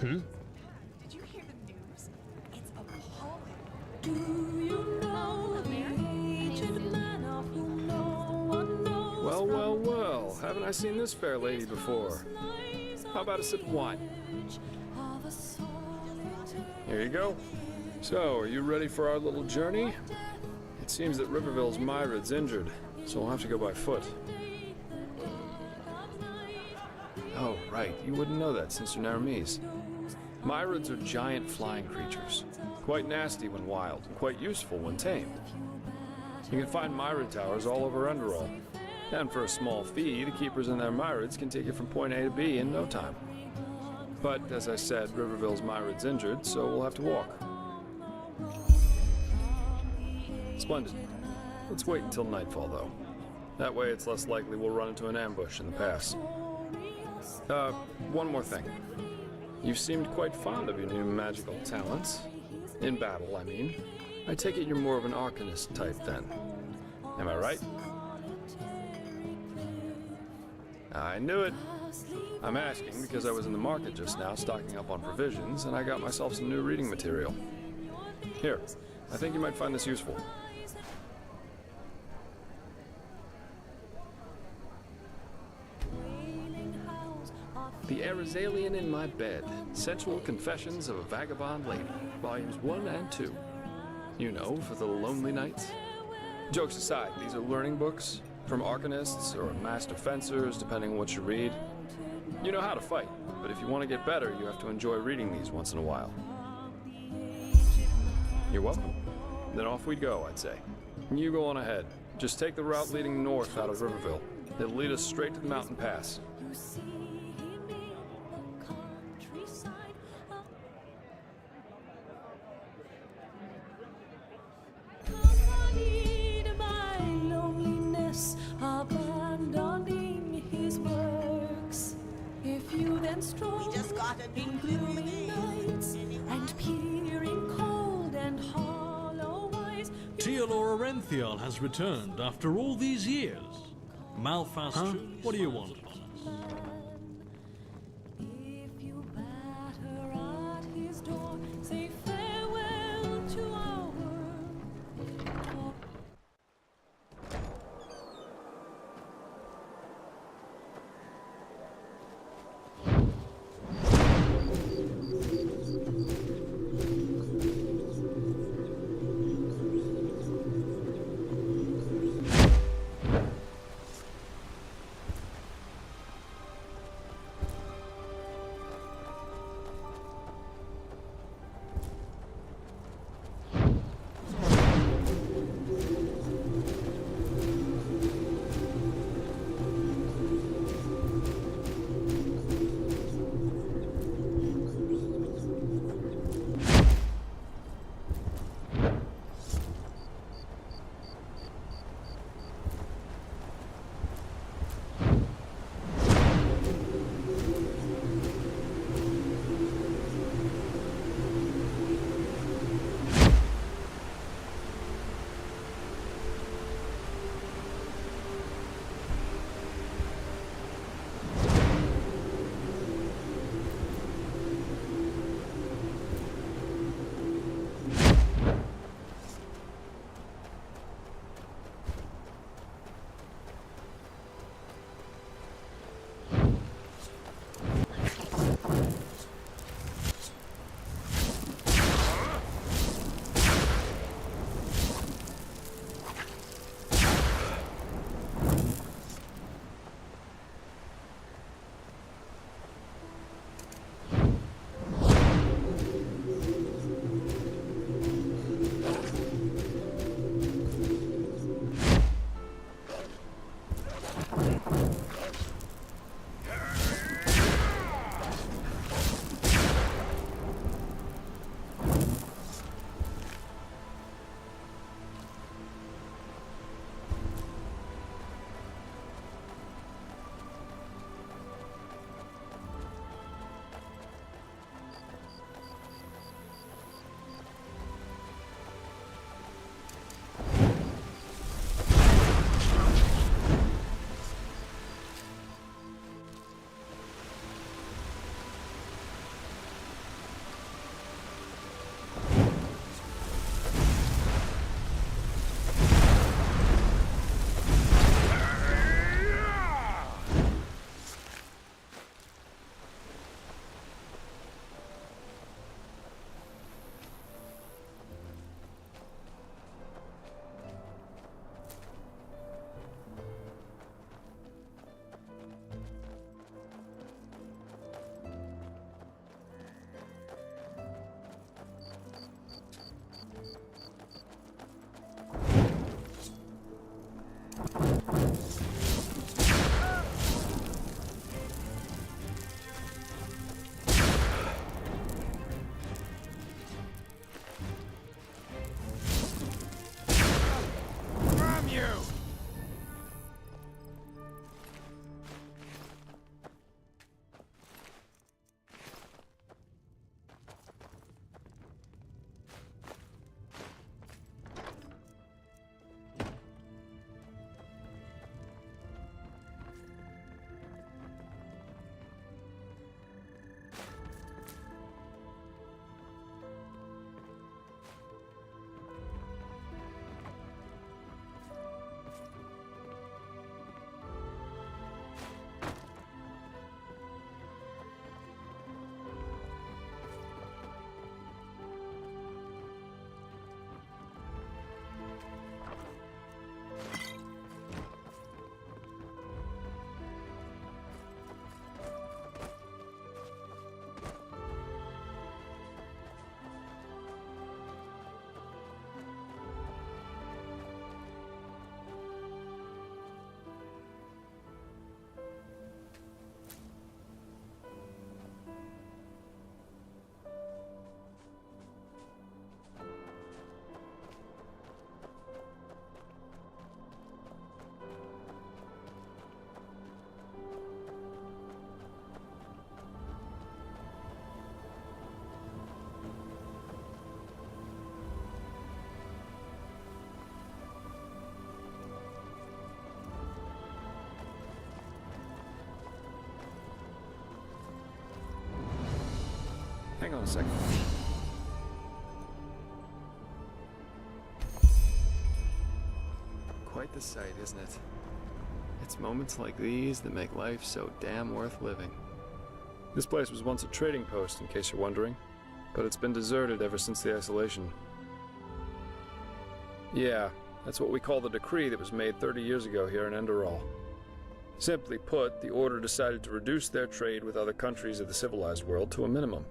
Hmm? Did you hear the news? It's appalling. Do you know the aged man of whom no one knows? Well, well, well. Haven't I seen this fair lady before? How about a sip of wine? Here you go. So, are you ready for our little journey? It seems that Riverville's Myrod's injured, so we'll have to go by foot. Oh, right. You wouldn't know that since you're Naramese. Myrods are giant flying creatures. Quite nasty when wild, and quite useful when tamed. You can find Myrod towers all over Enderall. And for a small fee, the keepers in their Myrods can take you from point A to B in no time. But, as I said, Riverville's Myrod's injured, so we'll have to walk. Splendid. Let's wait until nightfall, though. That way it's less likely we'll run into an ambush in the pass. One more thing. You seemed quite fond of your new magical talents. In battle, I mean. I take it you're more of an arcanist type, then. Am I right? I knew it. I'm asking because I was in the market just now stocking up on provisions, and I got myself some new reading material. Here, I think you might find this useful. The Arizalian in My Bed, Sensual Confessions of a Vagabond Lady, Volumes 1 and 2. You know, for the lonely nights. Jokes aside, these are learning books, from arcanists or master fencers, depending on what you read. You know how to fight, but if you want to get better, you have to enjoy reading these once in a while. You're welcome. Then off we go, I'd say. You go on ahead. Just take the route leading north out of Riverville. It'll lead us straight to the mountain pass. Abandoning his works. If you then stroll in gloomy nights and peering cold and hollow eyes. Tealor Rentheon has returned after all these years. Malfast, what do you want? If you batter at his door, say farewell to our world. hang on a second. Quite the sight, isn't it? It's moments like these that make life so damn worth living. This place was once a trading post, in case you're wondering, but it's been deserted ever since the isolation. Yeah, that's what we call the decree that was made 30 years ago here in Enderal. Simply put, the Order decided to reduce their trade with other countries of the civilized world to a minimum.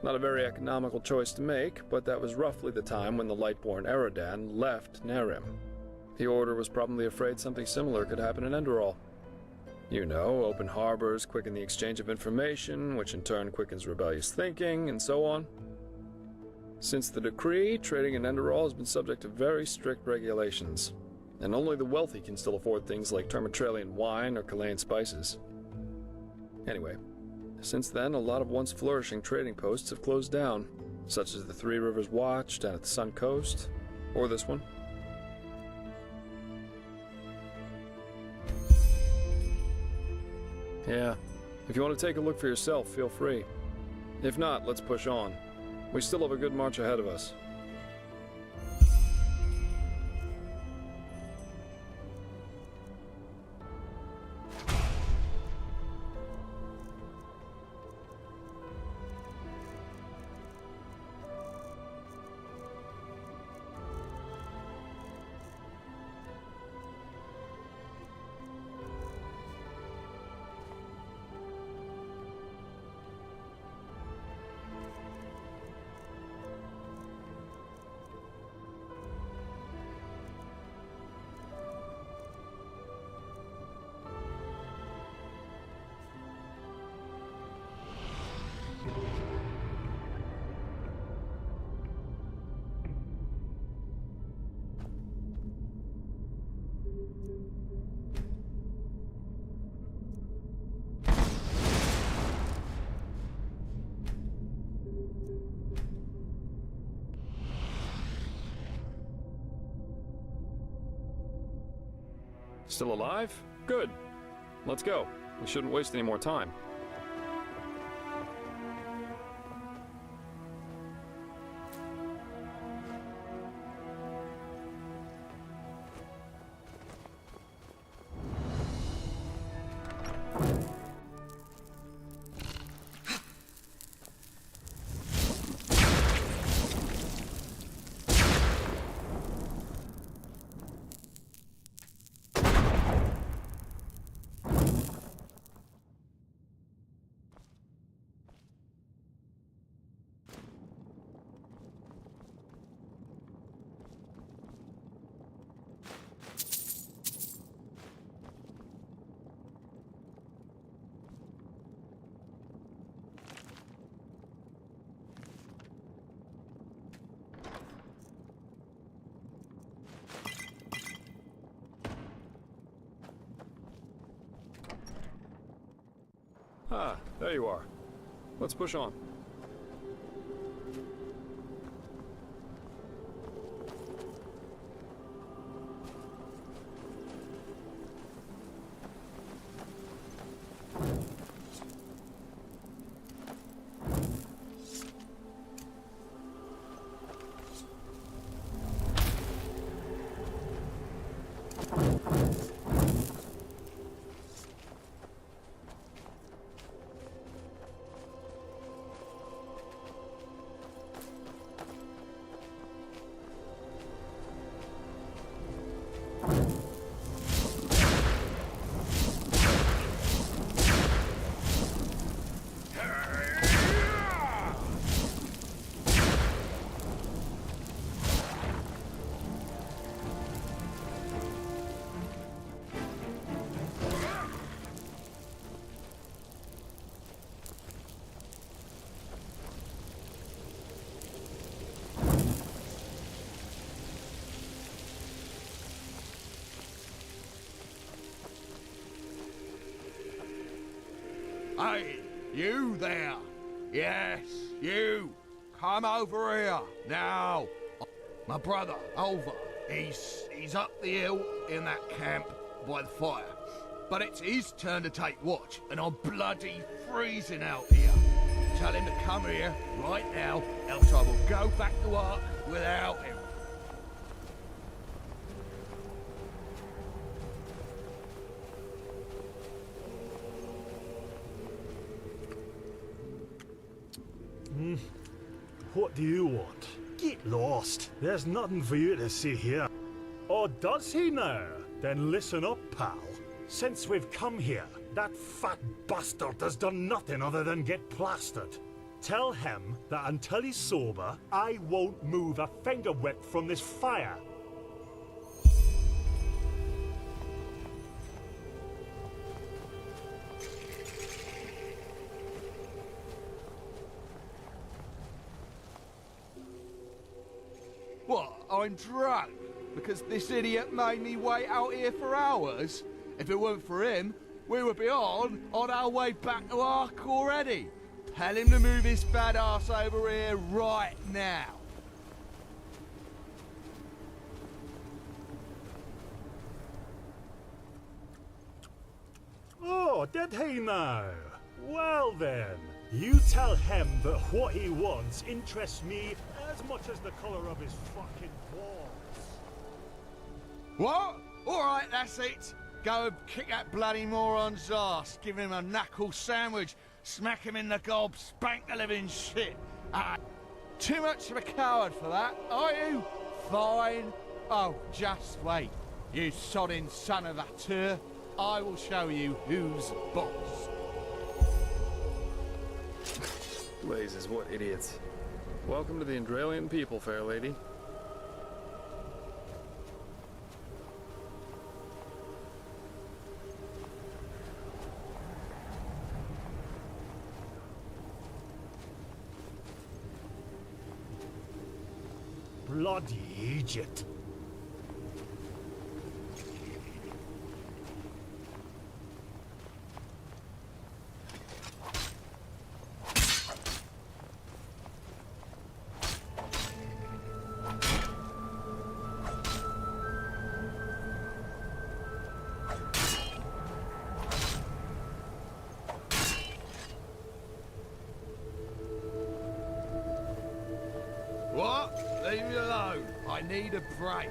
Not a very economical choice to make, but that was roughly the time when the Lightborn Eradan left Narim. The Order was probably afraid something similar could happen in Enderal. You know, open harbors quicken the exchange of information, which in turn quickens rebellious thinking, and so on. Since the decree, trading in Enderal has been subject to very strict regulations, and only the wealthy can still afford things like Termitralian wine or Kalayan spices. Anyway, since then, a lot of once flourishing trading posts have closed down, such as the Three Rivers Watch down at the Sun Coast, or this one. Yeah, if you want to take a look for yourself, feel free. If not, let's push on. We still have a good march ahead of us. Still alive? Good. Let's go. We shouldn't waste any more time. Ah, there you are. Let's push on. Hey, you there. Yes, you. Come over here, now. My brother, Olver, he's up the hill in that camp by the fire. But it's his turn to take watch, and I'm bloody freezing out here. Tell him to come here right now, else I will go back to work without him. What do you want? Get lost. There's nothing for you to see here. Or does he now? Then listen up, pal. Since we've come here, that fat bastard has done nothing other than get plastered. Tell him that until he's sober, I won't move a finger width from this fire. What, I'm drunk? Because this idiot made me wait out here for hours? If it weren't for him, we would be on our way back to Ark already. Tell him to move his fat ass over here right now. Oh, did he now? Well then, you tell him that what he wants interests me as much as the colour of his fucking balls. What? Alright, that's it. Go and kick that bloody moron's ass, give him a knuckle sandwich, smack him in the gob, spank the living shit. Too much of a coward for that, are you? Fine. Oh, just wait. You sodding son of a tur. I will show you who's boss. Blazes, what idiots. Welcome to the Endralian people, fair lady. Bloody Egypt. What? Leave me alone. I need a break.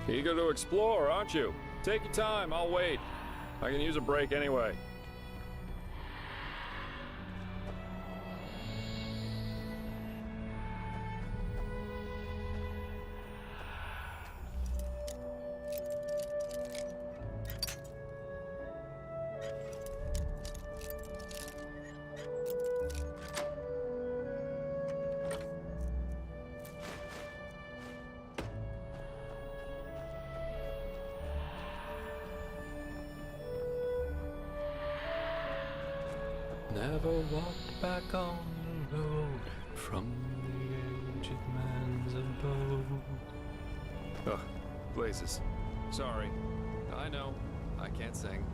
Eager to explore, aren't you? Take your time, I'll wait. I can use a break anyway. Never walked back on the road from the aged man's abode. Ugh, blazes. Sorry. I know. I can't sing.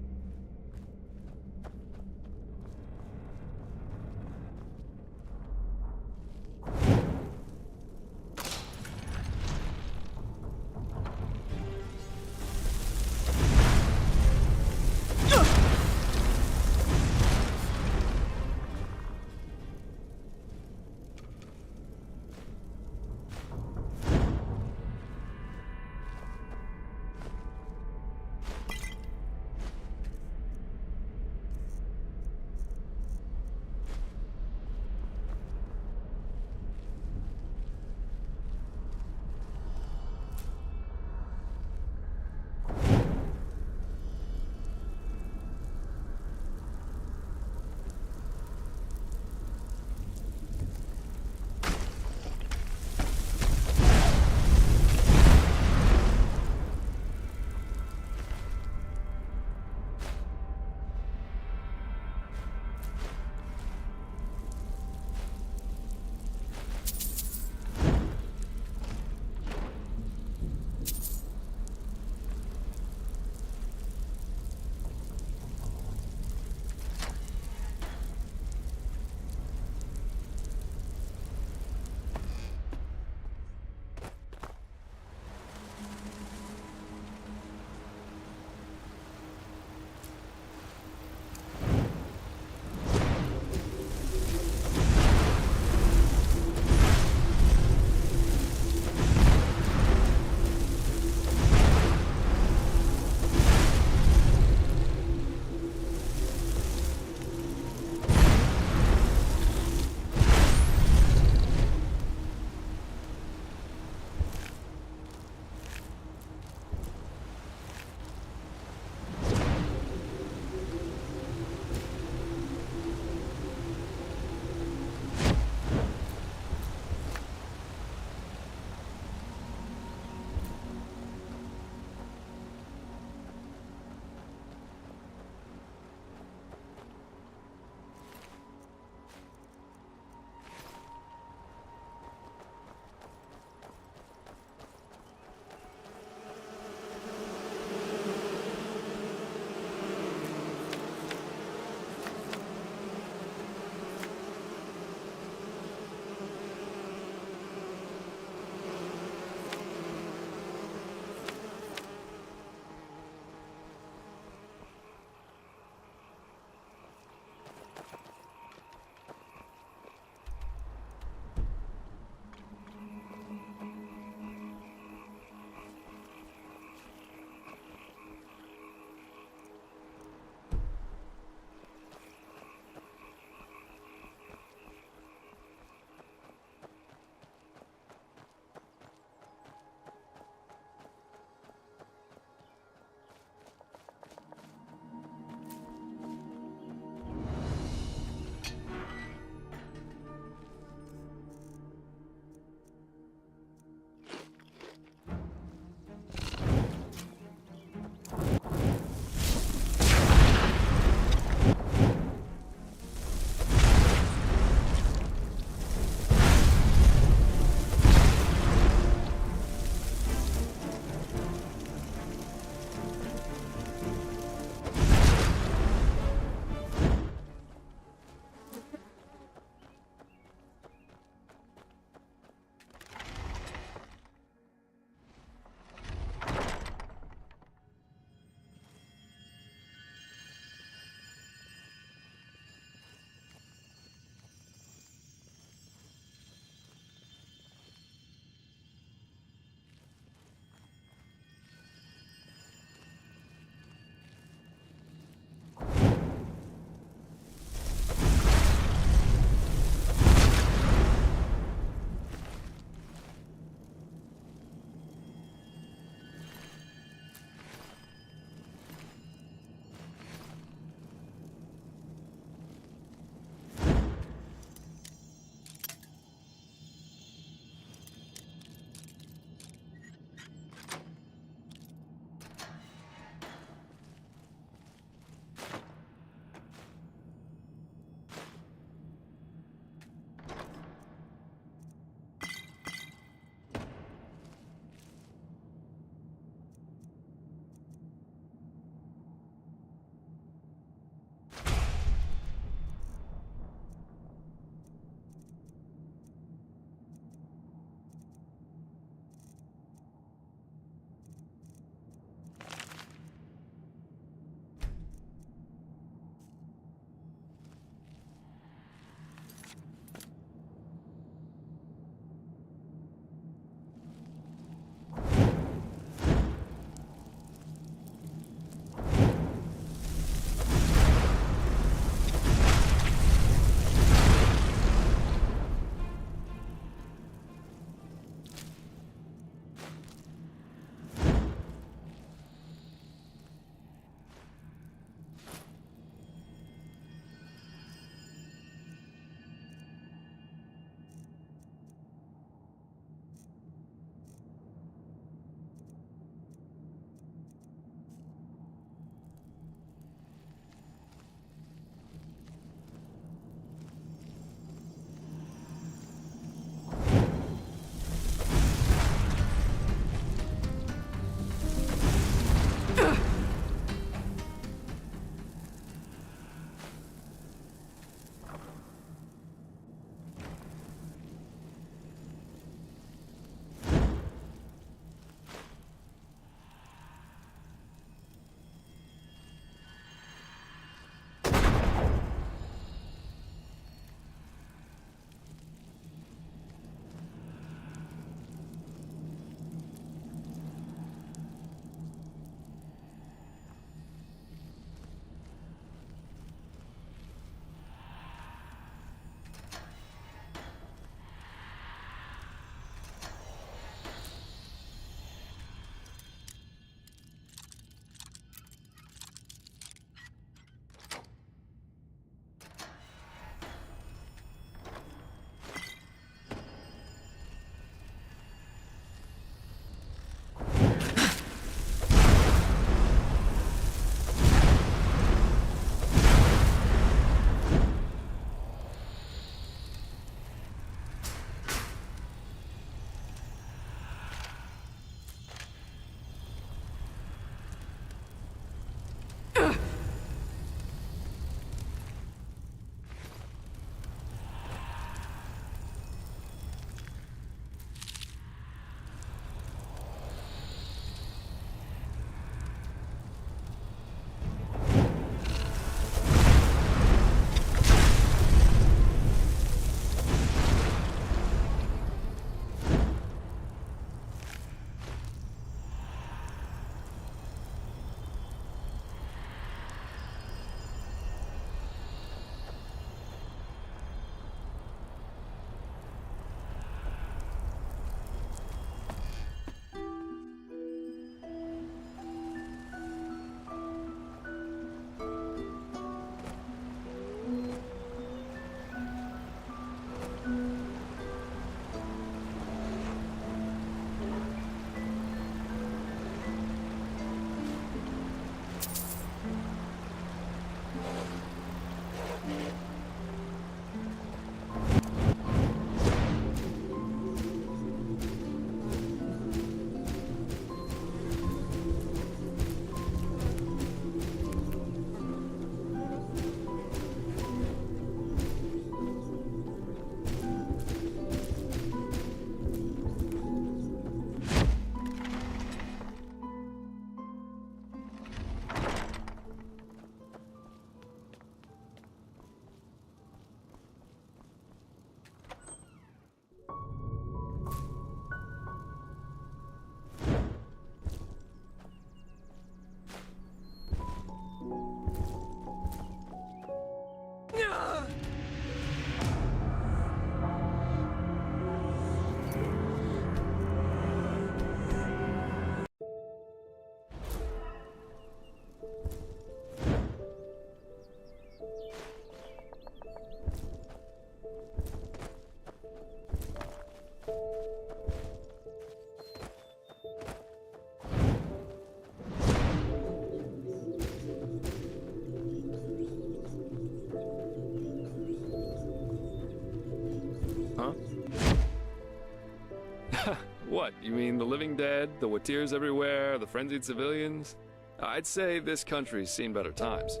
What, you mean the living dead, the watirs everywhere, the frenzied civilians? I'd say this country's seen better times.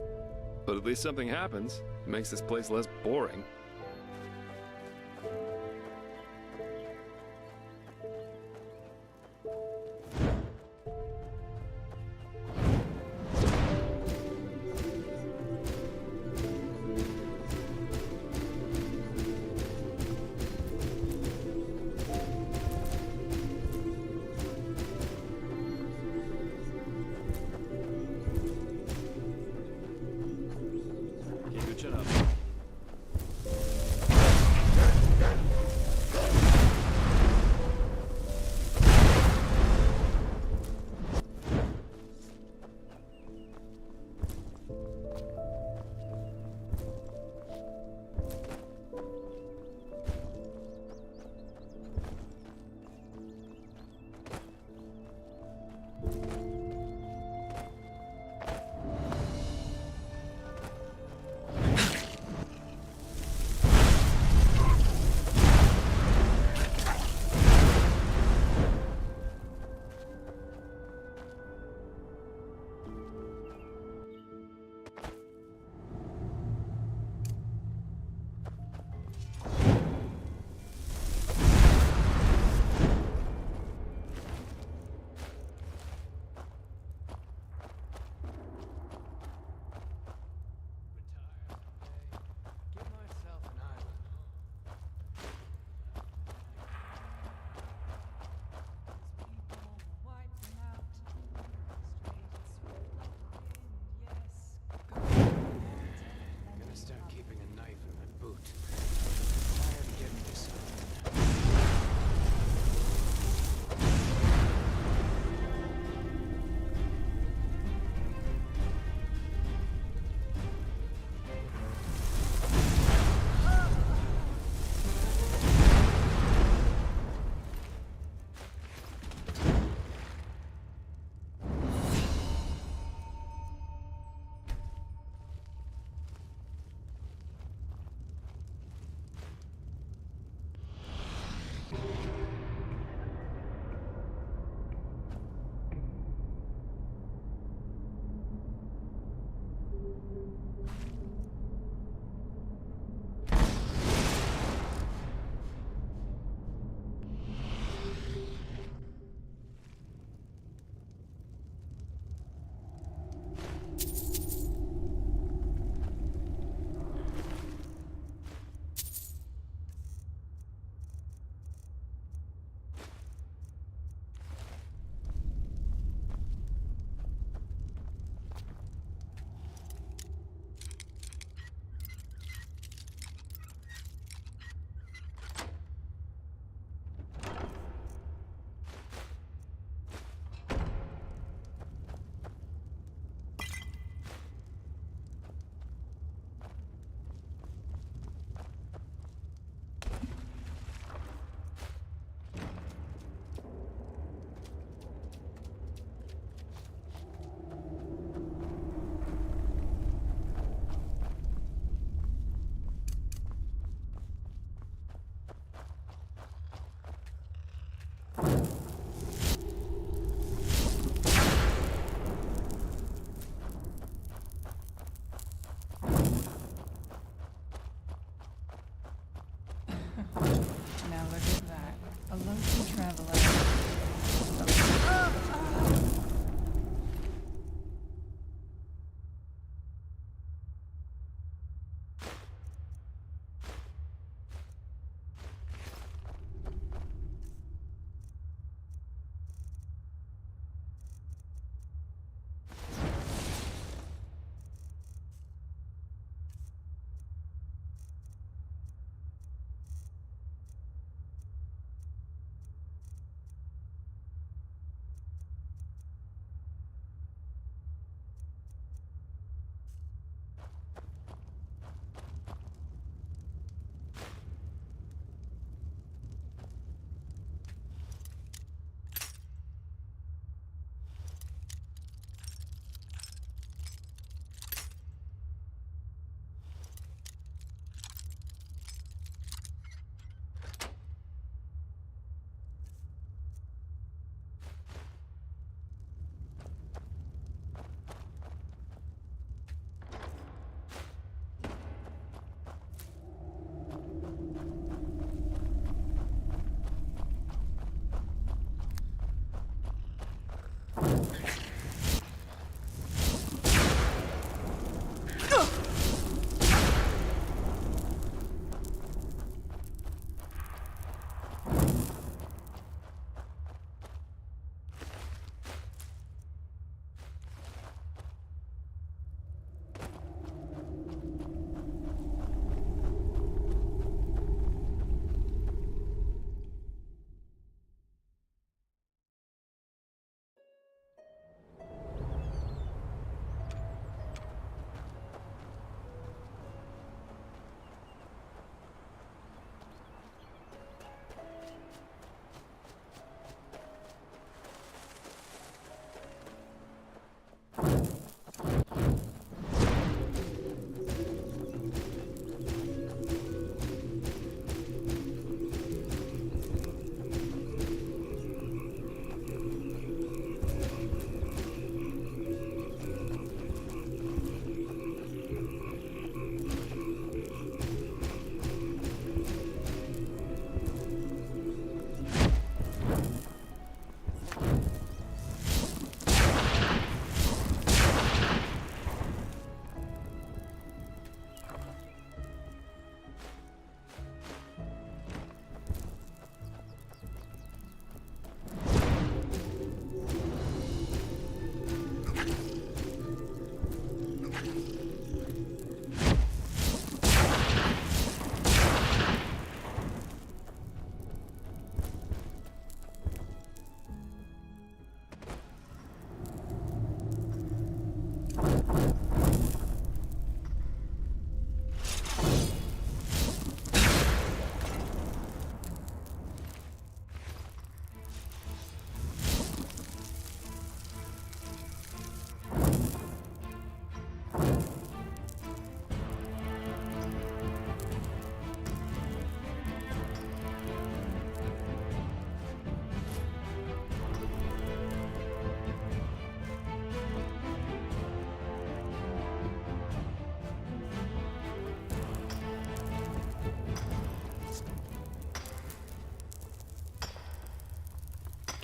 But at least something happens. It makes this place less boring. Keep your chin up.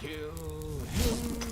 Kill him.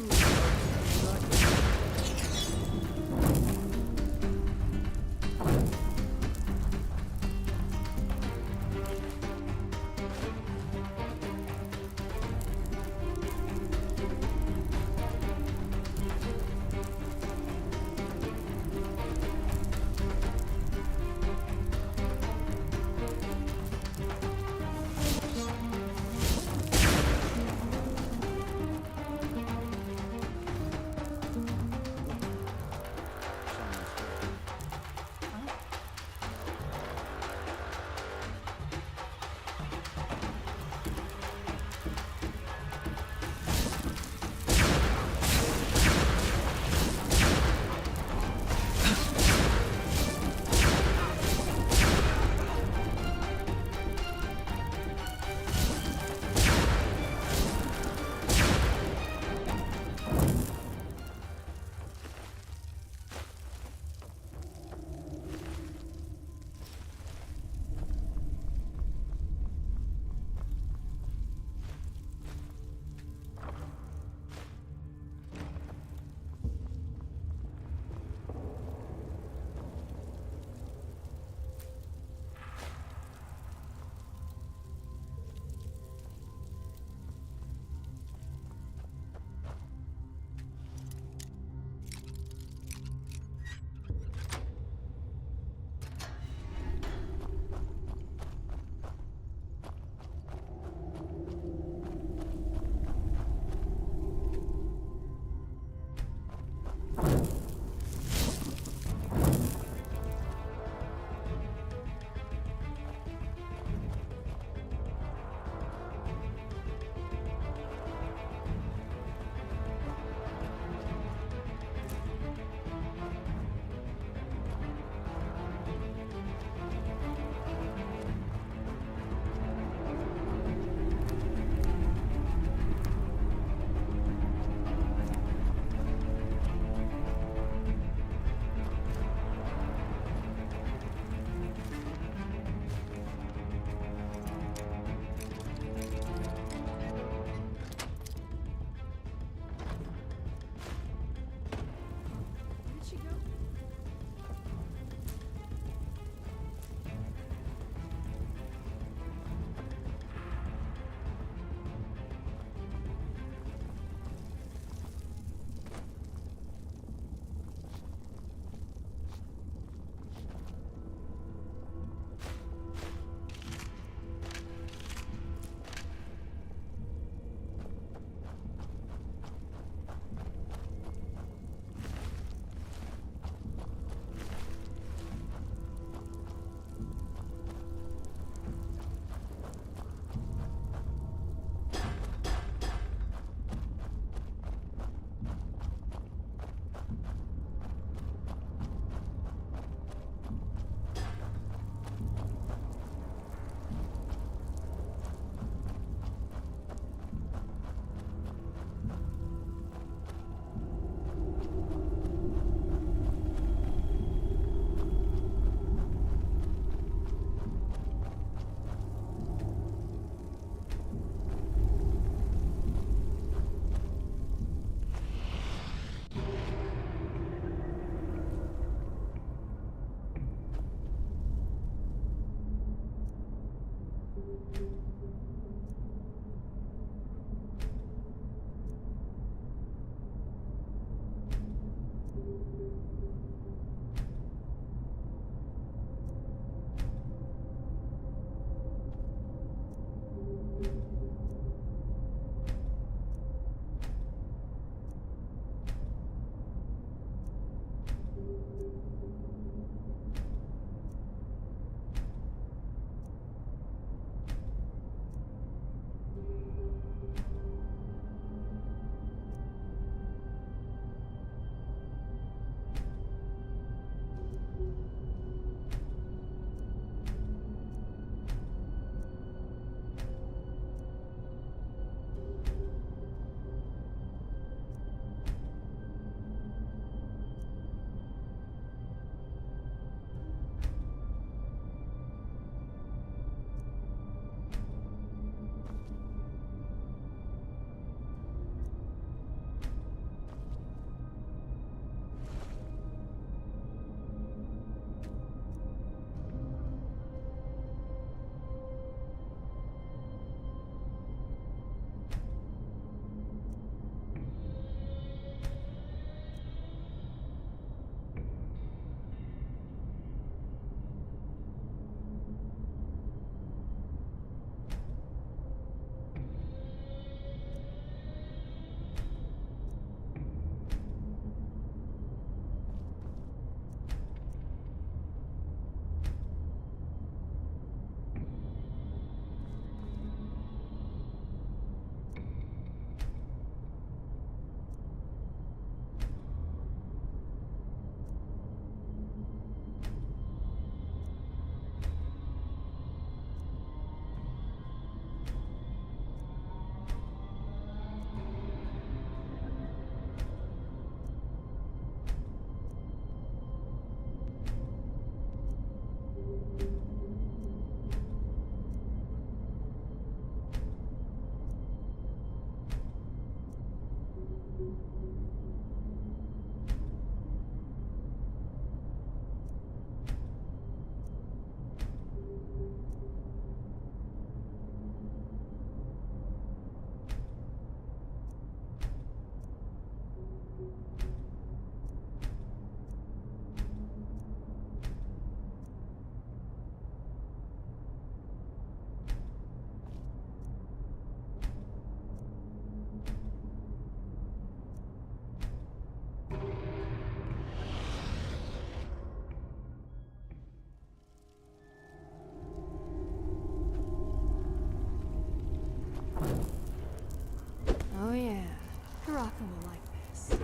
Oh yeah, Karaka will like this.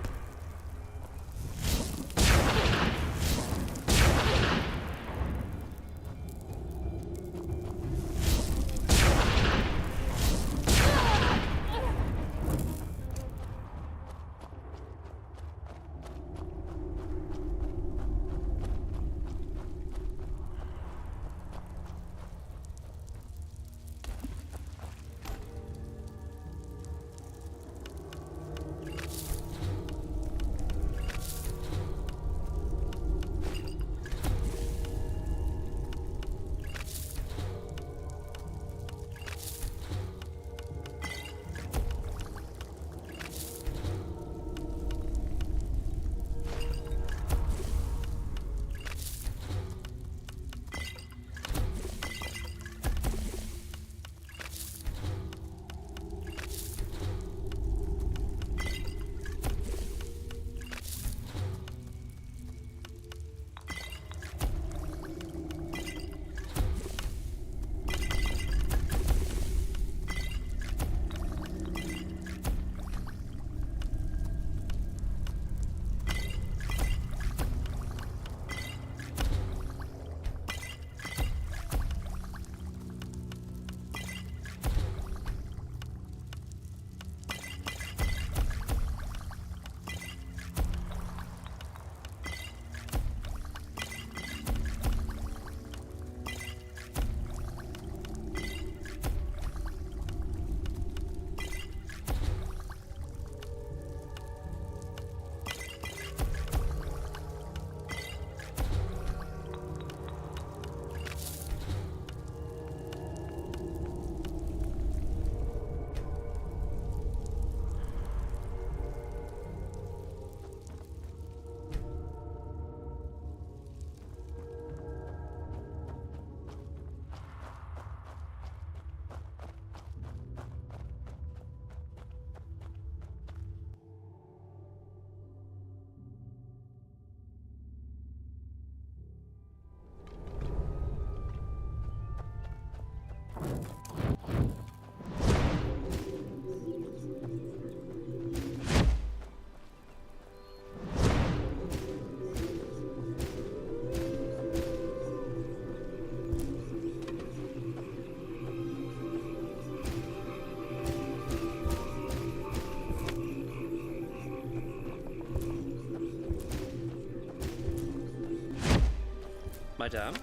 Madame?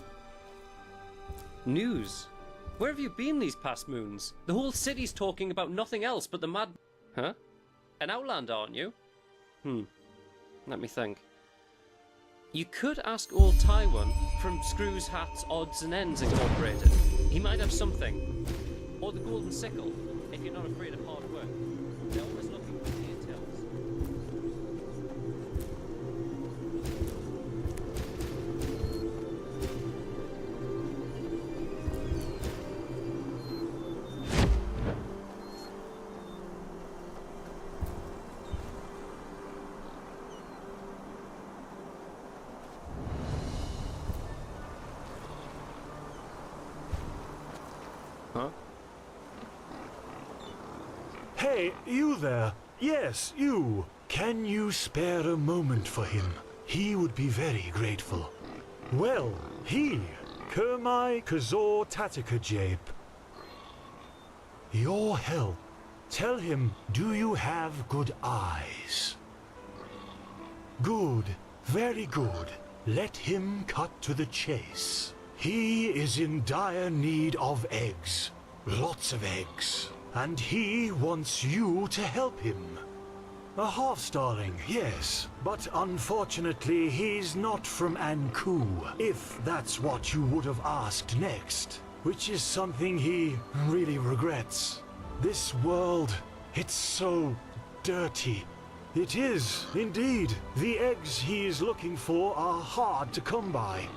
News? Where have you been these past moons? The whole city's talking about nothing else but the mad... Huh? An Outlander, aren't you? Let me think. You could ask old Taiwan from Screws, Hats, Odds and Ends Incorporated. He might have something. Or the Golden Sickle, if you're not afraid of hard work. They're always looking for details. Huh? Hey, you there? Yes, you. Can you spare a moment for him? He would be very grateful. Well, he, Kermai Kazor Tatakajape. Your help. Tell him, do you have good eyes? Good, very good. Let him cut to the chase. He is in dire need of eggs. Lots of eggs. And he wants you to help him. A half-starling, yes. But unfortunately, he's not from Anku, if that's what you would have asked next. Which is something he really regrets. This world, it's so dirty. It is, indeed. The eggs he is looking for are hard to come by.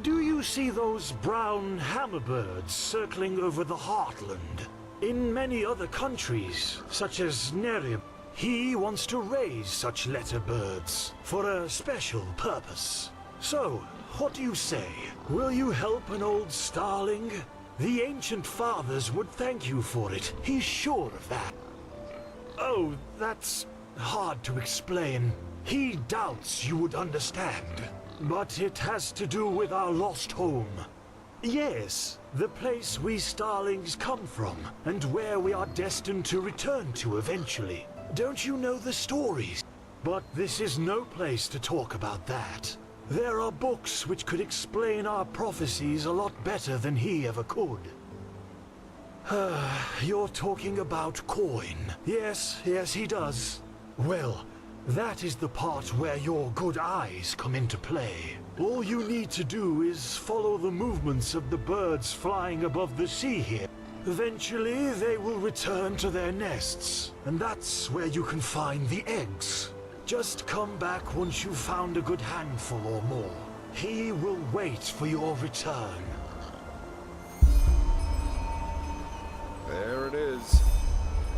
Do you see those brown hammerbirds circling over the heartland? In many other countries, such as Nerib, He wants to raise such letter birds for a special purpose. So, what do you say? Will you help an old starling? The ancient fathers would thank you for it. He's sure of that. Oh, that's hard to explain. He doubts you would understand. But it has to do with our lost home. Yes, the place we starlings come from, and where we are destined to return to eventually. Don't you know the stories? But this is no place to talk about that. There are books which could explain our prophecies a lot better than he ever could. You're talking about coin. Yes, he does. Well, that is the part where your good eyes come into play. All you need to do is follow the movements of the birds flying above the sea here. Eventually, they will return to their nests, and that's where you can find the eggs. Just come back once you've found a good handful or more. He will wait for your return. There it is.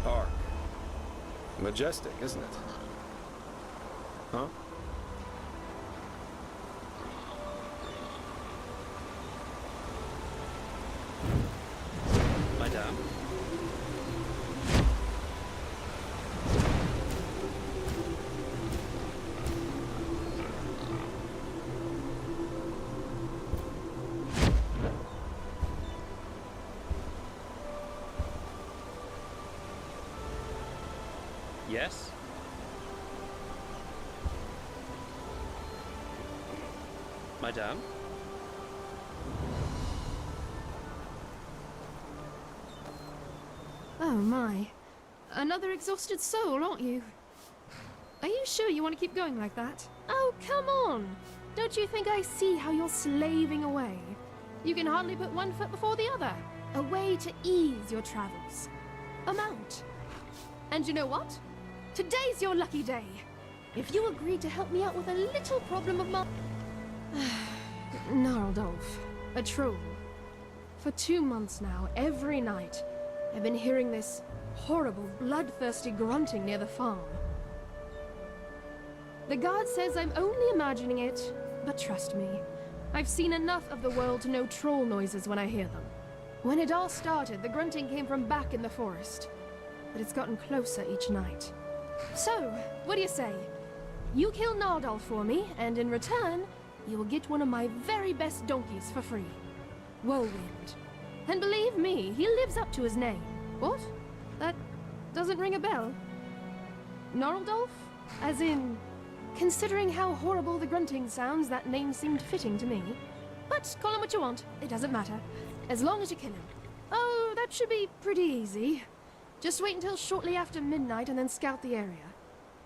Ark. Majestic, isn't it? Huh? Madame. Yes? Madame? Oh my. Another exhausted soul, aren't you? Are you sure you want to keep going like that? Oh, come on! Don't you think I see how you're slaving away? You can hardly put one foot before the other. A way to ease your travels. A mount. And you know what? Today's your lucky day. If you agree to help me out with a little problem of mine. Gnarldolf, a troll. For 2 months now, every night, I've been hearing this horrible, bloodthirsty grunting near the farm. The guard says I'm only imagining it, but trust me, I've seen enough of the world to know troll noises when I hear them. When it all started, the grunting came from back in the forest, but it's gotten closer each night. So, what do you say? You kill Gnarldolf for me, and in return, you will get one of my very best donkeys for free. Whirlwind. And believe me, he lives up to his name. What? That doesn't ring a bell? Gnarldolf? As in, considering how horrible the grunting sounds, that name seemed fitting to me. But call him what you want, it doesn't matter. As long as you kill him. Oh, that should be pretty easy. Just wait until shortly after midnight and then scout the area.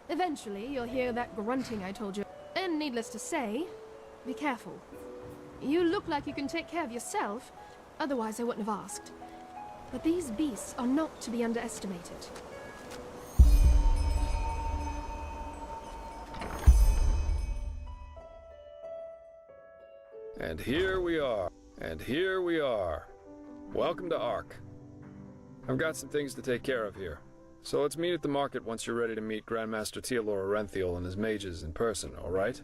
Eventually, you'll hear that grunting I told you. And needless to say, be careful. You look like you can take care of yourself, otherwise I wouldn't have asked. But these beasts are not to be underestimated. And here we are. And here we are. Welcome to Ark. I've got some things to take care of here. So let's meet at the market once you're ready to meet Grandmaster Tealor Arenthiel and his mages in person, alright?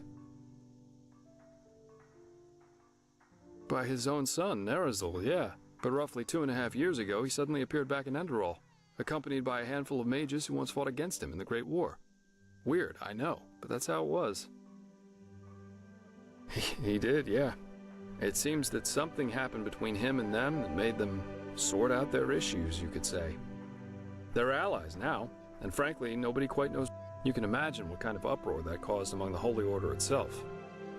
By his own son, Nerazil, yeah. But roughly 2.5 years ago, he suddenly appeared back in Enderall, accompanied by a handful of mages who once fought against him in the Great War. Weird, I know, but that's how it was. He did, yeah. It seems that something happened between him and them that made them sort out their issues, you could say. They're allies now, and frankly, nobody quite knows. You can imagine what kind of uproar that caused among the Holy Order itself.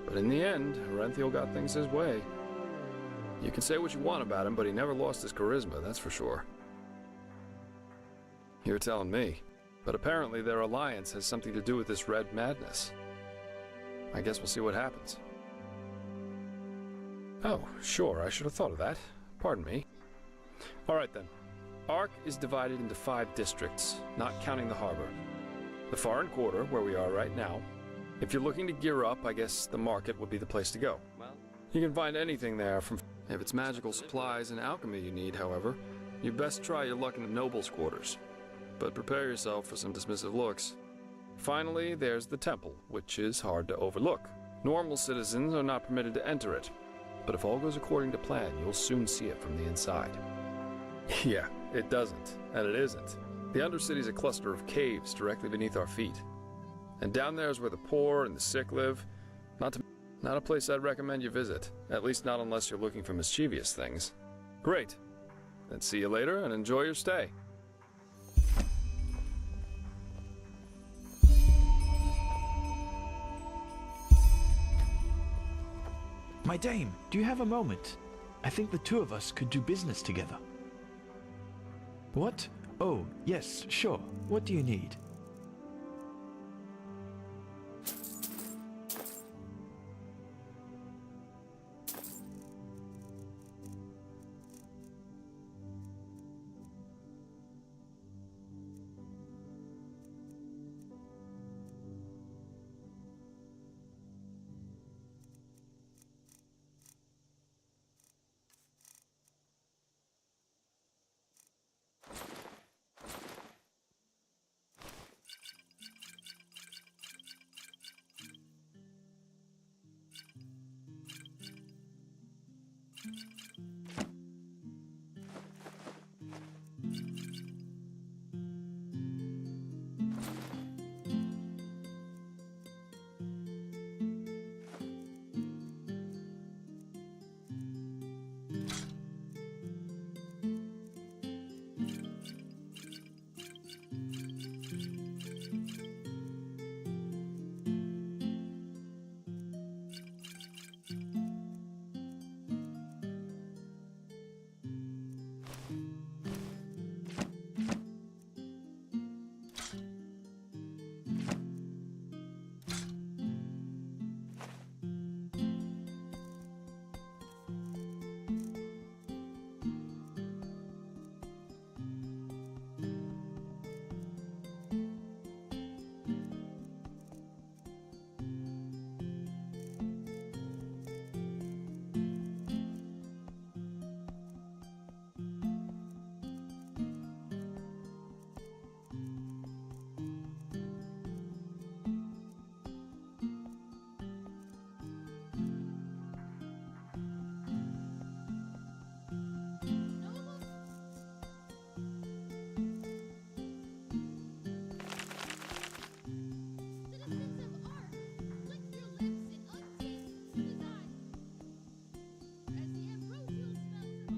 But in the end, Arenthiel got things his way. You can say what you want about him, but he never lost his charisma, that's for sure. You're telling me. But apparently their alliance has something to do with this red madness. I guess we'll see what happens. Oh, sure, I should have thought of that. Pardon me. Alright then. Ark is divided into 5 districts, not counting the harbor. The foreign quarter, where we are right now. If you're looking to gear up, I guess the market would be the place to go. Well, You can find anything there from... If it's magical supplies and alchemy you need, however, you best try your luck in the nobles' quarters. but prepare yourself for some dismissive looks. Finally, there's the temple, which is hard to overlook. Normal citizens are not permitted to enter it, but if all goes according to plan, you'll soon see it from the inside. Yeah, it doesn't, and it isn't. The Undercity is a cluster of caves directly beneath our feet. And down there is where the poor and the sick live. Not a place I'd recommend you visit, at least not unless you're looking for mischievous things. Great. Then see you later and enjoy your stay. My dame, do you have a moment? I think the two of us could do business together. What? Oh, yes, sure. What do you need?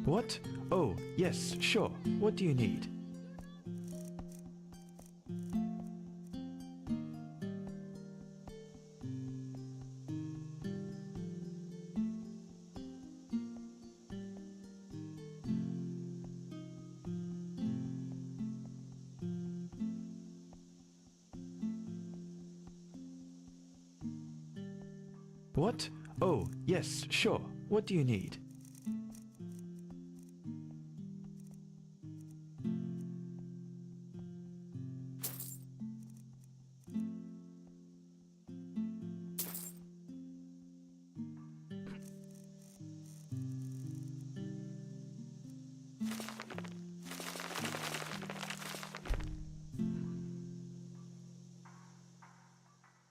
What? Oh, yes, sure. What do you need? What? Oh, yes, sure. What do you need?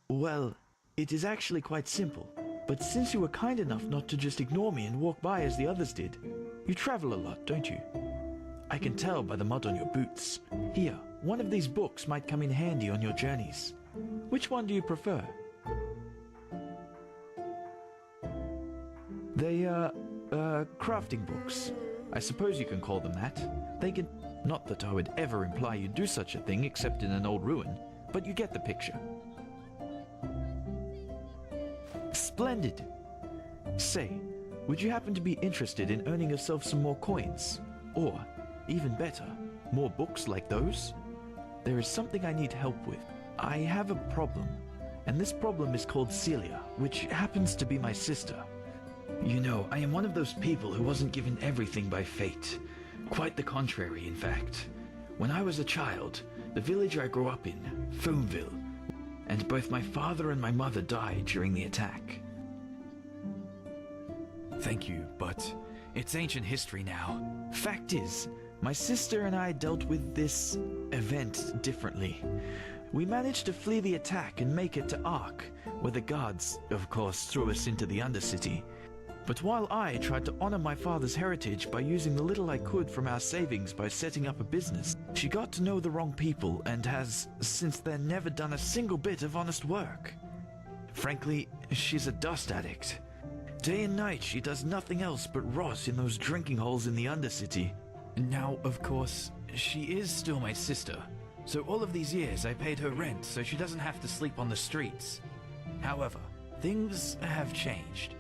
Well, it is actually quite simple. But since you were kind enough not to just ignore me and walk by as the others did, you travel a lot, don't you? I can tell by the mud on your boots. Here, one of these books might come in handy on your journeys. Which one do you prefer? They are, crafting books. I suppose you can call them that. They can... Not that I would ever imply you'd do such a thing except in an old ruin, but you get the picture. Splendid! Say, would you happen to be interested in earning yourself some more coins? Or, even better, more books like those? There is something I need help with. I have a problem, and this problem is called Celia, which happens to be my sister. You know, I am one of those people who wasn't given everything by fate. Quite the contrary, in fact. When I was a child, the village I grew up in, Foamville, and both my father and my mother died during the attack. Thank you, but it's ancient history now. Fact is, My sister and I dealt with this event differently. We managed to flee the attack and make it to Ark, where the guards, of course, threw us into the Undercity. But while I tried to honor my father's heritage by using the little I could from our savings by setting up a business, she got to know the wrong people and has, since then, never done a single bit of honest work. Frankly, she's a dust addict. Day and night she does nothing else but rot in those drinking holes in the Undercity. Now, of course, she is still my sister, so all of these years I paid her rent so she doesn't have to sleep on the streets. However, things have changed.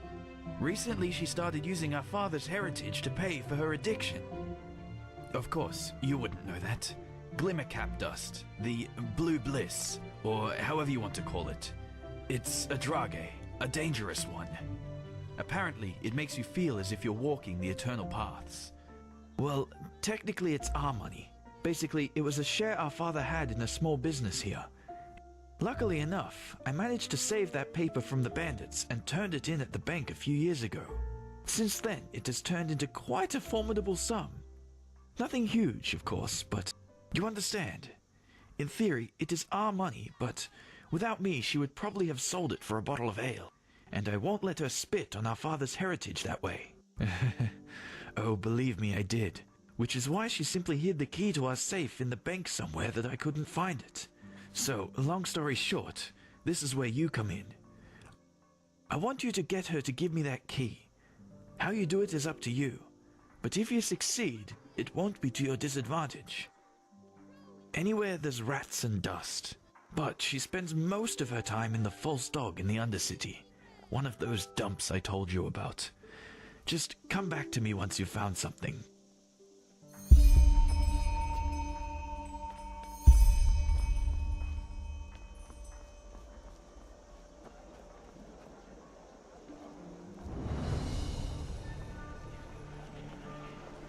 Recently she started using our father's heritage to pay for her addiction. Of course, you wouldn't know that. Glimmercap dust, the blue bliss, or however you want to call it. It's a drage, a dangerous one. Apparently, it makes you feel as if you're walking the eternal paths. Well, technically it's our money. Basically, it was a share our father had in a small business here. Luckily enough, I managed to save that paper from the bandits and turned it in at the bank a few years ago. Since then, it has turned into quite a formidable sum. Nothing huge, of course, but you understand. In theory, it is our money, but without me, she would probably have sold it for a bottle of ale. And I won't let her spit on our father's heritage that way. Oh, believe me, I did. Which is why she simply hid the key to our safe in the bank somewhere that I couldn't find it. So, long story short, this is where you come in. I want you to get her to give me that key. How you do it is up to you. But if you succeed, it won't be to your disadvantage. Anywhere there's rats and dust. But she spends most of her time in the false dog in the Undercity. One of those dumps I told you about. Just come back to me once you've found something.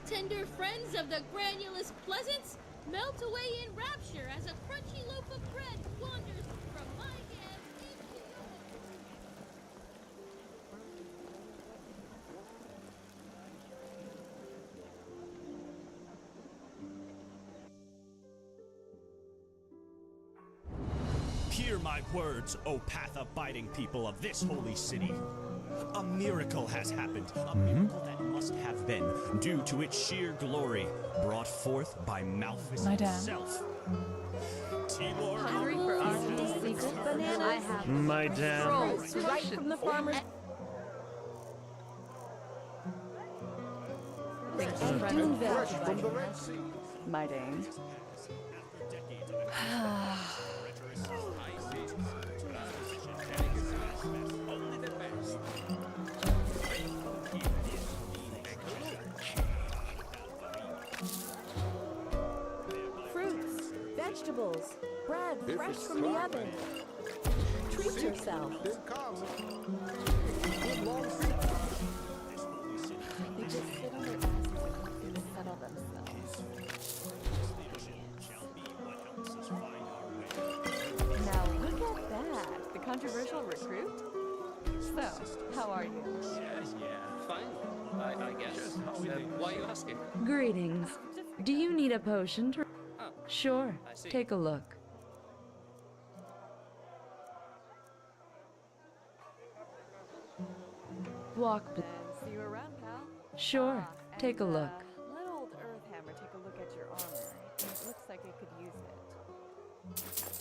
Tender friends of the granulous pleasance, melt away in rapture as a crunchy loaf of bread wanders from my hand into yours. Hear my words, O path-abiding people of this holy city. A miracle has happened, a miracle that must have been, due to its sheer glory, brought forth by Malphas himself. Timor, Hungry for our secret bananas? I have My dam. rolls right from the farmer's. And Doonville. My Dane. Fruits, vegetables, bread fresh from the oven. Treat yourself. They just sit on their asses and settle themselves. Now look at that, the controversial recruit. So, how are you? Fine, I guess. Why are you asking? Greetings. Do you need a potion to... Oh, Sure, I see. take a look. Walk, And see you around, pal. Sure, take a And, look. Let old Earthhammer take a look at your armor. It looks like it could use it.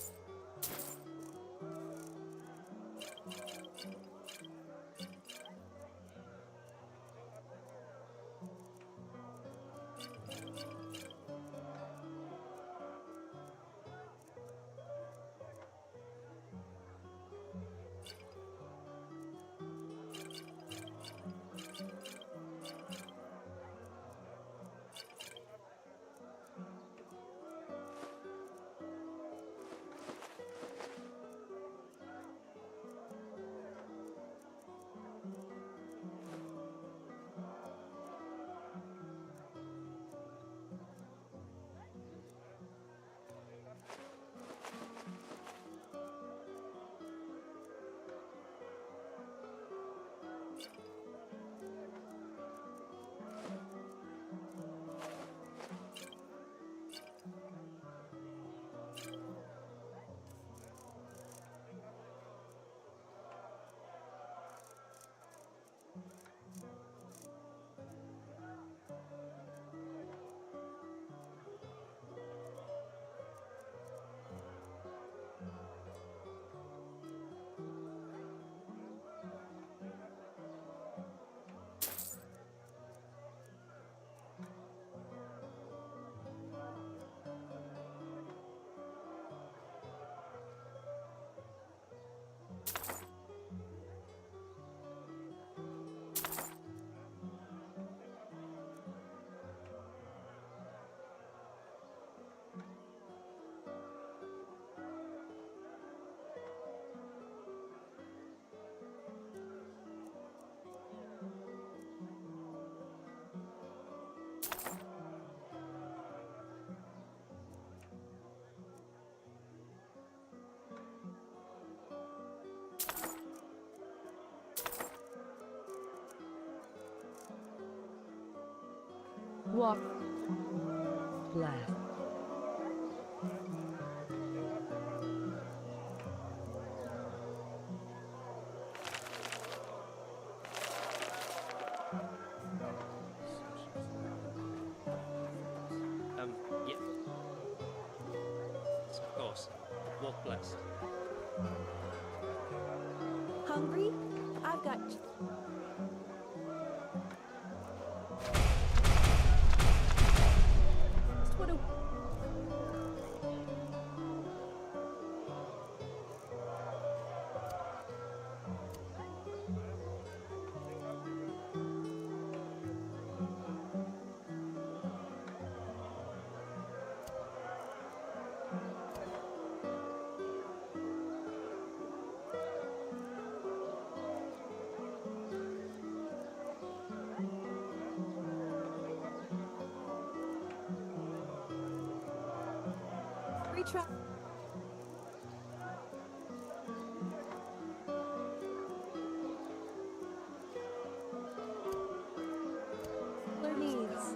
Walk. Blast. Yeah. Yes, of course. Walk blessed. Hungry? I've got. What a. Retry. Needs.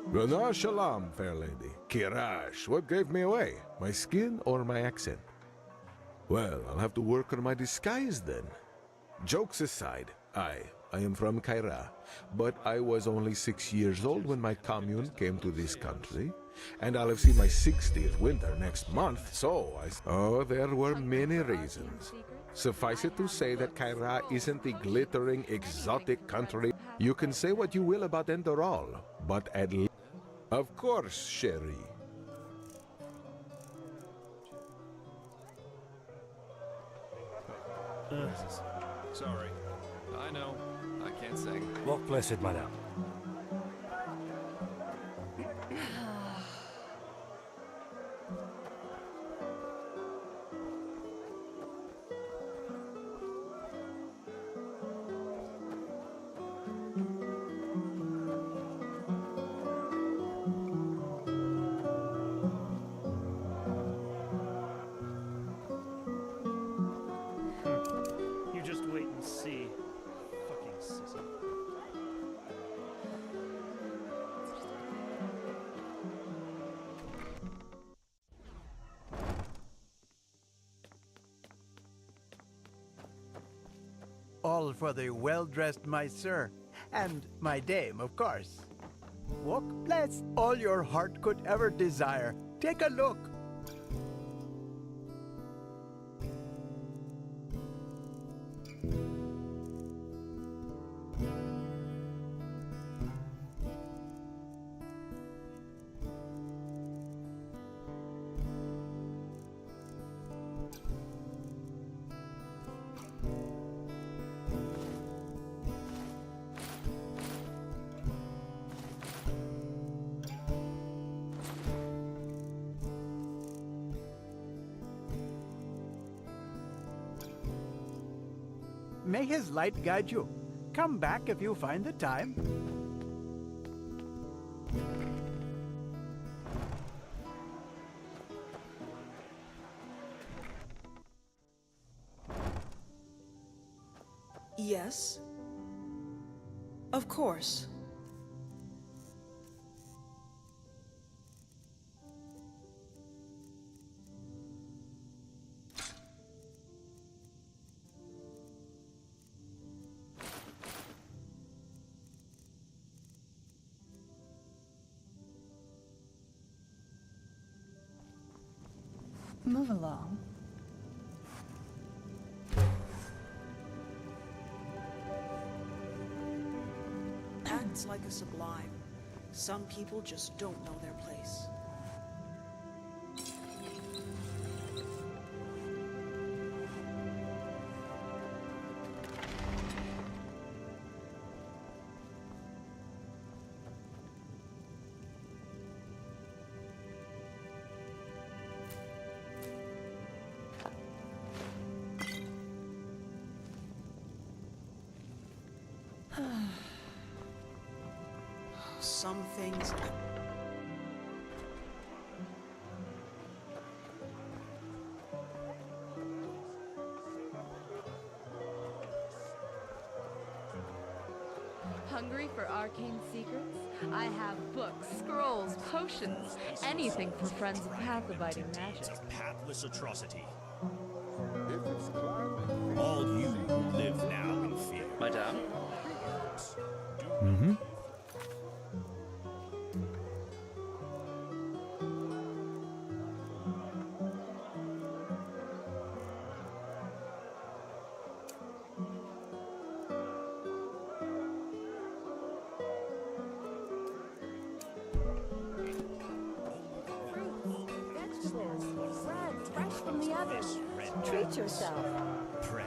Rana Shalom, fair lady. Kirash, what gave me away? My skin or my accent? Well, I'll have to work on my disguise then. Jokes aside, I am from Kaira, but I was only 6 years old when my commune came to this country, and I'll have seen my 60th winter next month, so Oh, there were many reasons. Suffice it to say that Kaira isn't the glittering, exotic country. You can say what you will about Enderal, but at least... Of course, Sherry. Sorry. I know. I can't sing. Walk blessed, madame. You just wait and see. Fucking sissy. All for the well-dressed my sir, and my dame, of course. Walk blessed, all your heart could ever desire. Take a look. May his light guide you. Come back if you find the time. Yes. Of course. Move along. Acts like a sublime. Some people just don't know their place. Some things... Hungry for arcane secrets? I have books, scrolls, potions, anything for friends of path-abiding magic. Pathless atrocity. All you live now in fear. Madame? Mm-hmm. Vegetables, bread, fresh from the oven. Treat yourself. Pray.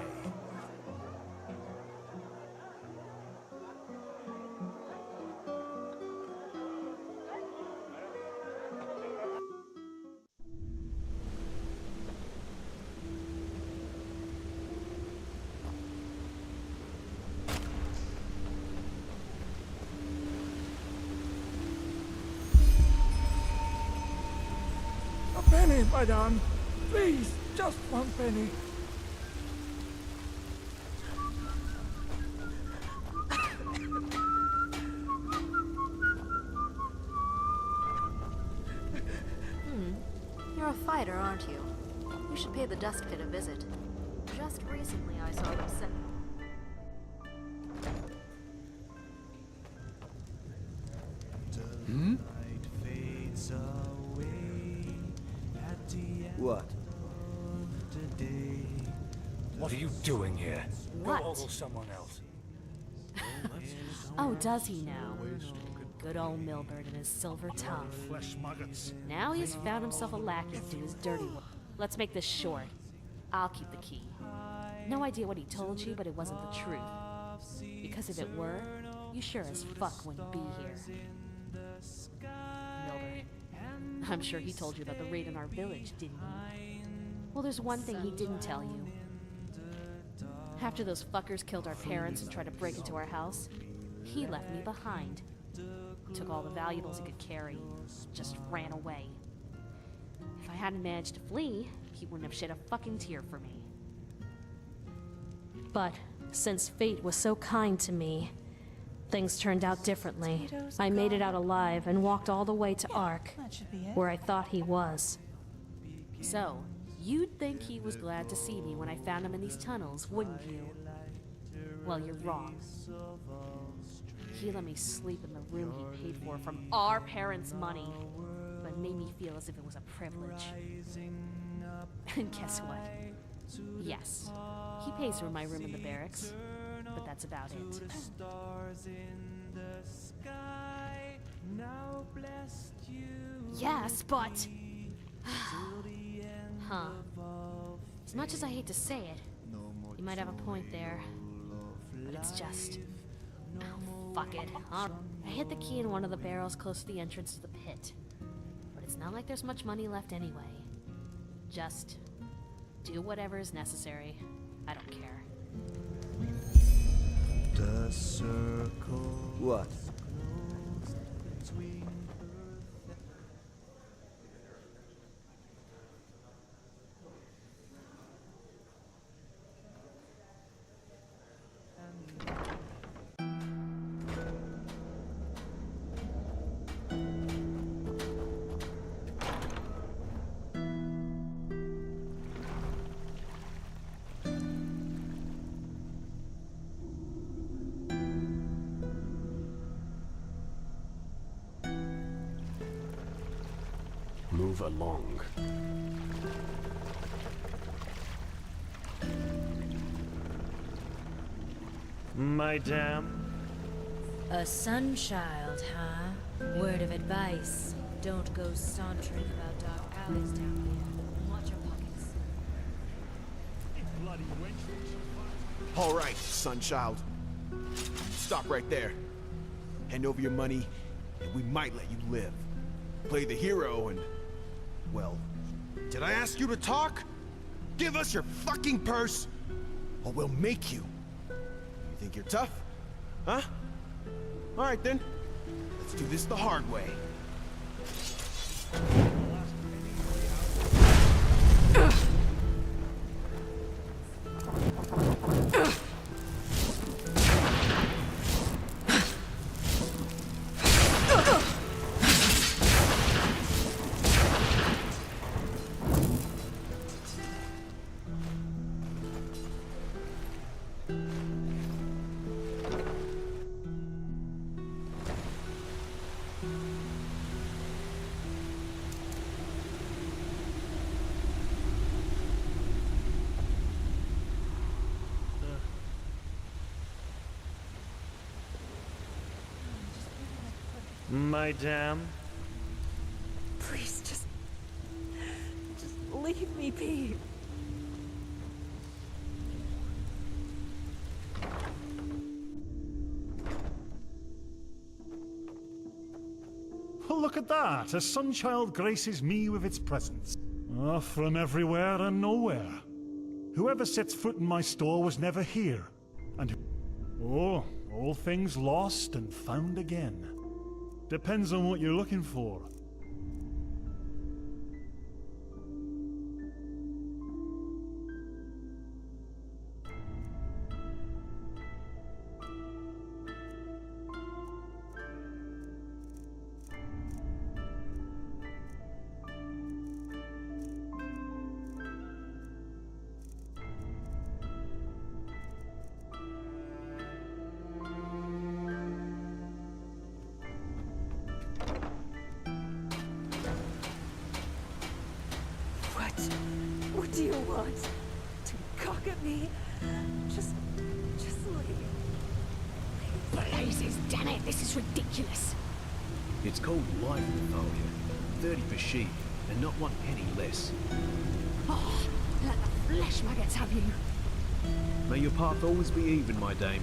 A penny, madame. Please, just 1 penny. You're a fighter, aren't you? You should pay the Dusk Pit a visit. Just recently I saw them set. Hmm? What? What are you doing here? What? Go ogle someone else. Oh, does he now? Good old Milburn and his silver tongue. Flesh maggots. Now he's found himself a lackey to do his dirty work. Let's make this short. I'll keep the key. No idea what he told you, but it wasn't the truth. Because if it were, you sure as fuck wouldn't be here. Milburn, I'm sure he told you about the raid on our village, didn't he? Well, there's one thing he didn't tell you. After those fuckers killed our parents and tried to break into our house, he left me behind. Took all the valuables he could carry, just ran away. If I hadn't managed to flee, he wouldn't have shed a fucking tear for me. But since fate was so kind to me, things turned out differently. I made it out alive and walked all the way to Ark, where I thought he was. So, you'd think he was glad to see me when I found him in these tunnels, wouldn't you? Well, you're wrong. He let me sleep in the room he paid for from our parents' money, but made me feel as if it was a privilege. And guess what? Yes, he pays for my room in the barracks, but that's about it. Yes, but... Huh. As much as I hate to say it, you might have a point there, but it's just... Oh, fuck it. I hid the key in one of the barrels close to the entrance to the pit. But it's not like there's much money left anyway. Just do whatever is necessary. I don't care. The circle. What? Move along. Madame? A sunchild, huh? Word of advice. Don't go sauntering about dark alleys down here. Watch your pockets. Bloody wench. All right, Sunchild. Stop right there. Hand over your money, and we might let you live. Play the hero and... well, did I ask you to talk? Give us your fucking purse, or we'll make you. You think you're tough? Huh? All right, then. Let's do this the hard way. Madame? Please, just leave me be. Oh, look at that! A sunchild graces me with its presence. Ah, from everywhere and nowhere. Whoever sets foot in my store was never here. And oh, all things lost and found again. Depends on what you're looking for. What do you want? To cock at me? Just leave. Blazes, damn it, this is ridiculous. It's called life, Nathalia. 30 per sheep, and not 1 penny less. Oh, let the flesh maggots have you. May your path always be even, my dame.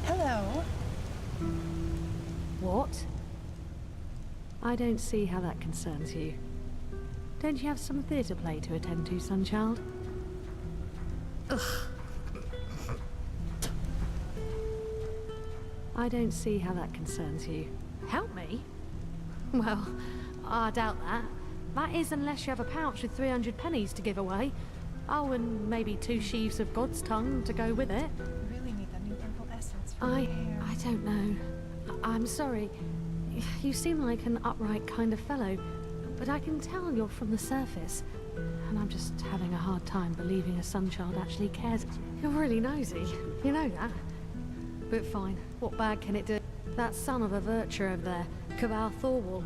Hello. What? I don't see how that concerns you. Don't you have some theatre play to attend to, Sunchild? Ugh. I don't see how that concerns you. Help me? Well, I doubt that. That is unless you have a pouch with 300 pennies to give away. Oh, and maybe 2 sheaves of God's tongue to go with it. You really need that new purple essence for your hair. I don't know. I'm sorry. You seem like an upright kind of fellow, but I can tell you're from the surface. And I'm just having a hard time believing a Sunchild actually cares. You're really nosy. You know that. But fine, what bad can it do? That son of a Virtue over there, Cabal Thorwall.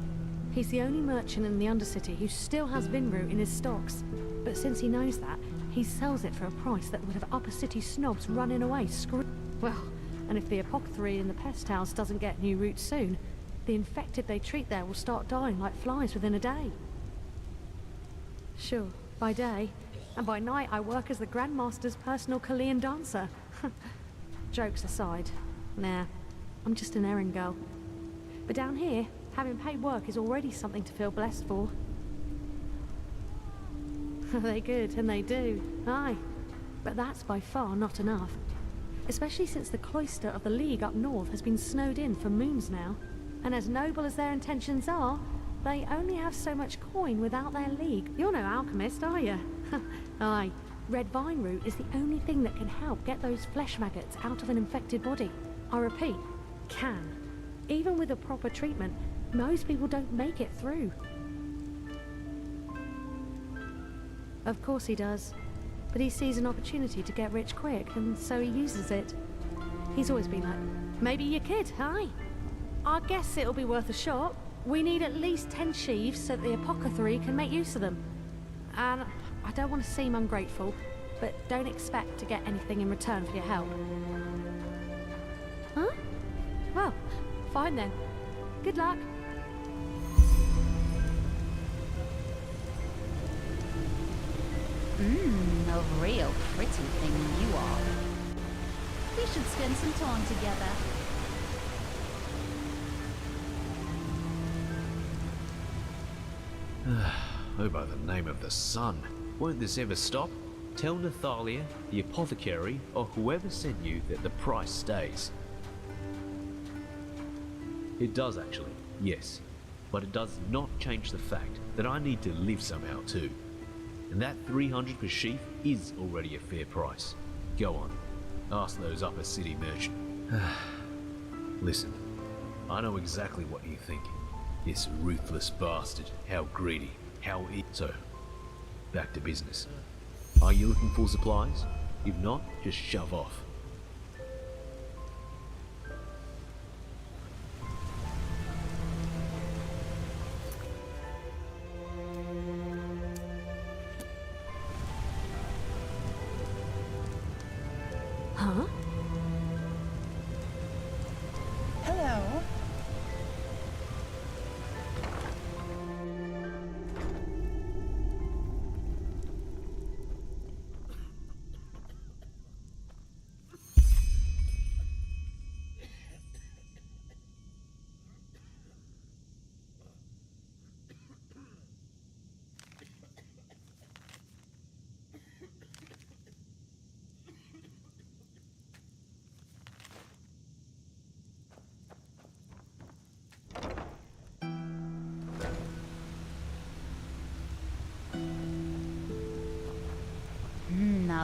He's the only merchant in the Undercity who still has Vinroot in his stocks. But since he knows that, he sells it for a price that would have upper city snobs running away Well, and if the apothecary in the pest house doesn't get new roots soon, the infected they treat there will start dying like flies within a day. Sure, by day, and by night I work as the Grandmaster's personal Chilean dancer. Jokes aside, nah, I'm just an errand girl. But down here, having paid work is already something to feel blessed for. They good, and they do, aye. But that's by far not enough. Especially since the cloister of the League up north has been snowed in for moons now. And as noble as their intentions are, they only have so much coin without their league. You're no alchemist, are you? Aye. Red vine root is the only thing that can help get those flesh maggots out of an infected body. I repeat, can. Even with a proper treatment, most people don't make it through. Of course he does. But he sees an opportunity to get rich quick, and so he uses it. He's always been like, maybe your kid, aye? I guess it'll be worth a shot. We need at least 10 sheaves so that the apothecary can make use of them. And I don't want to seem ungrateful, but don't expect to get anything in return for your help. Huh? Well, fine then. Good luck. A real pretty thing you are. We should spend some time together. Oh, by the name of the sun. Won't this ever stop? Tell Nathalia, the apothecary, or whoever sent you that the price stays. It does actually, yes. But it does not change the fact that I need to live somehow too. And that 300 per sheaf is already a fair price. Go on, ask those upper city merchants. Listen, I know exactly what you think. This ruthless bastard, how greedy, how So, back to business. Are you looking for supplies? If not, just shove off.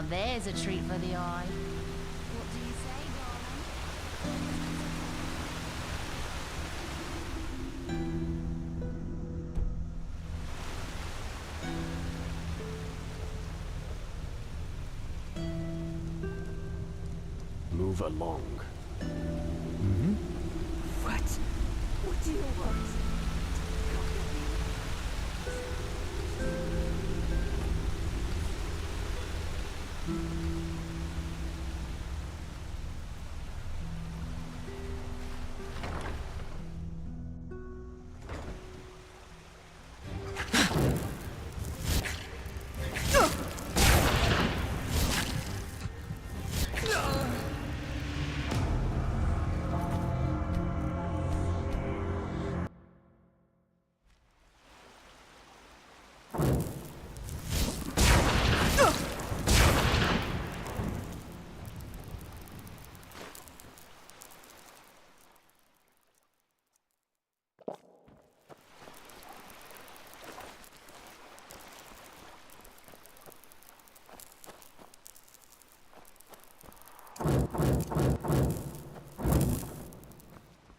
there's a treat for the eye. What do you say, darling? Move along. What? What do you want?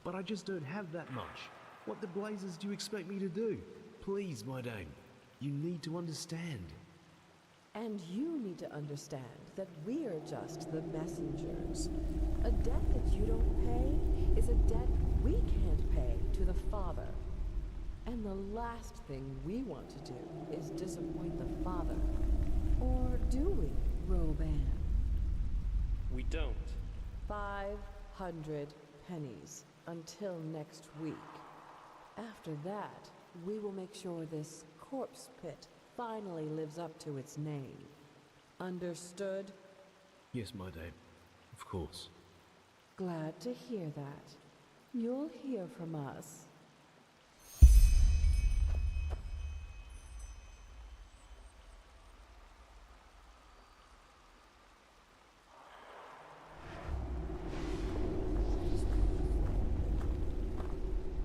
But I just don't have that much. What the blazes do you expect me to do? Please, my dame, you need to understand. And you need to understand that we're just the messengers. A debt that you don't pay is a debt we can't pay to the Father. And the last thing we want to do is disappoint the Father. Or do we, Roban? We don't. 500 pennies until next week. After that, we will make sure this corpse pit finally lives up to its name. Understood? Yes, my dame. Of course. Glad to hear that. You'll hear from us.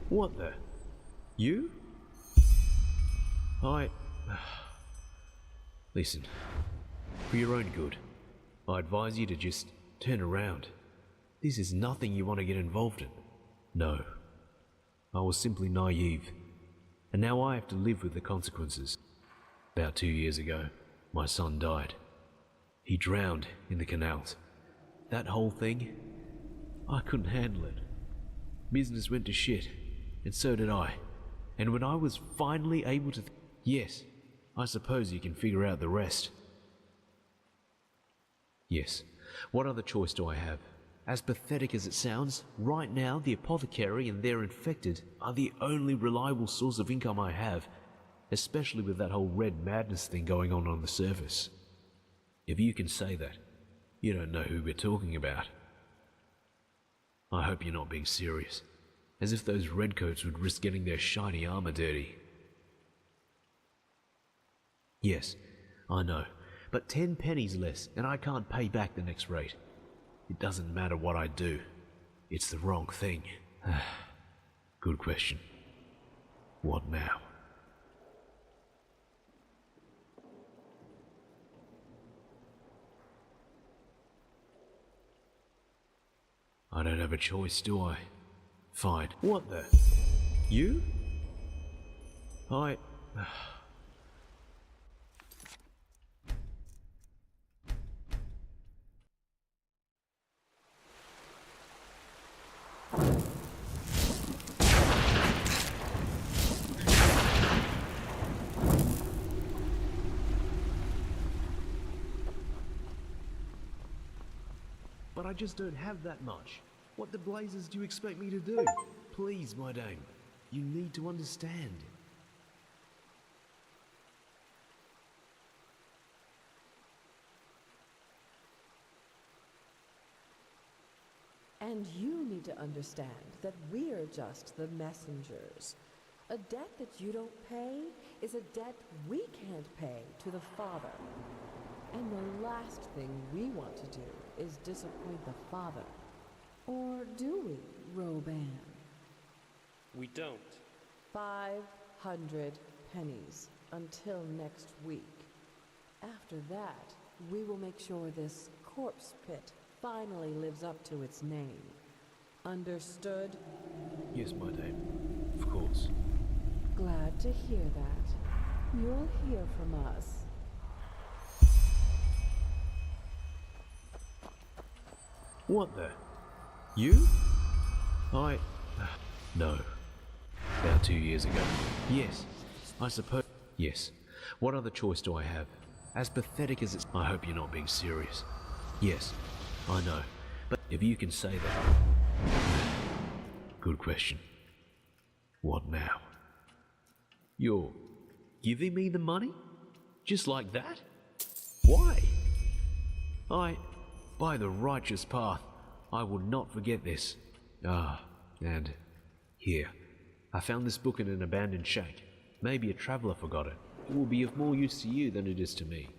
What the? You? Listen, for your own good, I advise you to just turn around. This is nothing you want to get involved in. No. I was simply naive, and now I have to live with the consequences. About 2 years ago, my son died. He drowned in the canals. That whole thing, I couldn't handle it. Business went to shit, and so did I. And when I was finally able to... Yes, I suppose you can figure out the rest. Yes, what other choice do I have? As pathetic as it sounds, right now the apothecary and their infected are the only reliable source of income I have, especially with that whole red madness thing going on the surface. If you can say that, you don't know who we're talking about. I hope you're not being serious, as if those redcoats would risk getting their shiny armor dirty. Yes, I know, but 10 pennies less and I can't pay back the next rate. It doesn't matter what I do. It's the wrong thing. Good question. What now? I don't have a choice, do I? Fine. What the? You? But I just don't have that much. What the blazes do you expect me to do? Please, my dame, you need to understand. And you need to understand that we're just the messengers. A debt that you don't pay is a debt we can't pay to the Father. And the last thing we want to do is disappoint the Father. Or do we, Roban? We don't. 500 pennies until next week. After that, We will make sure this corpse pit finally lives up to its name. Understood? Yes, my dame. Of course. Glad to hear that. You'll hear from us. What the? You? No. About 2 years ago. Yes, I suppose. Yes. What other choice do I have? As pathetic as it's. I hope you're not being serious. Yes, I know. But if you can say that. Good question. What now? You're giving me the money? Just like that? Why? By the righteous path, I will not forget this. And here, I found this book in an abandoned shack. Maybe a traveler forgot it. It will be of more use to you than it is to me.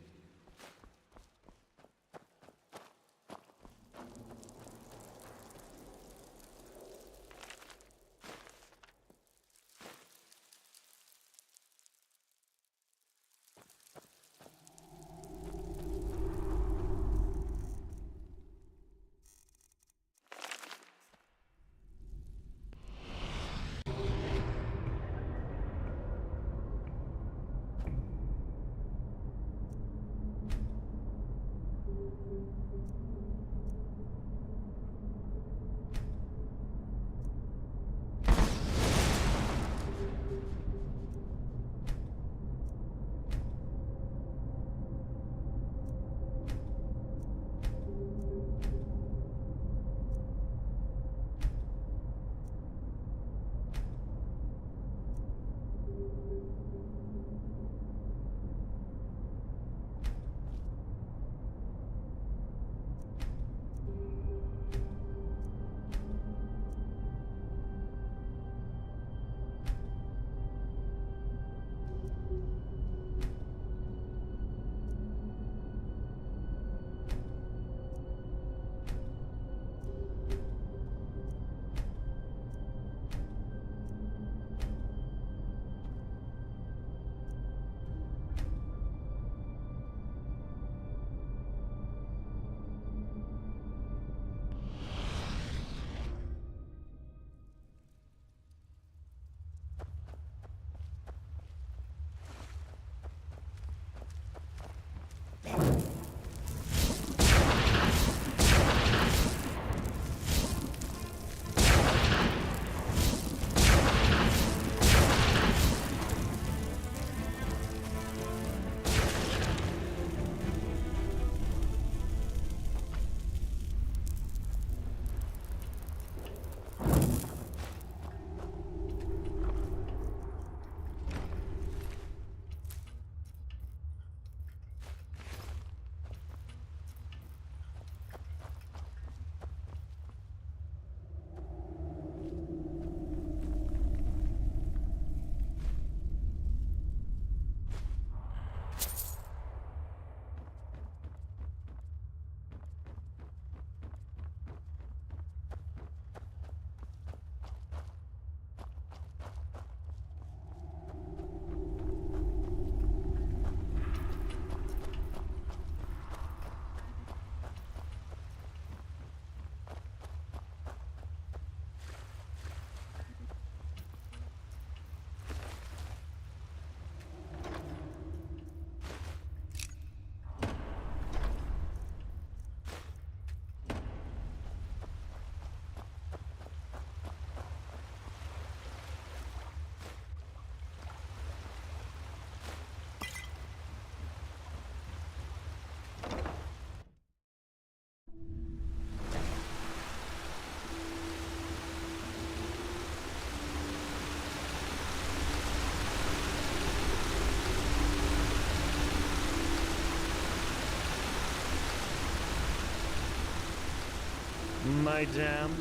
Madame?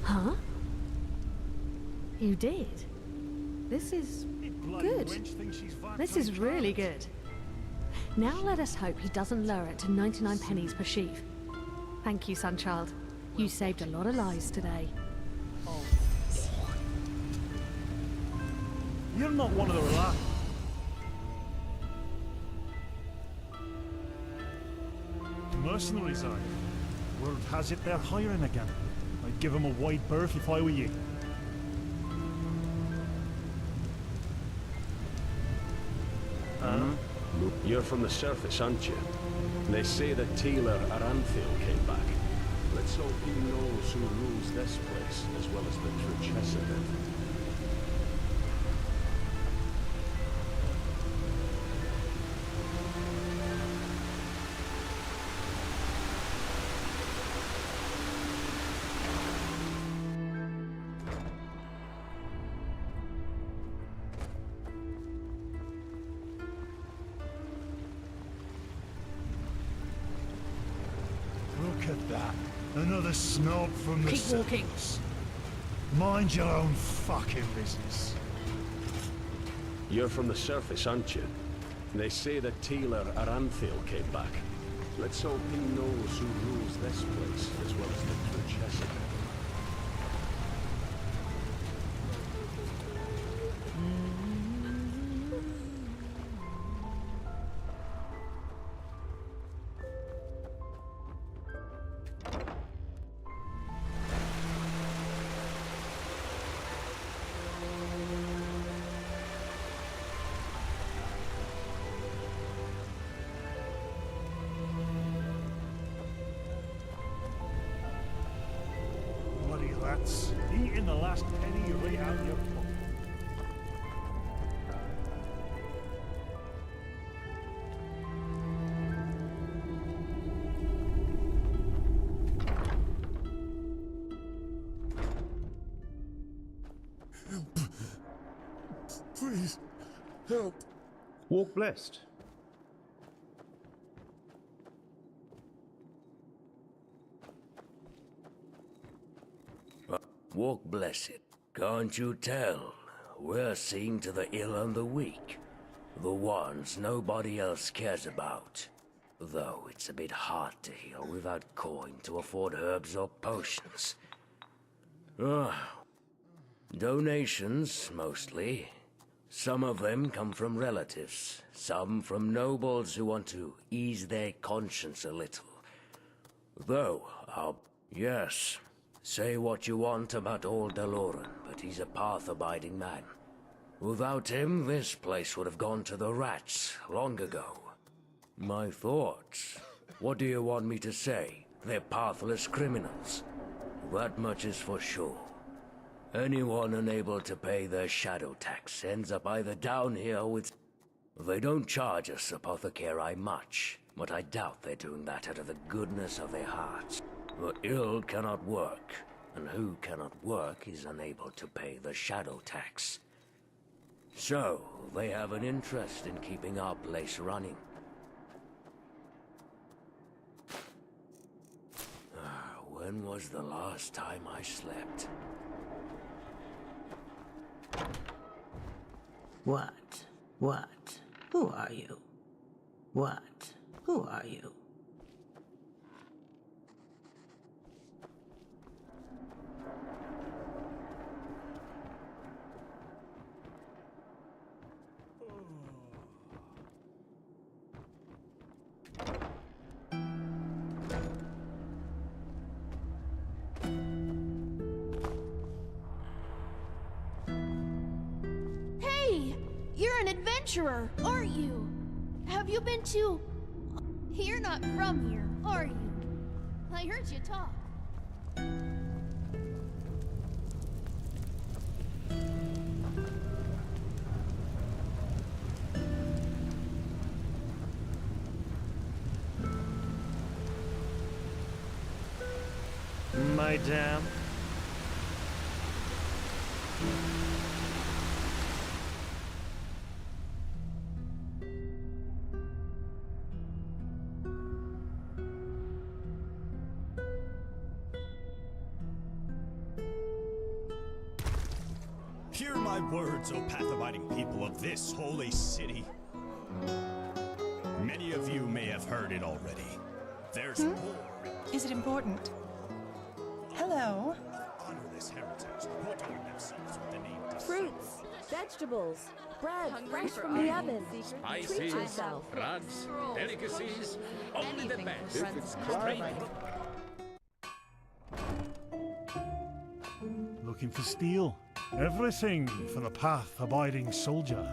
Huh? You did? This is good. This is really good. Now let us hope he doesn't lower it to 99 pennies per sheaf. Thank you, Sunchild. You saved a lot of lives today. You're not one of the mercenaries are. Word has it they're hiring again. I'd give them a wide berth if I were you. You're from the surface, aren't you? They say that Taylor Aranthil came back. Let's hope he knows who rules this place, as well as the Truchessa. Look at that. Another snob from the Keep walking. surface. Mind your own fucking business. You're from the surface, aren't you? They say that Taylor Aranthil came back. Let's hope he knows who rules this place, as well as the Truchessa. Bloody rats. Eating the last penny right out your pocket. Please, help. Walk blessed. Walk blessed. Can't you tell? We're seeing to the ill and the weak. The ones nobody else cares about. Though it's a bit hard to heal without coin to afford herbs or potions. Donations, mostly. Some of them come from relatives. Some from nobles who want to ease their conscience a little. Though, yes, say what you want about old Daloran, but he's a path-abiding man. Without him, this place would have gone to the rats long ago. My thoughts? What do you want me to say? They're pathless criminals. That much is for sure. Anyone unable to pay their shadow tax ends up either down here with... They don't charge us apothecary much, but I doubt they're doing that out of the goodness of their hearts. The ill cannot work, and who cannot work is unable to pay the shadow tax. So, they have an interest in keeping our place running. When was the last time I slept? What? What? Who are you? What? Who are you? Hey! You're an adventurer, aren't you? Have you been to... You're not from here, are you? I heard you talk. Madame. Hear my words, O path-abiding people of this holy city. Many of you may have heard it already. There's war. Is it important? Hello. Honorless heretics who adorn themselves with the name Fruits, vegetables, Bread Hungry fresh for from the arcane oven. Treat Spices, yourself. runs, delicacies, only the Anything for best. friends of Pathfighting. Looking for steel. Everything for the path-abiding soldier.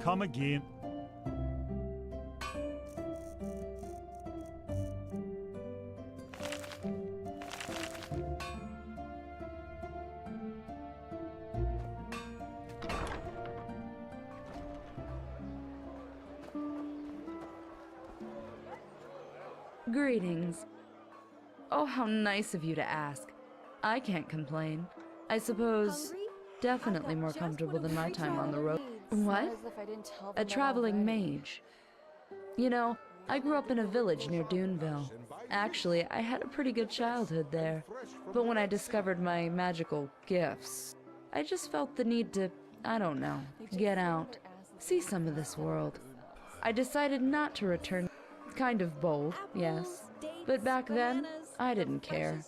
Come again. Greetings. Oh, how nice of you to ask. I can't complain. I suppose definitely more comfortable than my time on the road. What? A traveling mage. You know, I grew up in a village near Duneville. Actually, I had a pretty good childhood there. But when I discovered my magical gifts, I just felt the need to, I don't know, get out, see some of this world. I decided not to return. Kind of bold, yes. But back then, I didn't care.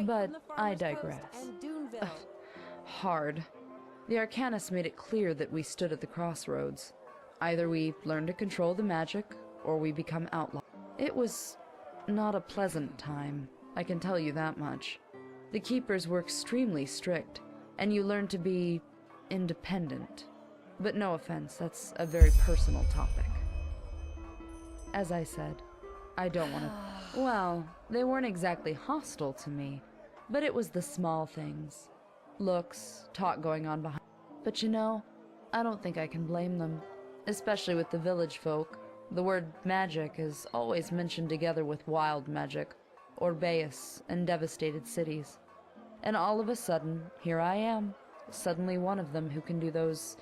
But I digress. Ugh, hard. The Arcanist made it clear that we stood at the crossroads. Either we learn to control the magic, or we become outlaws. It was not a pleasant time, I can tell you that much. The keepers were extremely strict, and you learn to be independent. But no offense, that's a very personal topic. As I said, I don't want to... Well, they weren't exactly hostile to me, but it was the small things. Looks, talk going on behind. But you know, I don't think I can blame them. Especially with the village folk. The word magic is always mentioned together with wild magic, Orbeus, and devastated cities. And all of a sudden, here I am, suddenly one of them who can do those...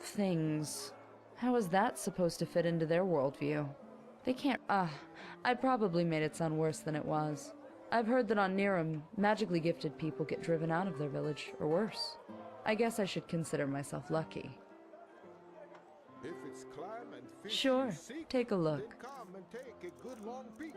things. How is that supposed to fit into their worldview? They can't... I probably made it sound worse than it was. I've heard that on Niram, magically gifted people get driven out of their village, or worse. I guess I should consider myself lucky. If it's climb and fish Sure, you seek, take a look. then come and take a good long peek.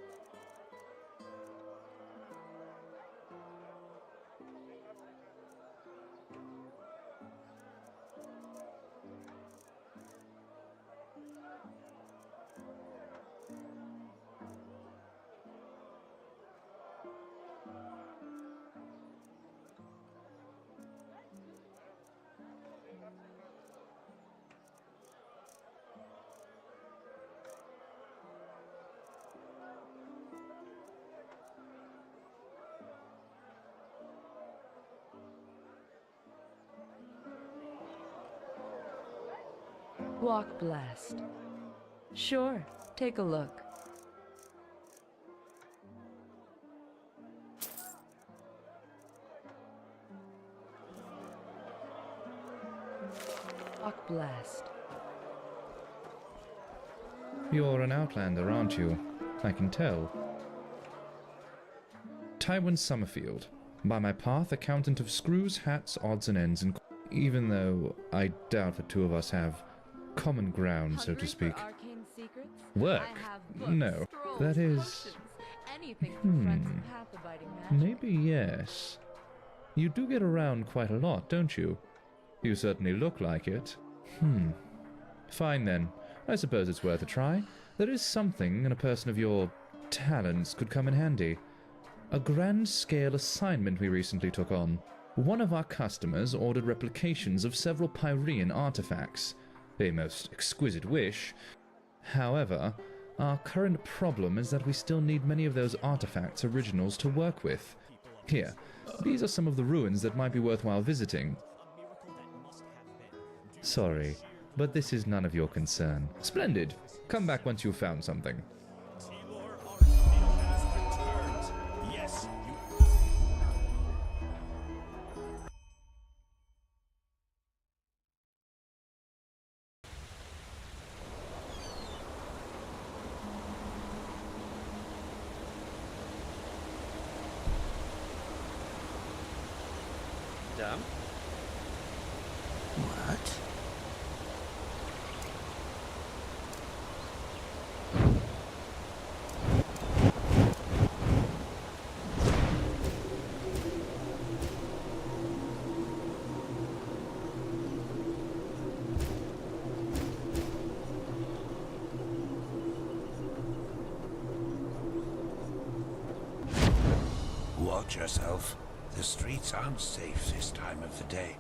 Walk blessed. Sure, take a look. Walk blessed. You're an outlander, aren't you? I can tell. Tywin Summerfield. By my path, accountant of screws, hats, odds and ends, and even though I doubt the two of us have common ground, so to speak. Work? No. That is... Maybe yes. You do get around quite a lot, don't you? You certainly look like it. Fine then. I suppose it's worth a try. There is something, and a person of your talents could come in handy. A grand-scale assignment we recently took on. One of our customers ordered replications of several Pyrean artifacts. A most exquisite wish. However, our current problem is that we still need many of those artifacts' originals to work with. Here, these are some of the ruins that might be worthwhile visiting. Sorry, but this is none of your concern. Splendid. Come back once you've found something. Yes, Madame? What? Watch yourself. The streets aren't safe this time of the day.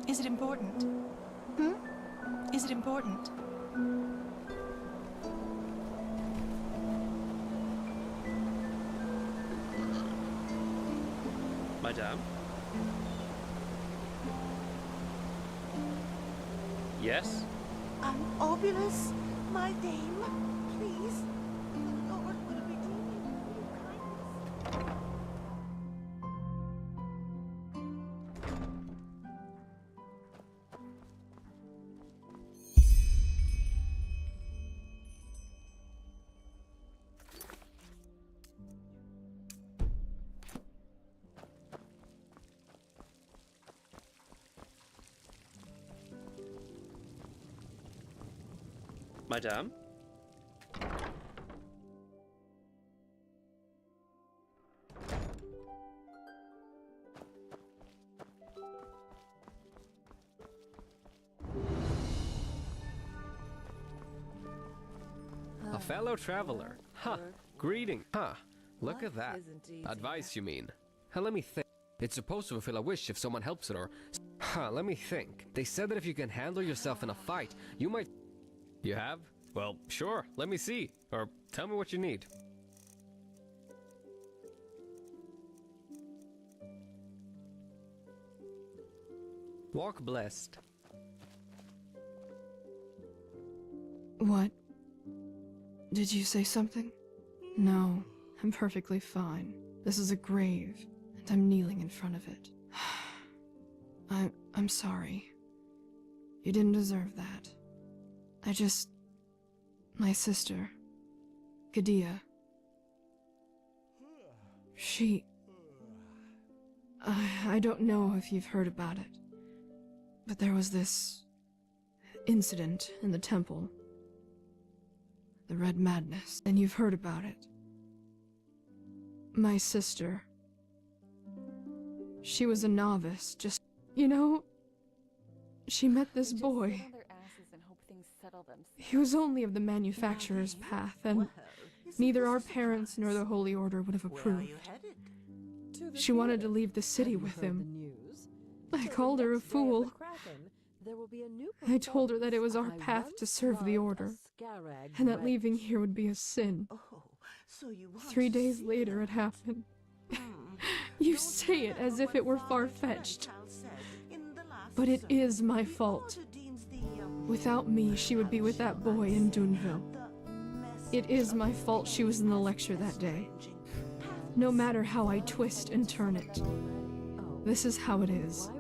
Is it important? Is it important? Madame? Yes? Obulus, my dame, please. The Lord will redeem you for your kindness. Madame? A fellow traveler. Ha! Greeting. Ha! Look at that. Advice, you mean? Let me think. It's supposed to fulfill a wish if someone helps it or... let me think. They said that if you can handle yourself in a fight, you might... You have? Well, sure. Let me see. Or tell me what you need. Walk blessed. What? Did you say something? No, I'm perfectly fine. This is a grave, and I'm kneeling in front of it. I'm sorry. You didn't deserve that. My sister, Gadia. I don't know if you've heard about it, but there was this incident in the temple. The Red Madness, and you've heard about it. My sister, she was a novice, she met this boy. He was only of the manufacturer's path, and neither our parents nor the Holy Order would have approved. She wanted to leave the city with him. I called her a fool. I told her that it was our path to serve the Order, and that leaving here would be a sin. 3 days later it happened. You say it as if it were far-fetched, but it is my fault. Without me, she would be with that boy in Dunville. It is my fault she was in the lecture that day. No matter how I twist and turn it, this is how it is.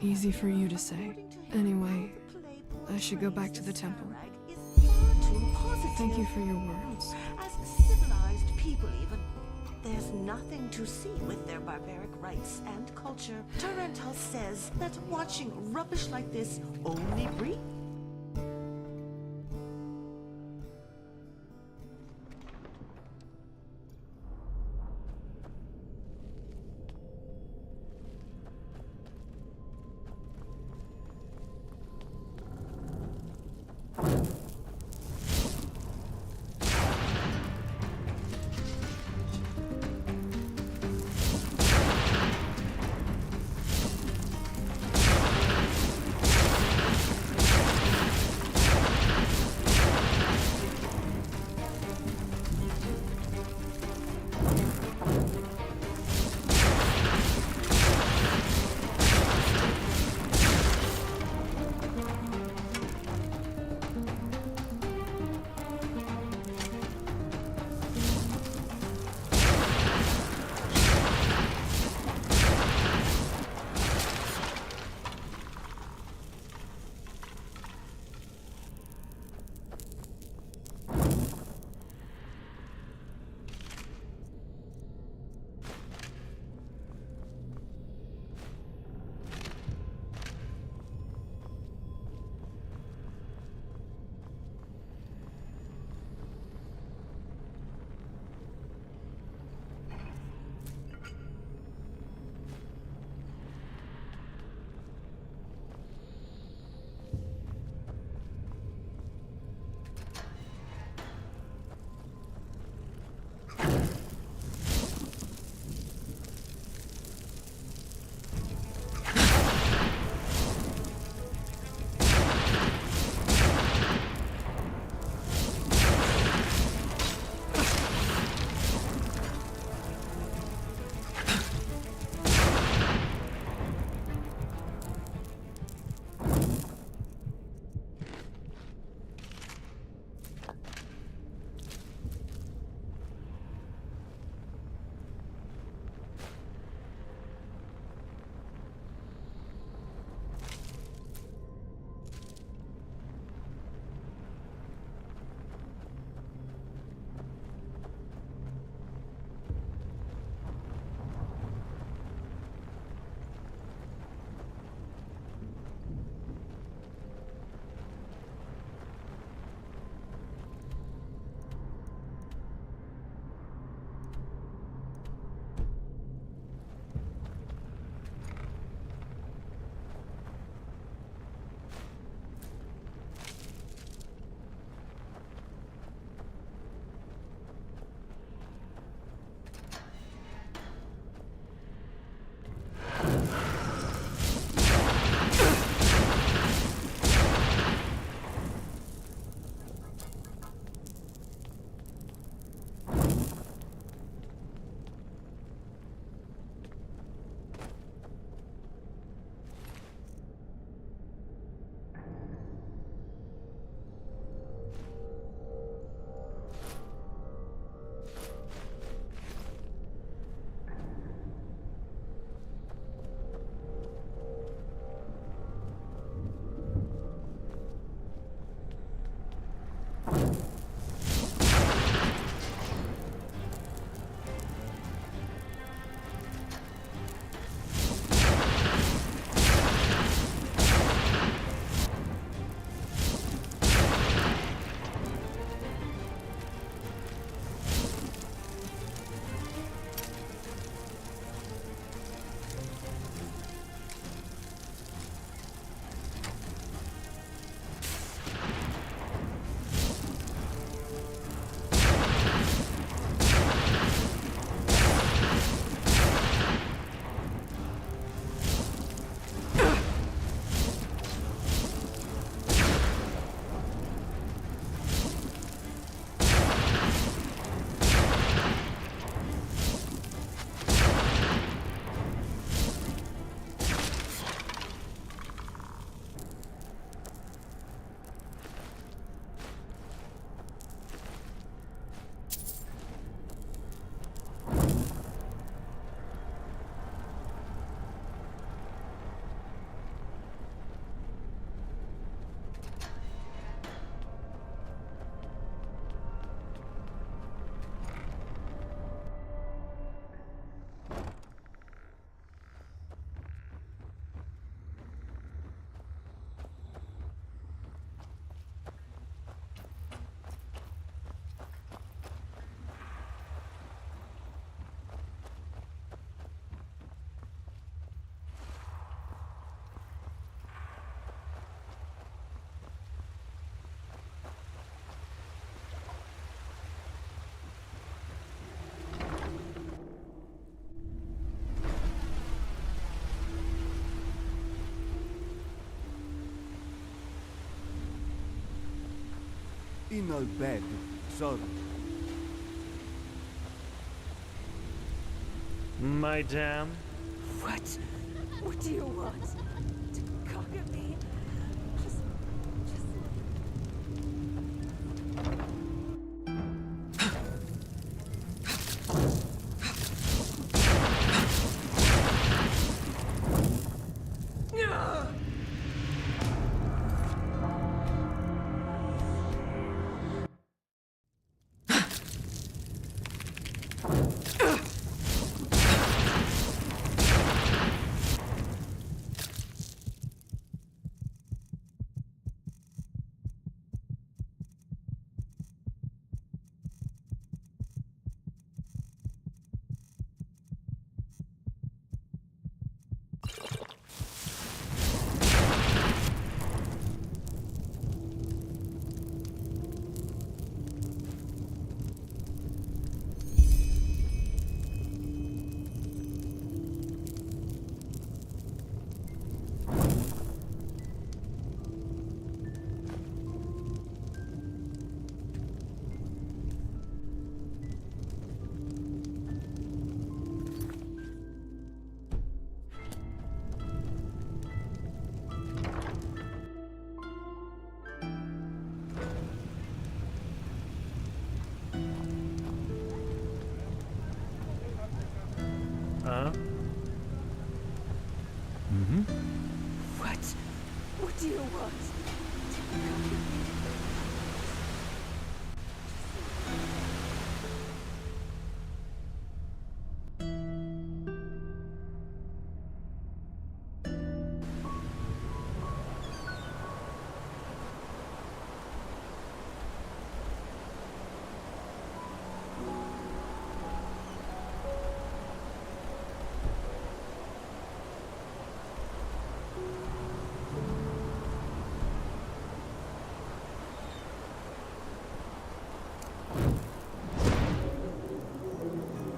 Easy for you to say. Anyway, I should go back to the temple. Thank you for your words. As civilized people even, there's nothing to see with their barbaric rites and culture. Tarental says that watching rubbish like this only breeds. in a bed, sir. Madame? What do you want? To cock at me? What do you want?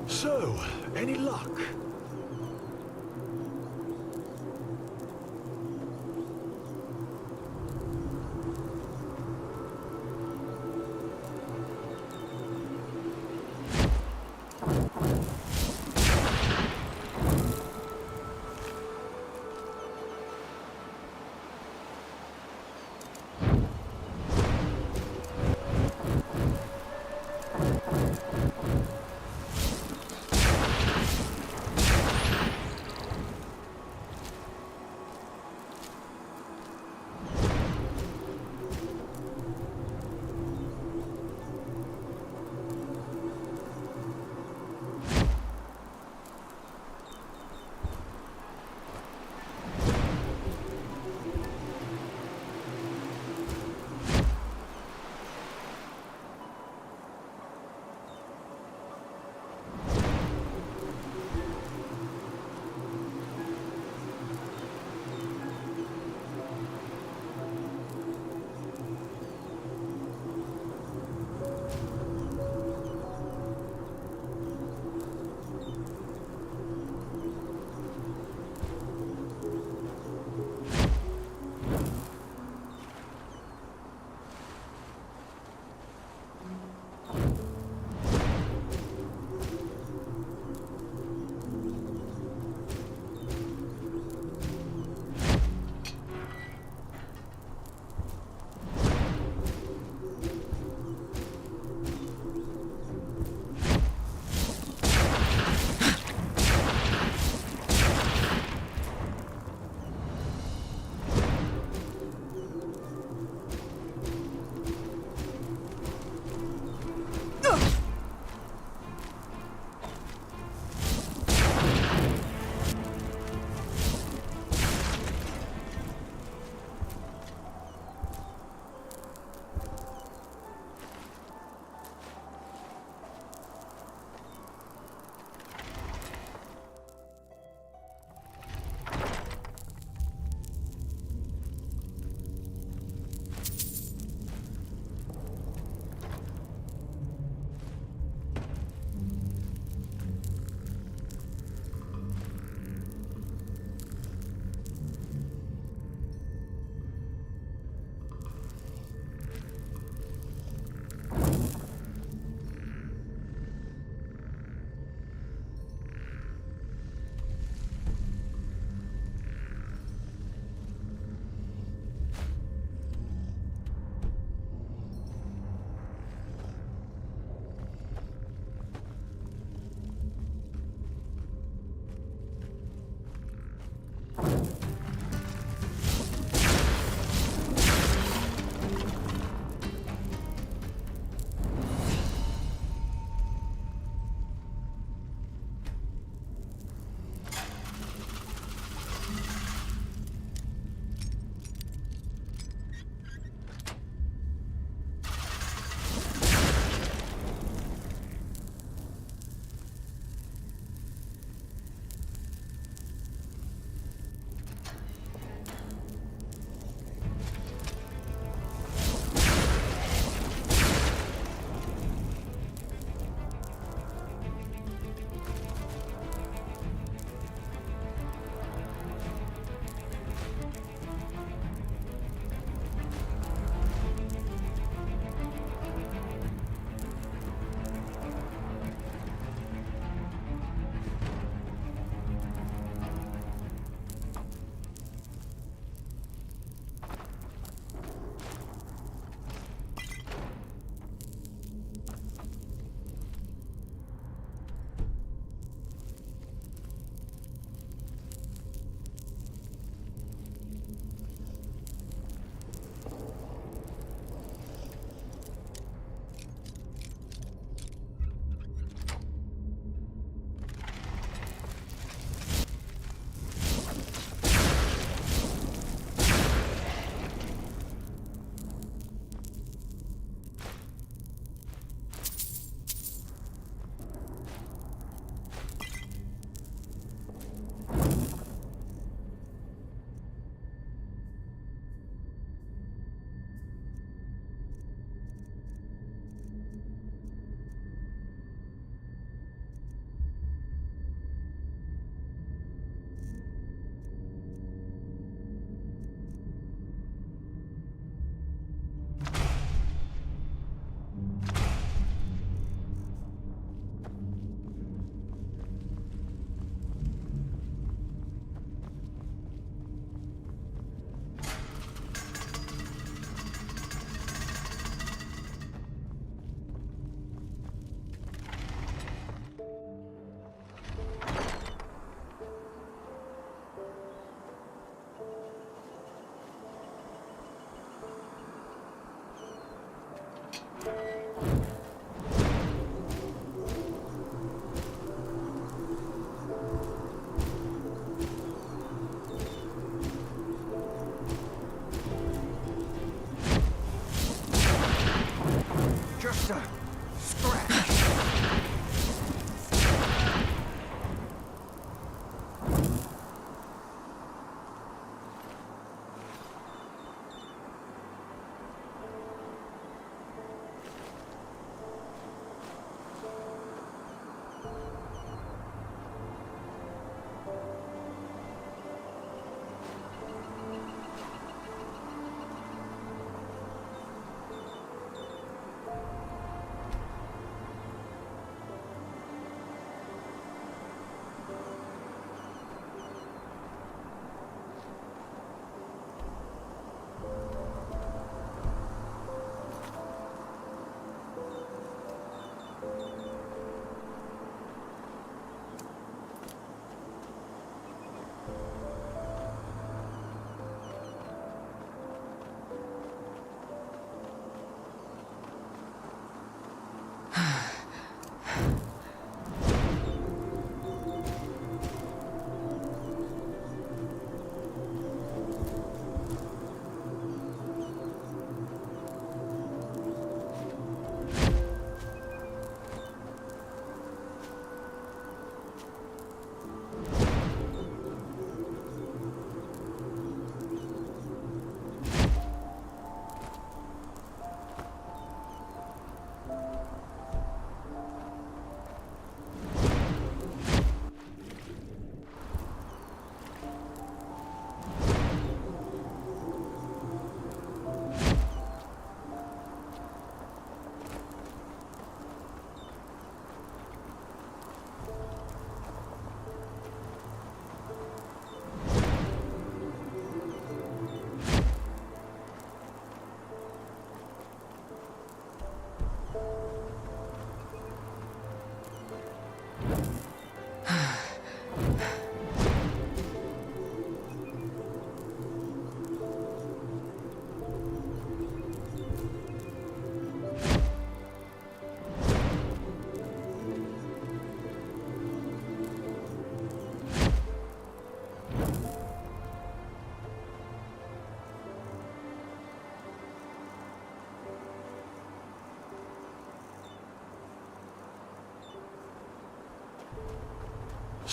So, any luck?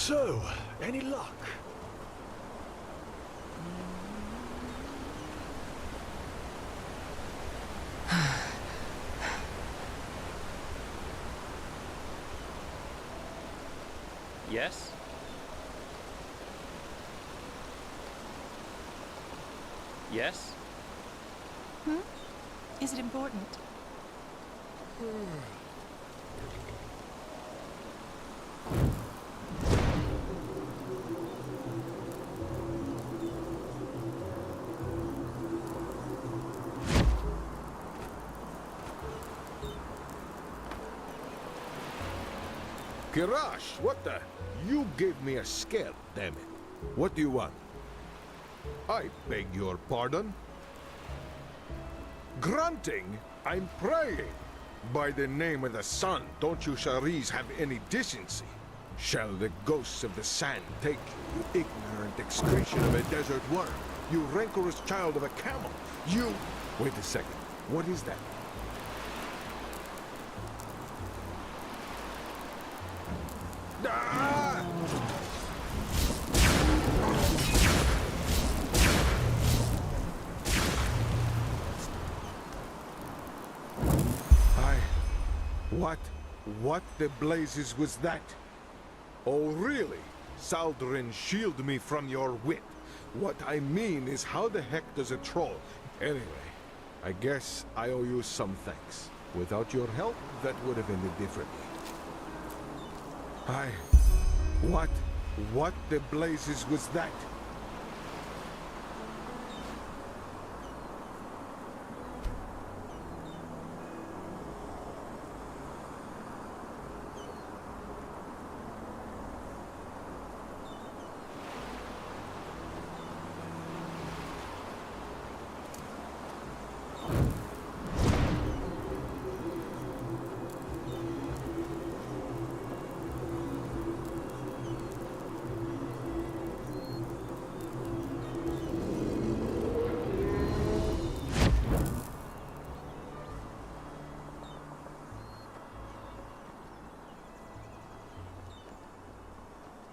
So, any luck? Yes? Yes? Is it important? Kirash, what the? You gave me a scare, damn it. What do you want? I beg your pardon? Grunting? I'm praying. By the name of the sun, don't you Sharis have any decency? Shall the ghosts of the sand take you, you ignorant excretion of a desert worm? You rancorous child of a camel? You... Wait a second. What is that? Ah! What the blazes was that? Oh, really? Saldrin, shield me from your wit. What I mean is, how the heck does a troll... Anyway, I guess I owe you some thanks. Without your help, that would have ended differently. What the blazes was that?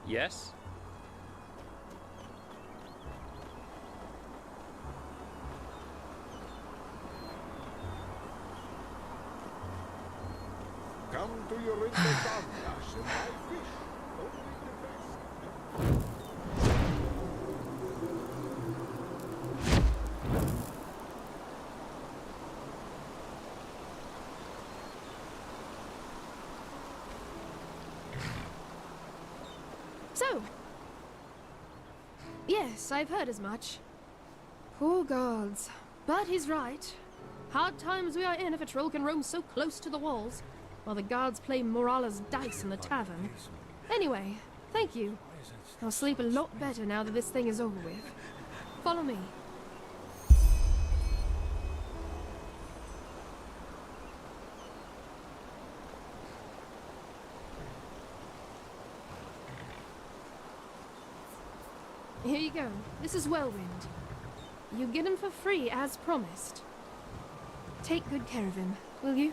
Yes? Come to your ritual Savlash and buy fish. Only the best. So, yes, I've heard as much. Poor gods. But he's right. Hard times we are in if a troll can roam so close to the walls, while the guards play Morala's dice in the tavern. Anyway, thank you. I'll sleep a lot better now that this thing is over with. Follow me. Here you go. This is Whirlwind. You get him for free, as promised. Take good care of him, will you?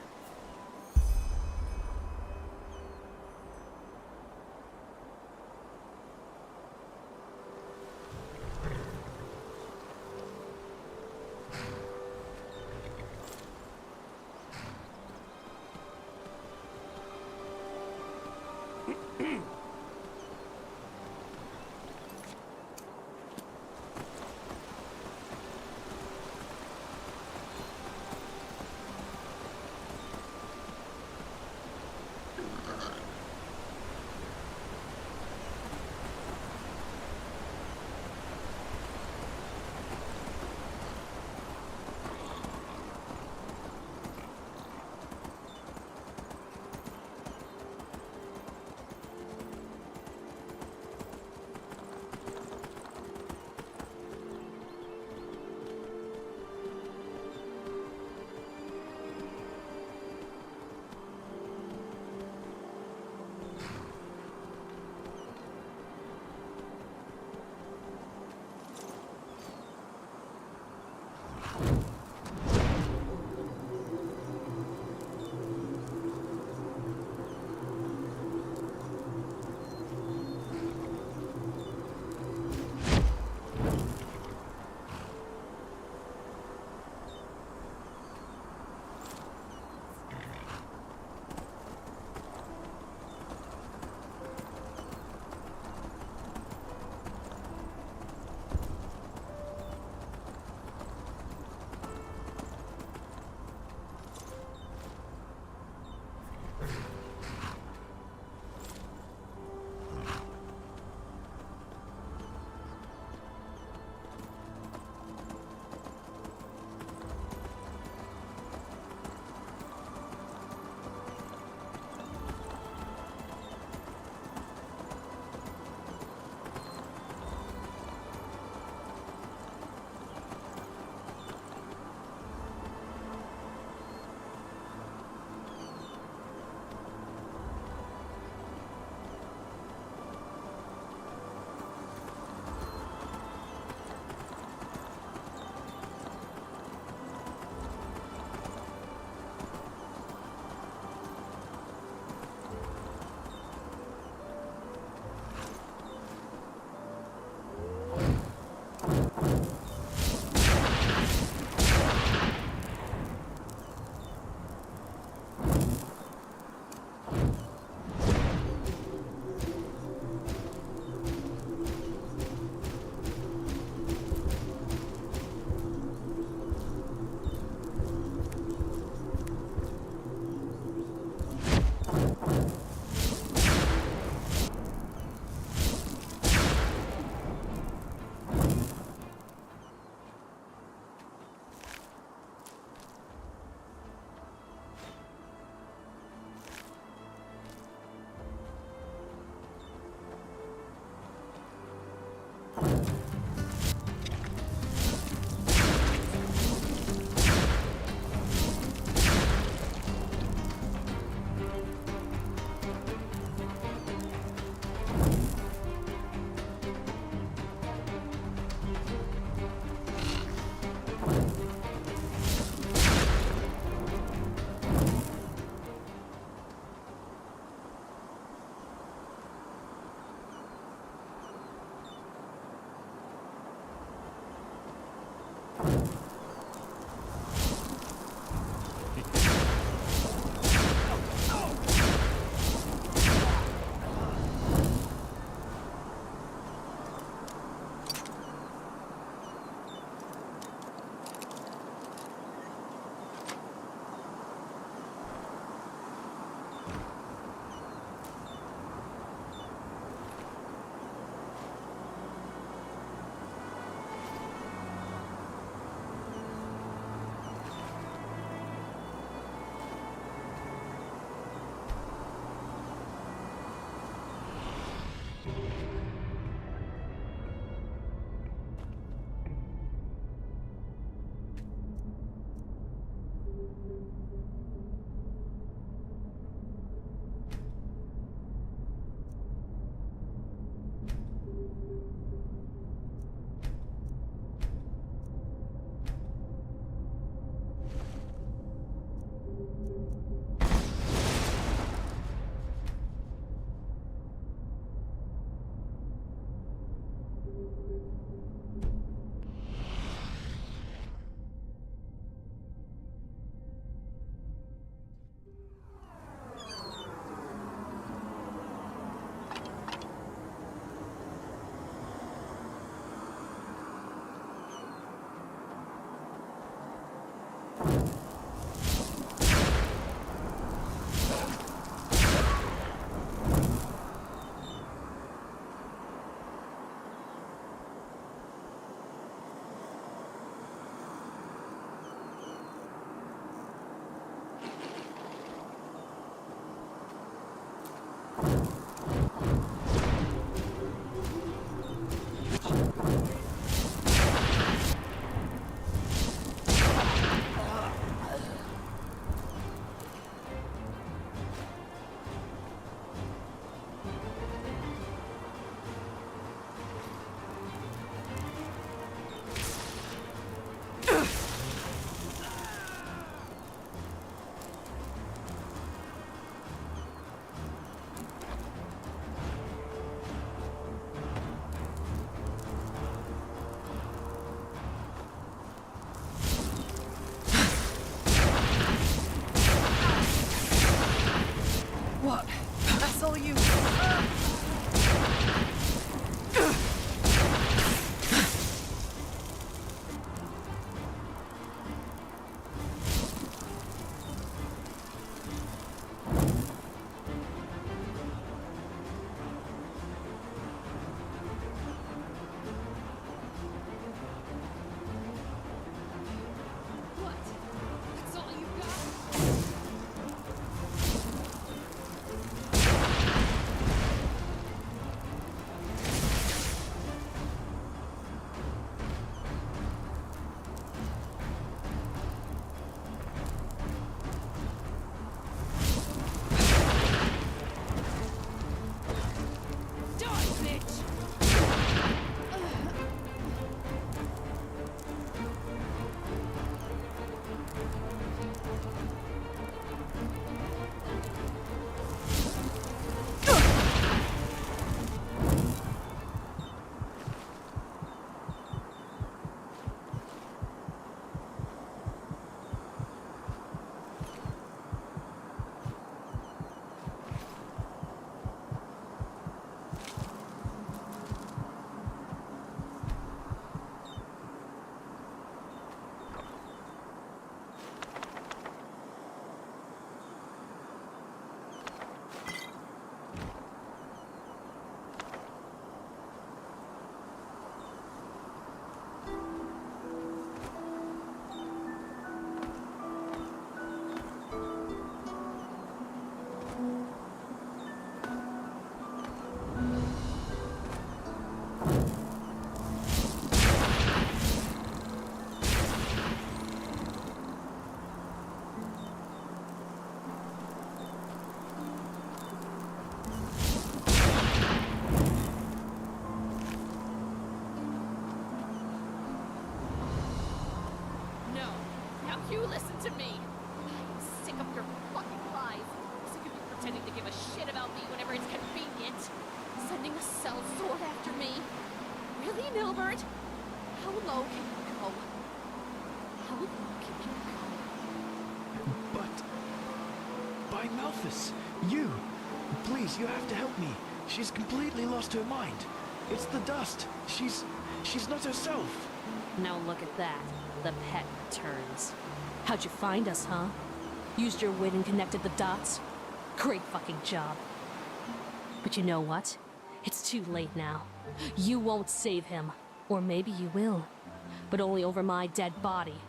You listen to me. I'm sick of your fucking lies. Sick of you pretending to give a shit about me whenever it's convenient. Sending a sellsword after me. Really, Nilbert? How low can you go? How low can you go? But... By Malthus, you! Please, you have to help me. She's completely lost her mind. It's the dust. She's not herself. Now look at that. The pet returns. How'd you find us, huh? Used your wit and connected the dots? Great fucking job. But you know what? It's too late now. You won't save him. Or maybe you will. But only over my dead body.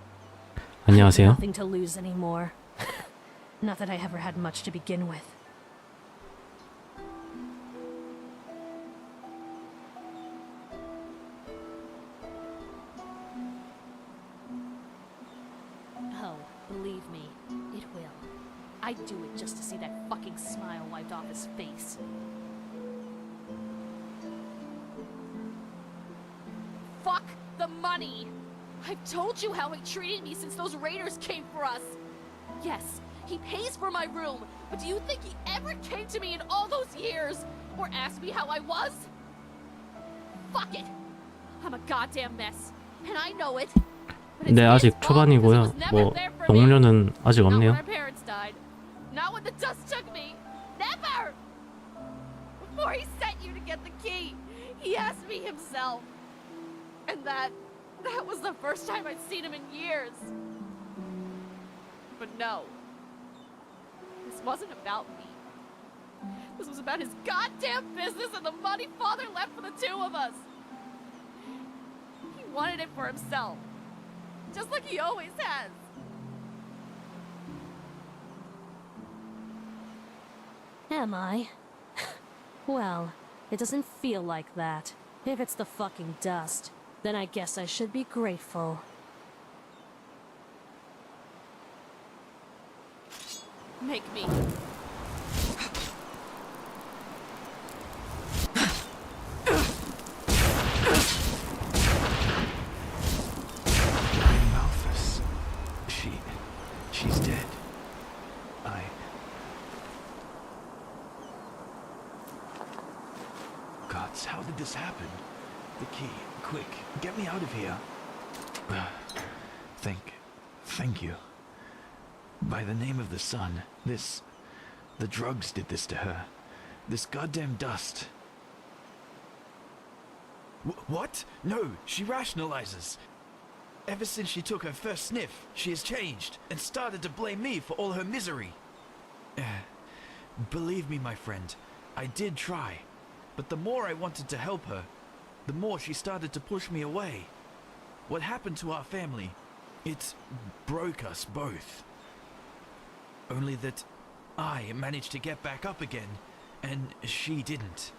안녕하세요. Nothing to lose anymore. Not that I ever had much to begin with. Oh, believe me, it will. I'd do it just to see that fucking smile wiped off his face. Fuck the money! I've told you how he treated me since those raiders came for us. Yes, he pays for my room, but do you think he ever came to me in all those years? Or asked me how I was? Fuck it! I'm a goddamn mess, and I know it. 네, 아직 초반이고요. 뭐 동료는 아직 Not 없네요. when our parents died. Not when the dust took me. Never! Before he sent you to get the key, he asked me himself. And that was the first time I'd seen him in years. But no. This wasn't about me. This was about his goddamn business and the money Father left for the two of us. He wanted it for himself. Just like he always has. Am I? Well, it doesn't feel like that. If it's the fucking dust, then I guess I should be grateful. Make me. Malthus. She's dead. Gods, how did this happen? The key. Quick, get me out of here. Thank you. By the name of the sun, the drugs did this to her. This goddamn dust. What? No, she rationalizes. Ever since she took her first sniff, she has changed and started to blame me for all her misery. Believe me, my friend, I did try. But the more I wanted to help her, the more she started to push me away. What happened to our family? It broke us both. Only that I managed to get back up again, and she didn't.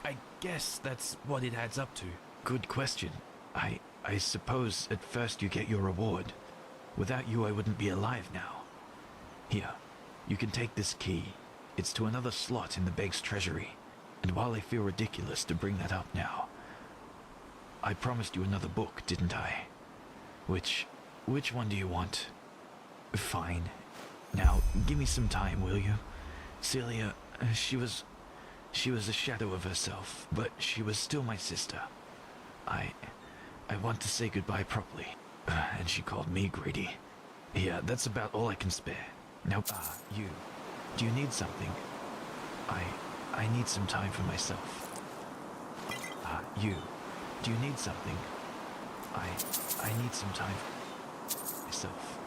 I guess that's what it adds up to. Good question. I suppose at first you get your reward. Without you, I wouldn't be alive now. Here, you can take this key. It's to another slot in the Beg's treasury. And while I feel ridiculous to bring that up now, I promised you another book, didn't I? Which one do you want? Fine. Now, give me some time, will you? Celia, she was a shadow of herself, but she was still my sister. I want to say goodbye properly. And she called me greedy. Yeah, that's about all I can spare. Now, you. Do you need something? I need some time for myself. You. Do you need something? I need some time for myself.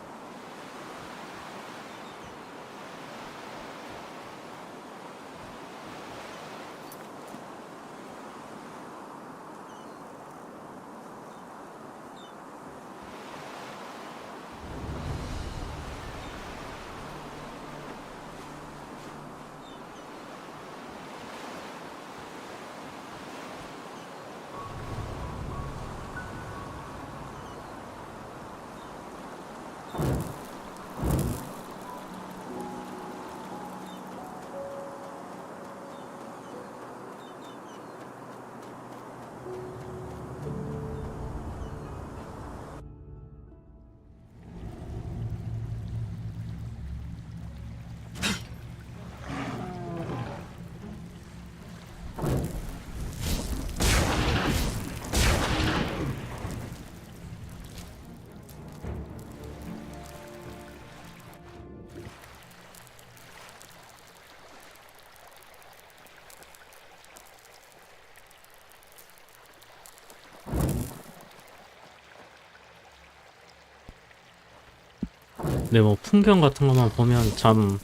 근데 뭐 풍경 같은 것만 보면 참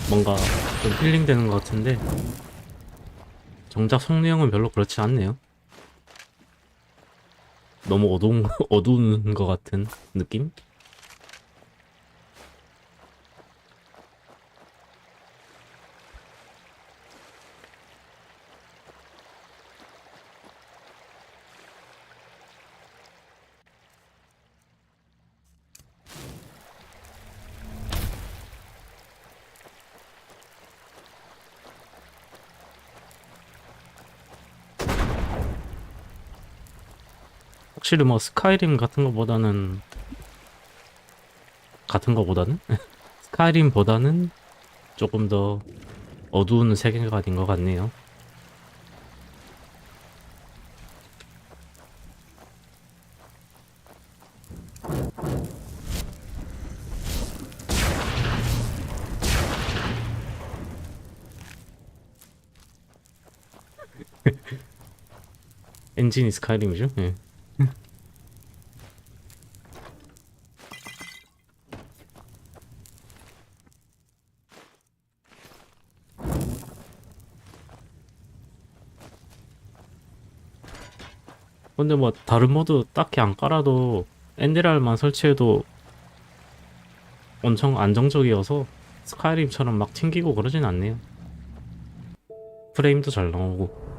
뭔가 좀 힐링되는 것 같은데 정작 속 내용은 별로 그렇지 않네요. 너무 어두운 것 같은 느낌? 확실히 뭐 스카이림 스카이림보다는 조금 더 어두운 세계관인 것 같네요. 엔진이 스카이림이죠? 예. 근데 뭐 다른 모드 딱히 안 깔아도 엔데랄만 설치해도 엄청 안정적이어서 스카이림처럼 막 튕기고 그러진 않네요. 프레임도 잘 나오고.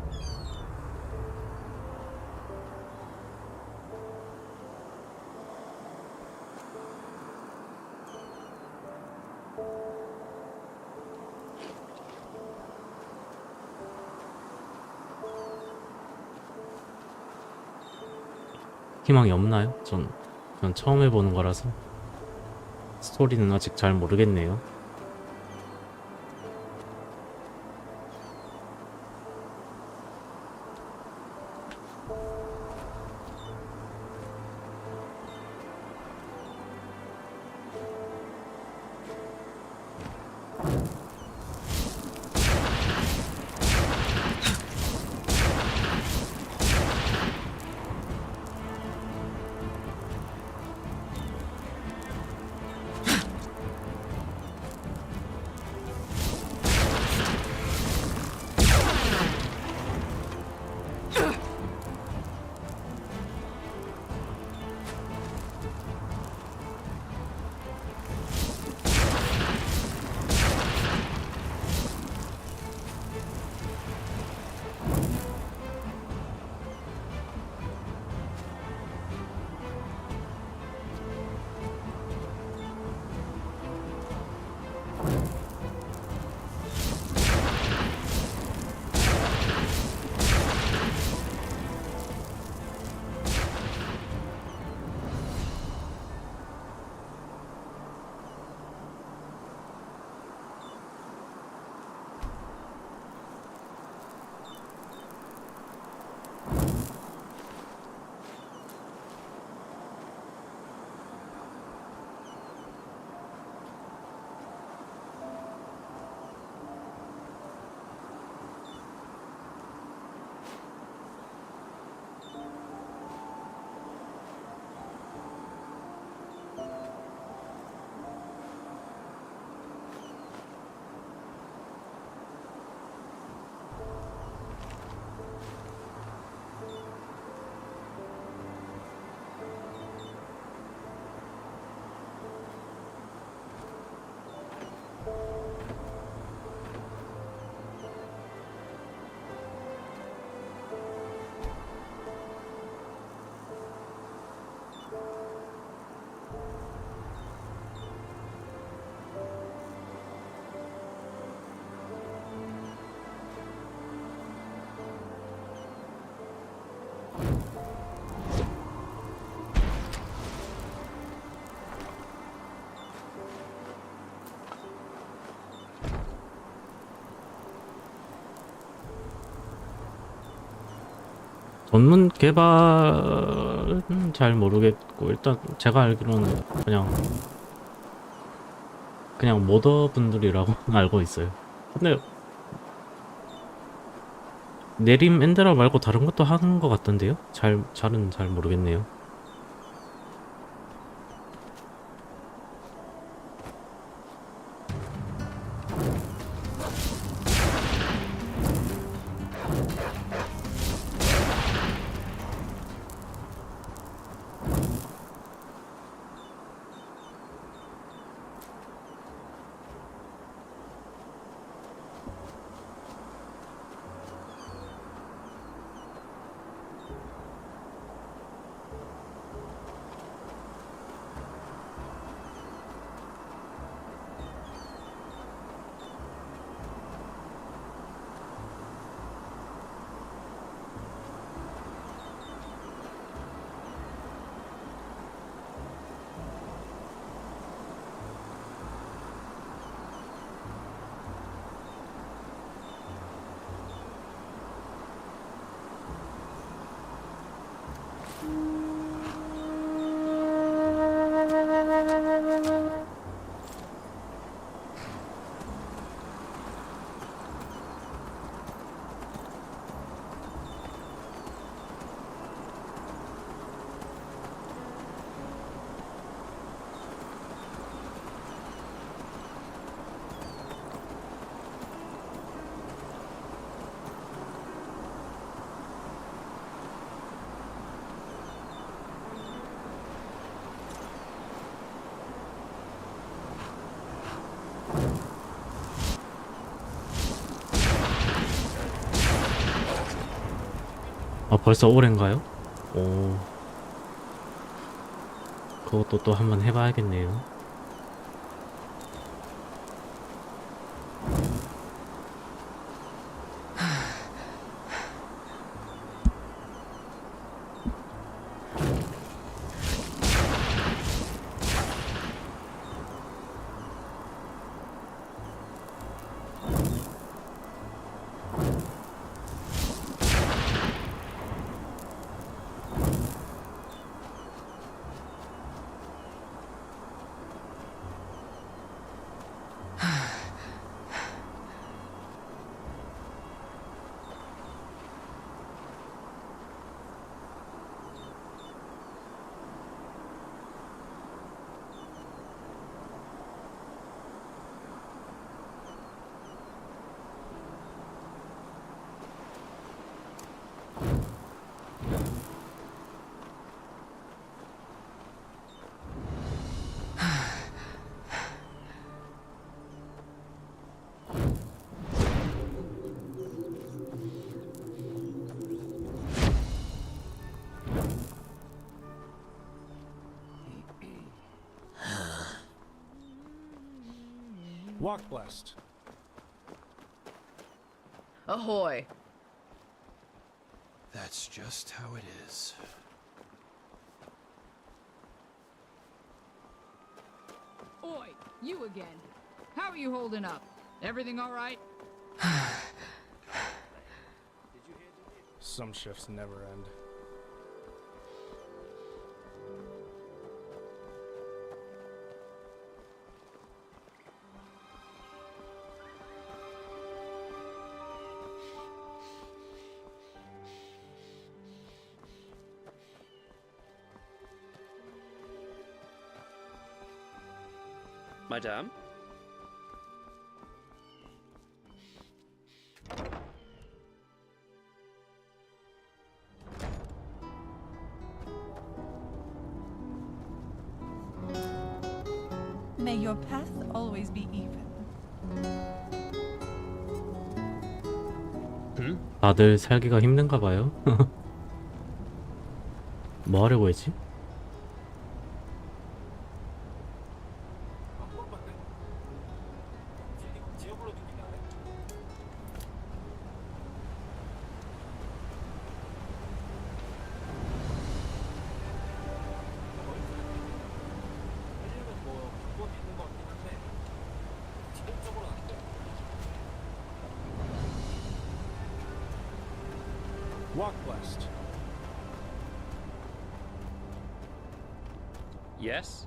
희망이 없나요? 전 처음 해보는 거라서 스토리는 아직 잘 모르겠네요. 전문 개발은 잘 모르겠고, 일단 제가 알기로는 그냥 모더분들이라고 알고 있어요. 근데 내림 엔데라 말고 다른 것도 하는 것 같던데요? 잘은 잘 모르겠네요. 아, 벌써 올해인가요? 오. 그것도 또 한번 해봐야겠네요. Walk blessed. Ahoy. That's just how it is. Oi, you again. How are you holding up? Everything all right? Some shifts never end. Madame? May your path always be even. 다들 살기가 힘든가 봐요. 뭐 하려고 했지? Walk blessed. Yes?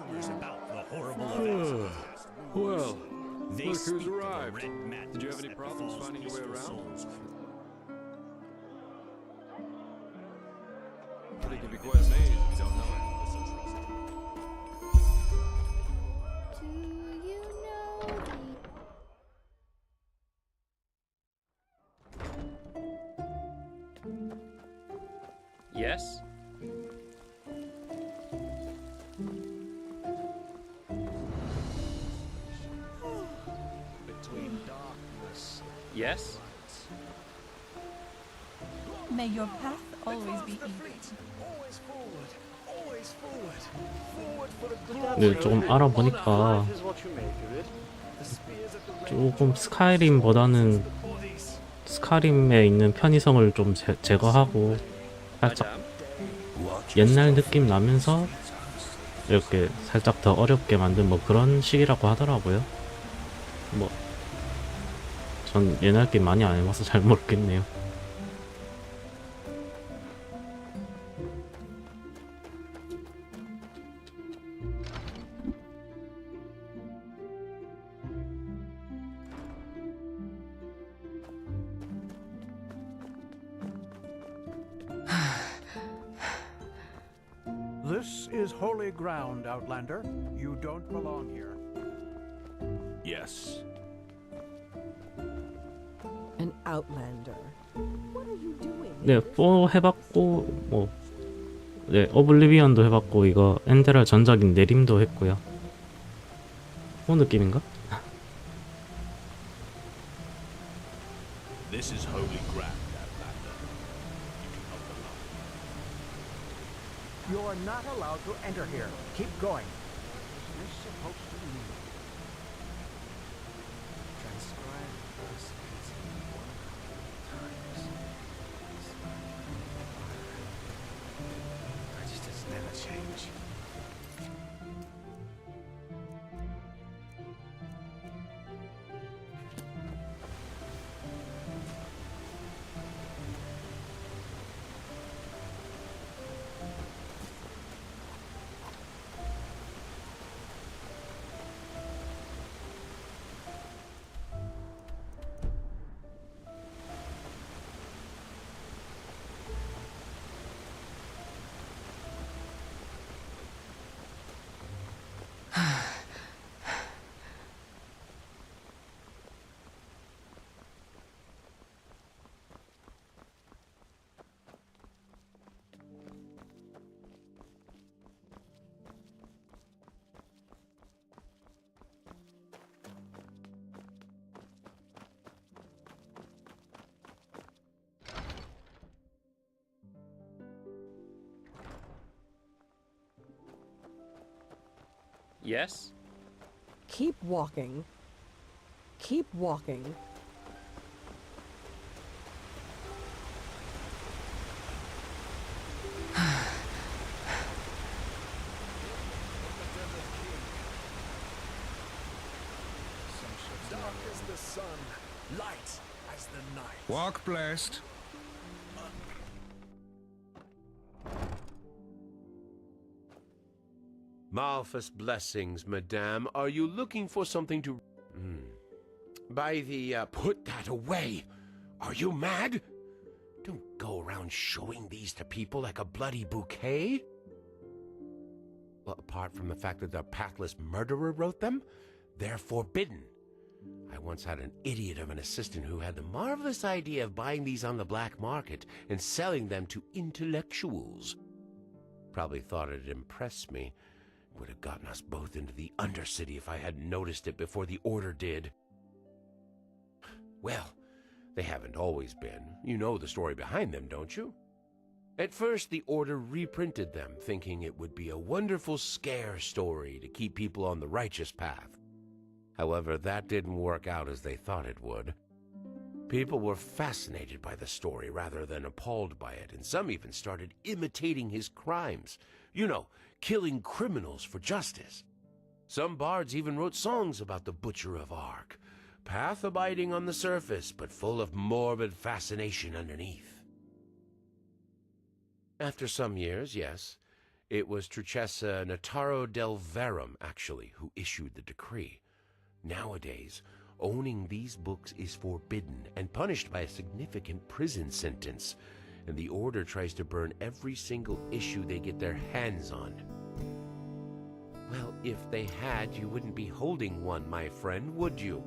Rumors about the horrible events. Well, They look speak who's of the arrived. red madness Did you have any that problems befalls finding your way peaceful around? souls. I think you'd be quite amazed if you don't know it. Do you know Yes? Between darkness Yes? May your path always be easy. Always forward. Always forward. Forward for the 근데 조금 알아보니까 조금 스카이림보다는 스카림에 있는 편의성을 좀 제거하고 살짝 옛날 느낌 나면서 이렇게 살짝 더 어렵게 만든 뭐 그런 식이라고 하더라고요. 뭐 전 옛날 게임 많이 안 해봐서 잘 모르겠네요. This is holy ground, Outlander. You don't belong here. Yes. An Outlander. What are you doing? 네, 4 해봤고 뭐 네, 오블리비언도 해봤고 이거 엔데랄 전작인 내림도 했고요. 뭐 느낌인가? This is holy ground, Outlander. You are not allowed to enter here. Keep going. Is this supposed to mean? Transcribe this as 100 times. Registers never change. Yes? Keep walking. Keep walking. Dark as the sun, light as the night. Walk blessed. Malphus blessings, madame. Are you looking for something to... By the, put that away! Are you mad? Don't go around showing these to people like a bloody bouquet. Well, apart from the fact that the pathless murderer wrote them, they're forbidden. I once had an idiot of an assistant who had the marvelous idea of buying these on the black market and selling them to intellectuals. Probably thought it'd impress me. Would have gotten us both into the Undercity if I hadn't noticed it before the Order did. Well, they haven't always been. You know the story behind them, don't you? At first, the Order reprinted them, thinking it would be a wonderful scare story to keep people on the righteous path. However, that didn't work out as they thought it would. People were fascinated by the story rather than appalled by it, and some even started imitating his crimes. You know, killing criminals for justice. Some bards even wrote songs about the Butcher of Ark, path abiding on the surface, but full of morbid fascination underneath. After some years, yes, it was Truchessa Nataro del Verum, actually, who issued the decree. Nowadays, owning these books is forbidden and punished by a significant prison sentence, and the Order tries to burn every single issue they get their hands on. Well, if they had, you wouldn't be holding one, my friend, would you?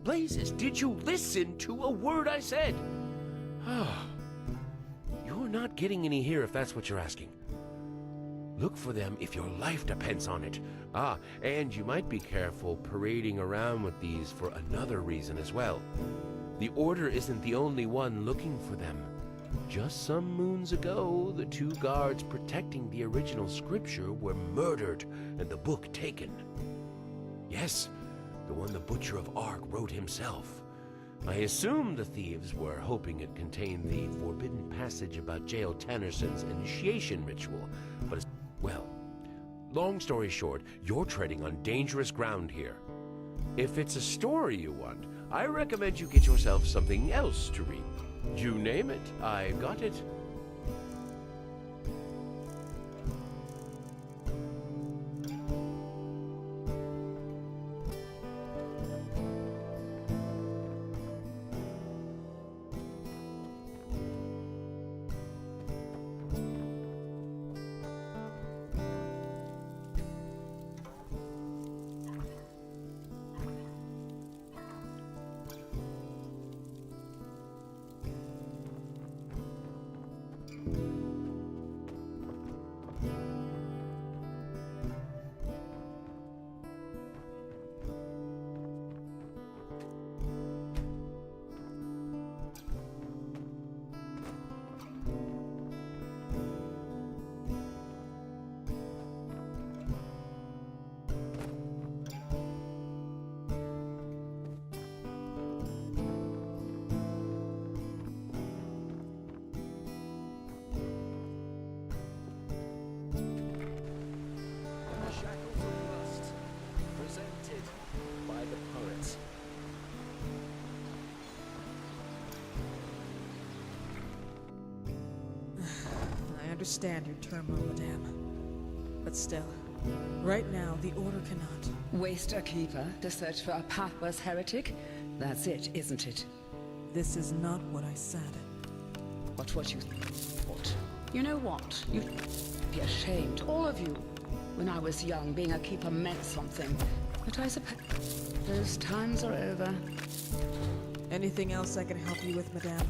Blazes, did you listen to a word I said? You're not getting any here if that's what you're asking. Look for them if your life depends on it. Ah, and you might be careful parading around with these for another reason as well. The Order isn't the only one looking for them. Just some moons ago, the 2 guards protecting the original scripture were murdered and the book taken. Yes, the one the Butcher of Ark wrote himself. I assume the thieves were hoping it contained the forbidden passage about Jael Tannerson's initiation ritual, but well, long story short, you're treading on dangerous ground here. If it's a story you want, I recommend you get yourself something else to read. You name it, I got it. I understand your turmoil, Madame. But still, right now, the Order cannot. Waste a keeper to search for a pathless heretic? That's it, isn't it? This is not what I said. What you thought. You know what? You'd be ashamed, all of you. When I was young, being a keeper meant something. But I suppose those times are over. Anything else I can help you with, Madame?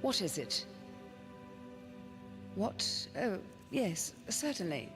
What is it? What? Oh, yes, certainly.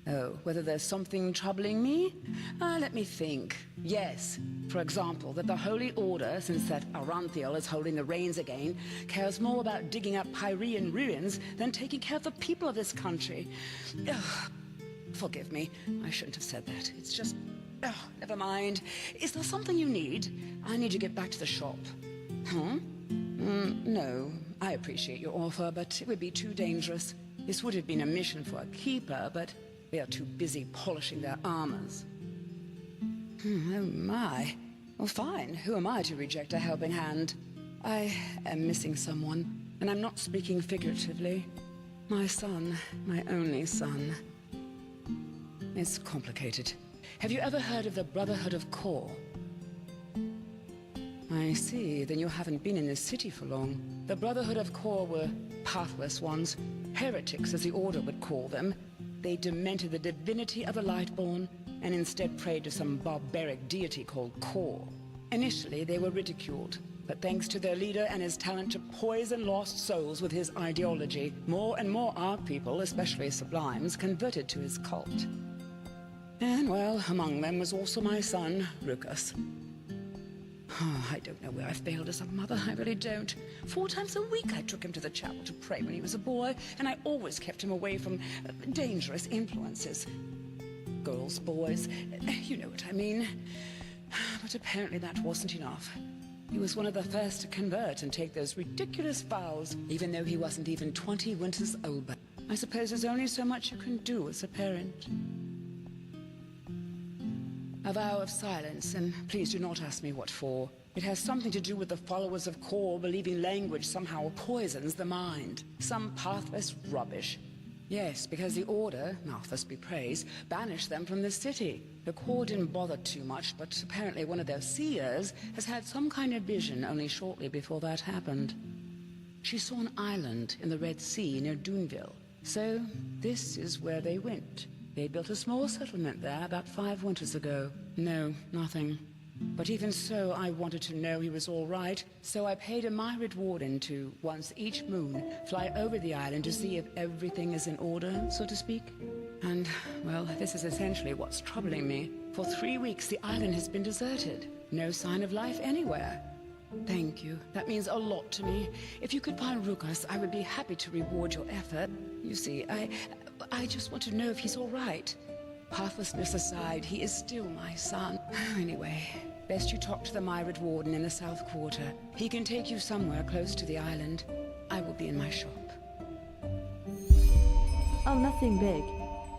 Oh, whether there's something troubling me? Let me think. Yes, for example, that the Holy Order, since that Aranthiel is holding the reins again, cares more about digging up Pyrean ruins than taking care of the people of this country. Ugh. Forgive me, I shouldn't have said that. It's just... Oh, never mind. Is there something you need? I need to get back to the shop. Huh? No, I appreciate your offer, but it would be too dangerous. This would have been a mission for a keeper, but they are too busy polishing their armors. Oh my. Well, fine. Who am I to reject a helping hand? I am missing someone, and I'm not speaking figuratively. My son, my only son. It's complicated. Have you ever heard of the Brotherhood of Kor? I see. Then you haven't been in this city for long. The Brotherhood of Kor were pathless ones. Heretics, as the Order would call them. They demented the divinity of the Lightborn and instead prayed to some barbaric deity called Kor. Initially, they were ridiculed, but thanks to their leader and his talent to poison lost souls with his ideology, more and more Ark people, especially Sublimes, converted to his cult. And, well, among them was also my son, Rukus. Oh, I don't know where I failed as a mother, I really don't. 4 times a week I took him to the chapel to pray when he was a boy, and I always kept him away from dangerous influences. Girls, boys, you know what I mean. But apparently that wasn't enough. He was one of the first to convert and take those ridiculous vows, even though he wasn't even 20 winters old. I suppose there's only so much you can do as a parent. A vow of silence, and please do not ask me what for. It has something to do with the followers of Kor believing language somehow poisons the mind. Some pathless rubbish. Yes, because the Order, Malthus be praised, banished them from the city. The Kor didn't bother too much, but apparently one of their seers has had some kind of vision only shortly before that happened. She saw an island in the Red Sea near Duneville. So, this is where they went. They built a small settlement there about 5 winters ago. No, nothing. But even so, I wanted to know he was all right, so I paid a myriad warden to, once each moon, fly over the island to see if everything is in order, so to speak. And, well, this is essentially what's troubling me. For 3 weeks, the island has been deserted. No sign of life anywhere. Thank you. That means a lot to me. If you could find Rukus, I would be happy to reward your effort. You see, I just want to know if he's all right. Pathlessness aside, he is still my son. Anyway, best you talk to the myriad warden in the South Quarter. He can take you somewhere close to the island. I will be in my shop. Oh, nothing big.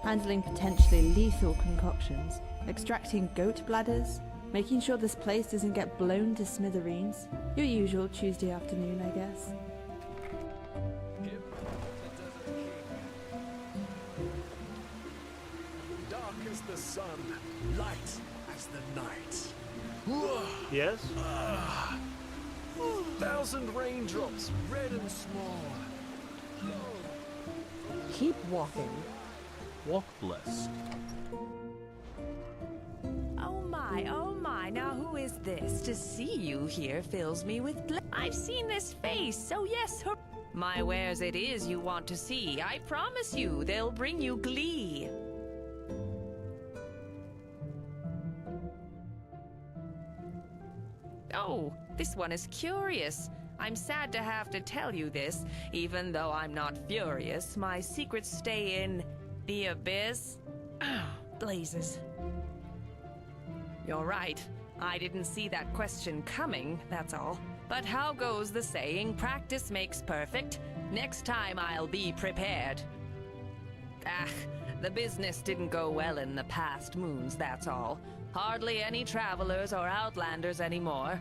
Handling potentially lethal concoctions, extracting goat bladders, making sure this place doesn't get blown to smithereens. Your usual Tuesday afternoon, I guess. Dark as the sun, light as the night. Yes? 1,000 raindrops, red and small. Keep walking. Walk blessed. Oh my, now who is this? To see you here fills me with I've seen this face, so yes, my wares it is you want to see. I promise you, they'll bring you glee. Oh, this one is curious. I'm sad to have to tell you this, even though I'm not furious. My secrets stay in the abyss. Blazes. You're right. I didn't see that question coming, that's all. But how goes the saying, practice makes perfect? Next time I'll be prepared. The business didn't go well in the past moons, that's all. Hardly any travelers or outlanders anymore.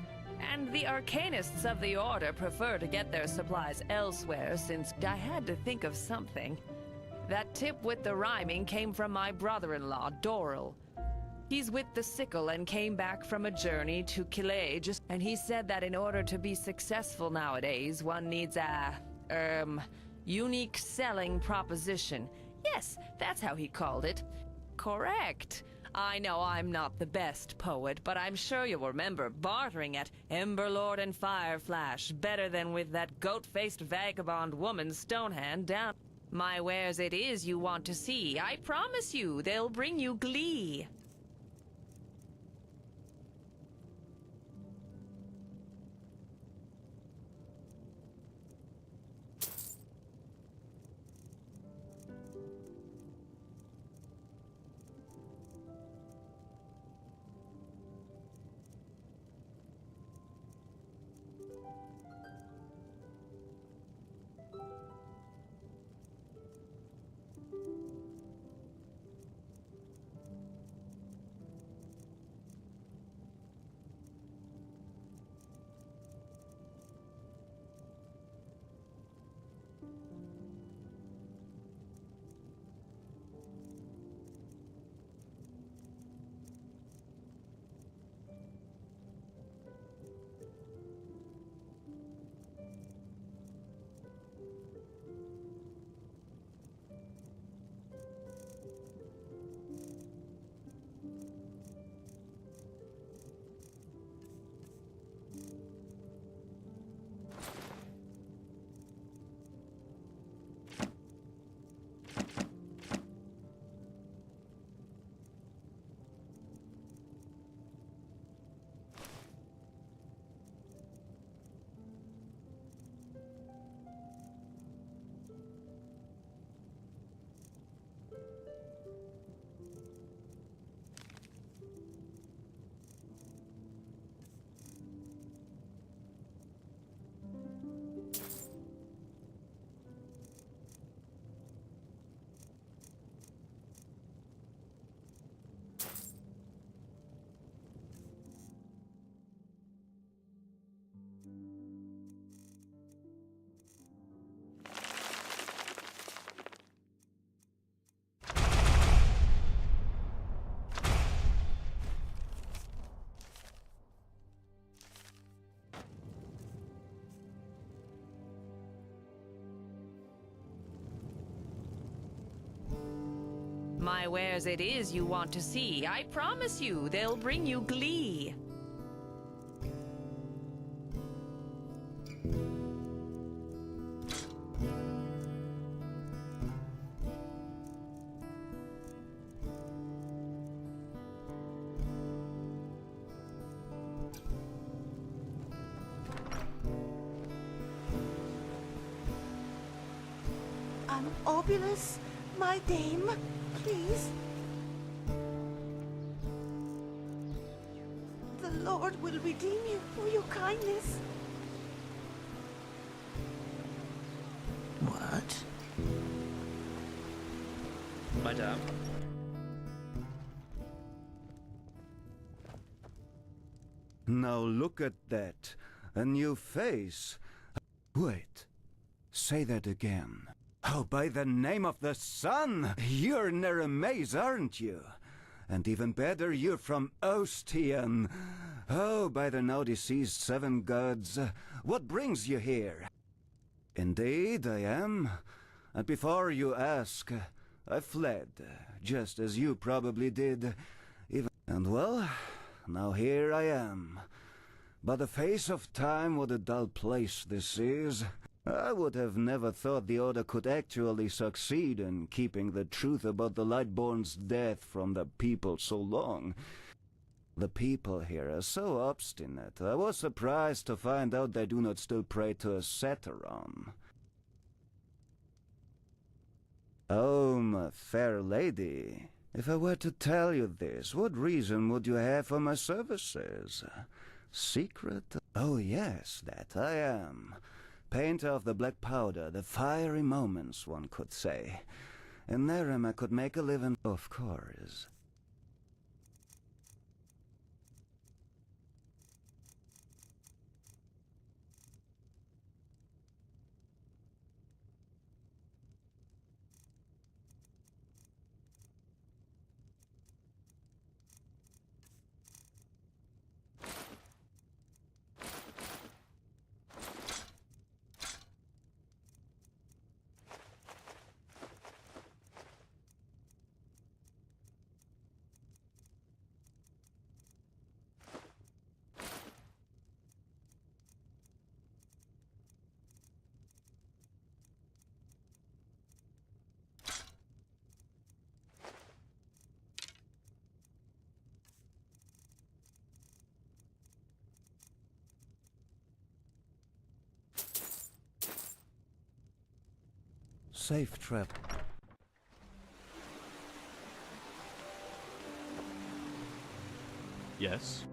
And the arcanists of the Order prefer to get their supplies elsewhere, since I had to think of something. That tip with the rhyming came from my brother-in-law, Doral. He's with the Sickle and came back from a journey to Kilay, and he said that in order to be successful nowadays, one needs a, unique selling proposition. Yes, that's how he called it. Correct. I know I'm not the best poet, but I'm sure you'll remember bartering at Emberlord and Fireflash better than with that goat-faced vagabond woman Stonehand down. My wares it is you want to see. I promise you, they'll bring you glee. My wares it is you want to see. I promise you, they'll bring you glee. Obulus, my dame, please. The Lord will redeem you for your kindness. What? Madame? Now look at that. A new face. Wait. Say that again. Oh, by the name of the sun! You're Neremaze, aren't you? And even better, you're from Ostian. Oh, by the now deceased seven gods. What brings you here? Indeed, I am. And before you ask, I fled, just as you probably did. And well, now here I am. By the face of time, what a dull place this is. I would have never thought the Order could actually succeed in keeping the truth about the Lightborn's death from the people so long. The people here are so obstinate. I was surprised to find out they do not still pray to a Satyron. Oh, my fair lady, if I were to tell you this, what reason would you have for my services? Secret? Oh yes, that I am. Painter of the black powder, the fiery moments, one could say. In Nerem I could make a living, of course. Safe travel. Yes?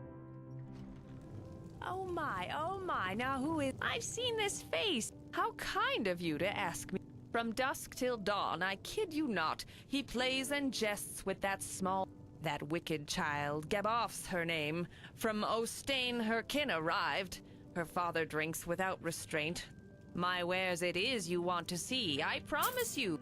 Oh my, now who is... I've seen this face! How kind of you to ask me. From dusk till dawn, I kid you not, he plays and jests with that small... That wicked child, Gaboff's her name. From Ostain her kin arrived. Her father drinks without restraint. My wares it is you want to see, I promise you.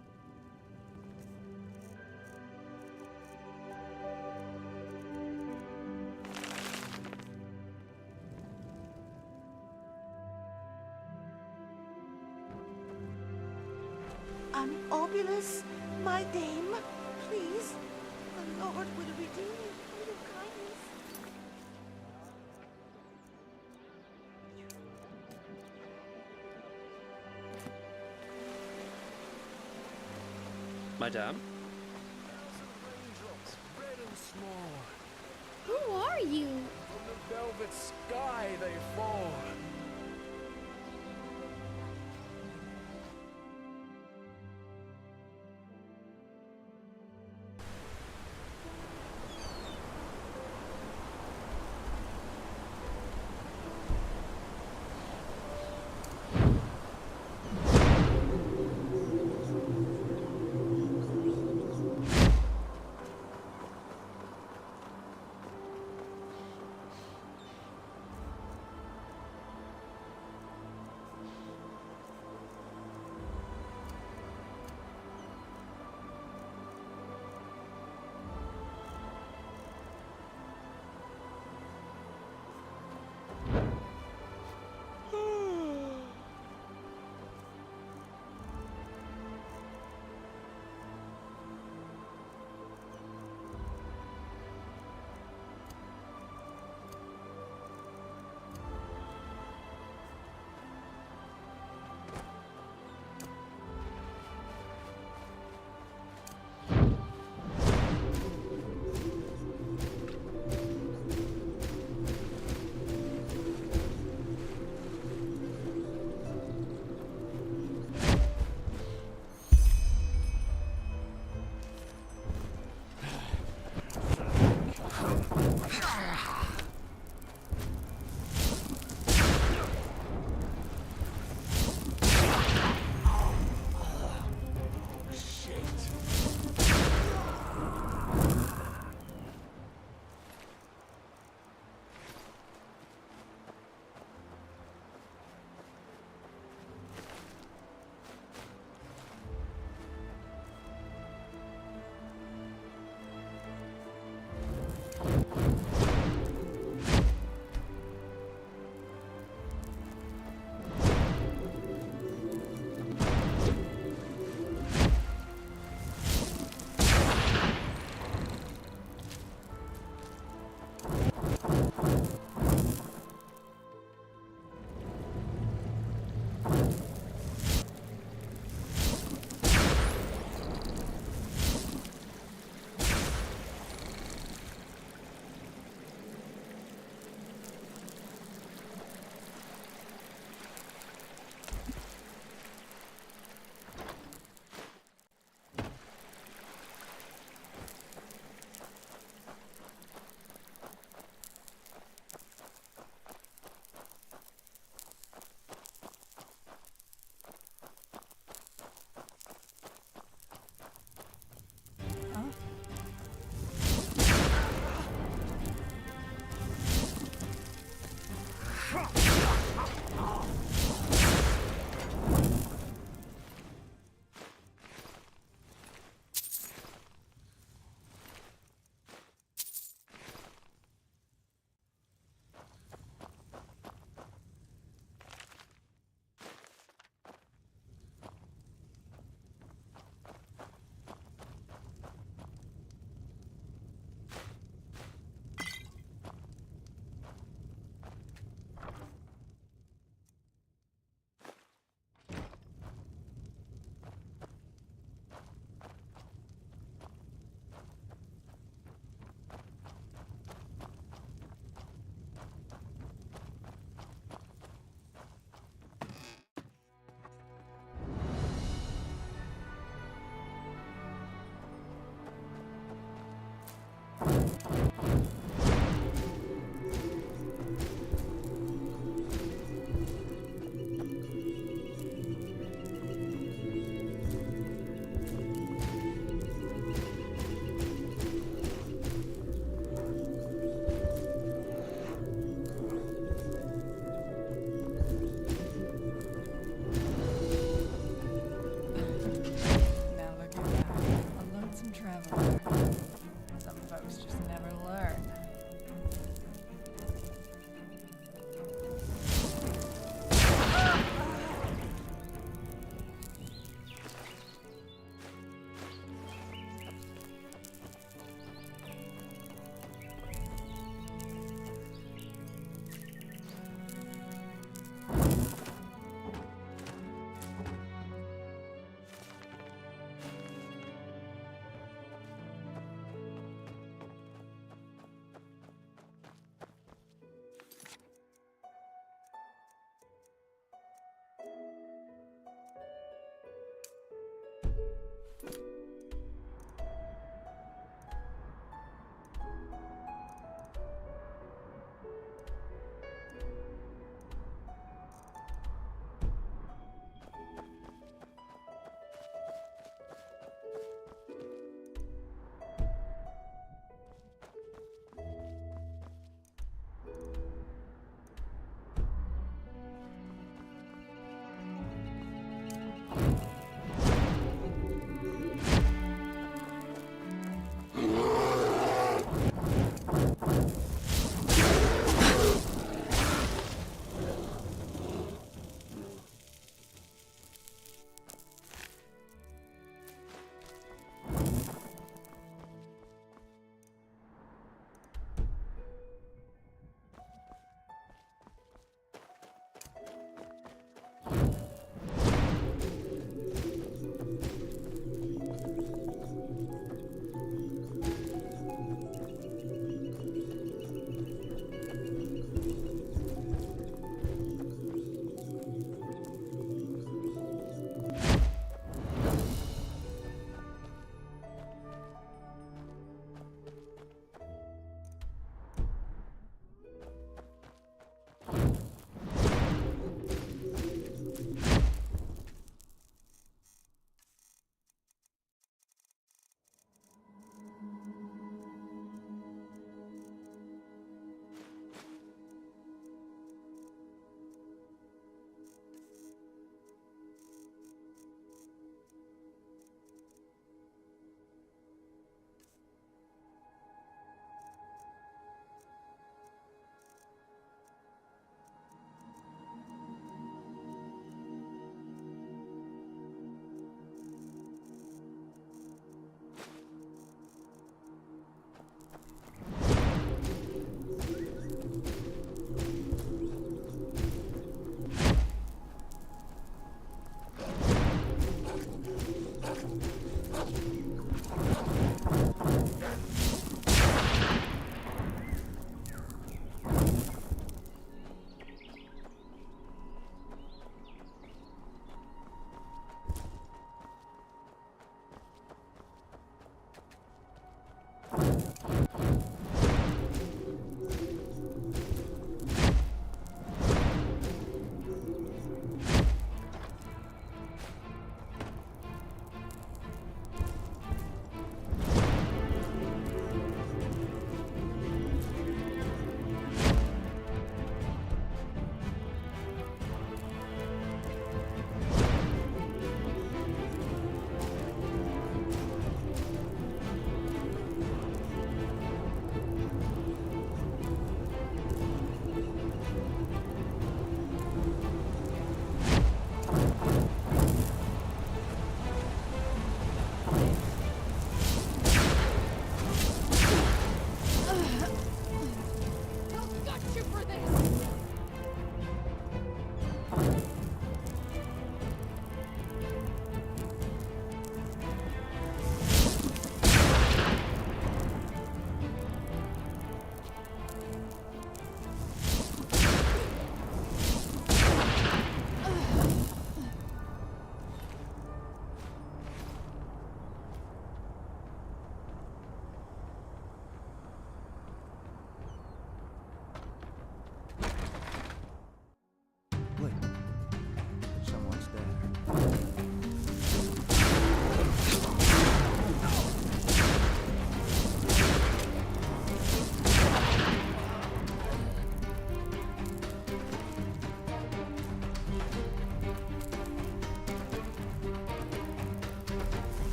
Obulus, my dame, please. The Lord will redeem you for your kindness. Madame? Raindrops, red and small. Who are you? From the velvet sky they fall.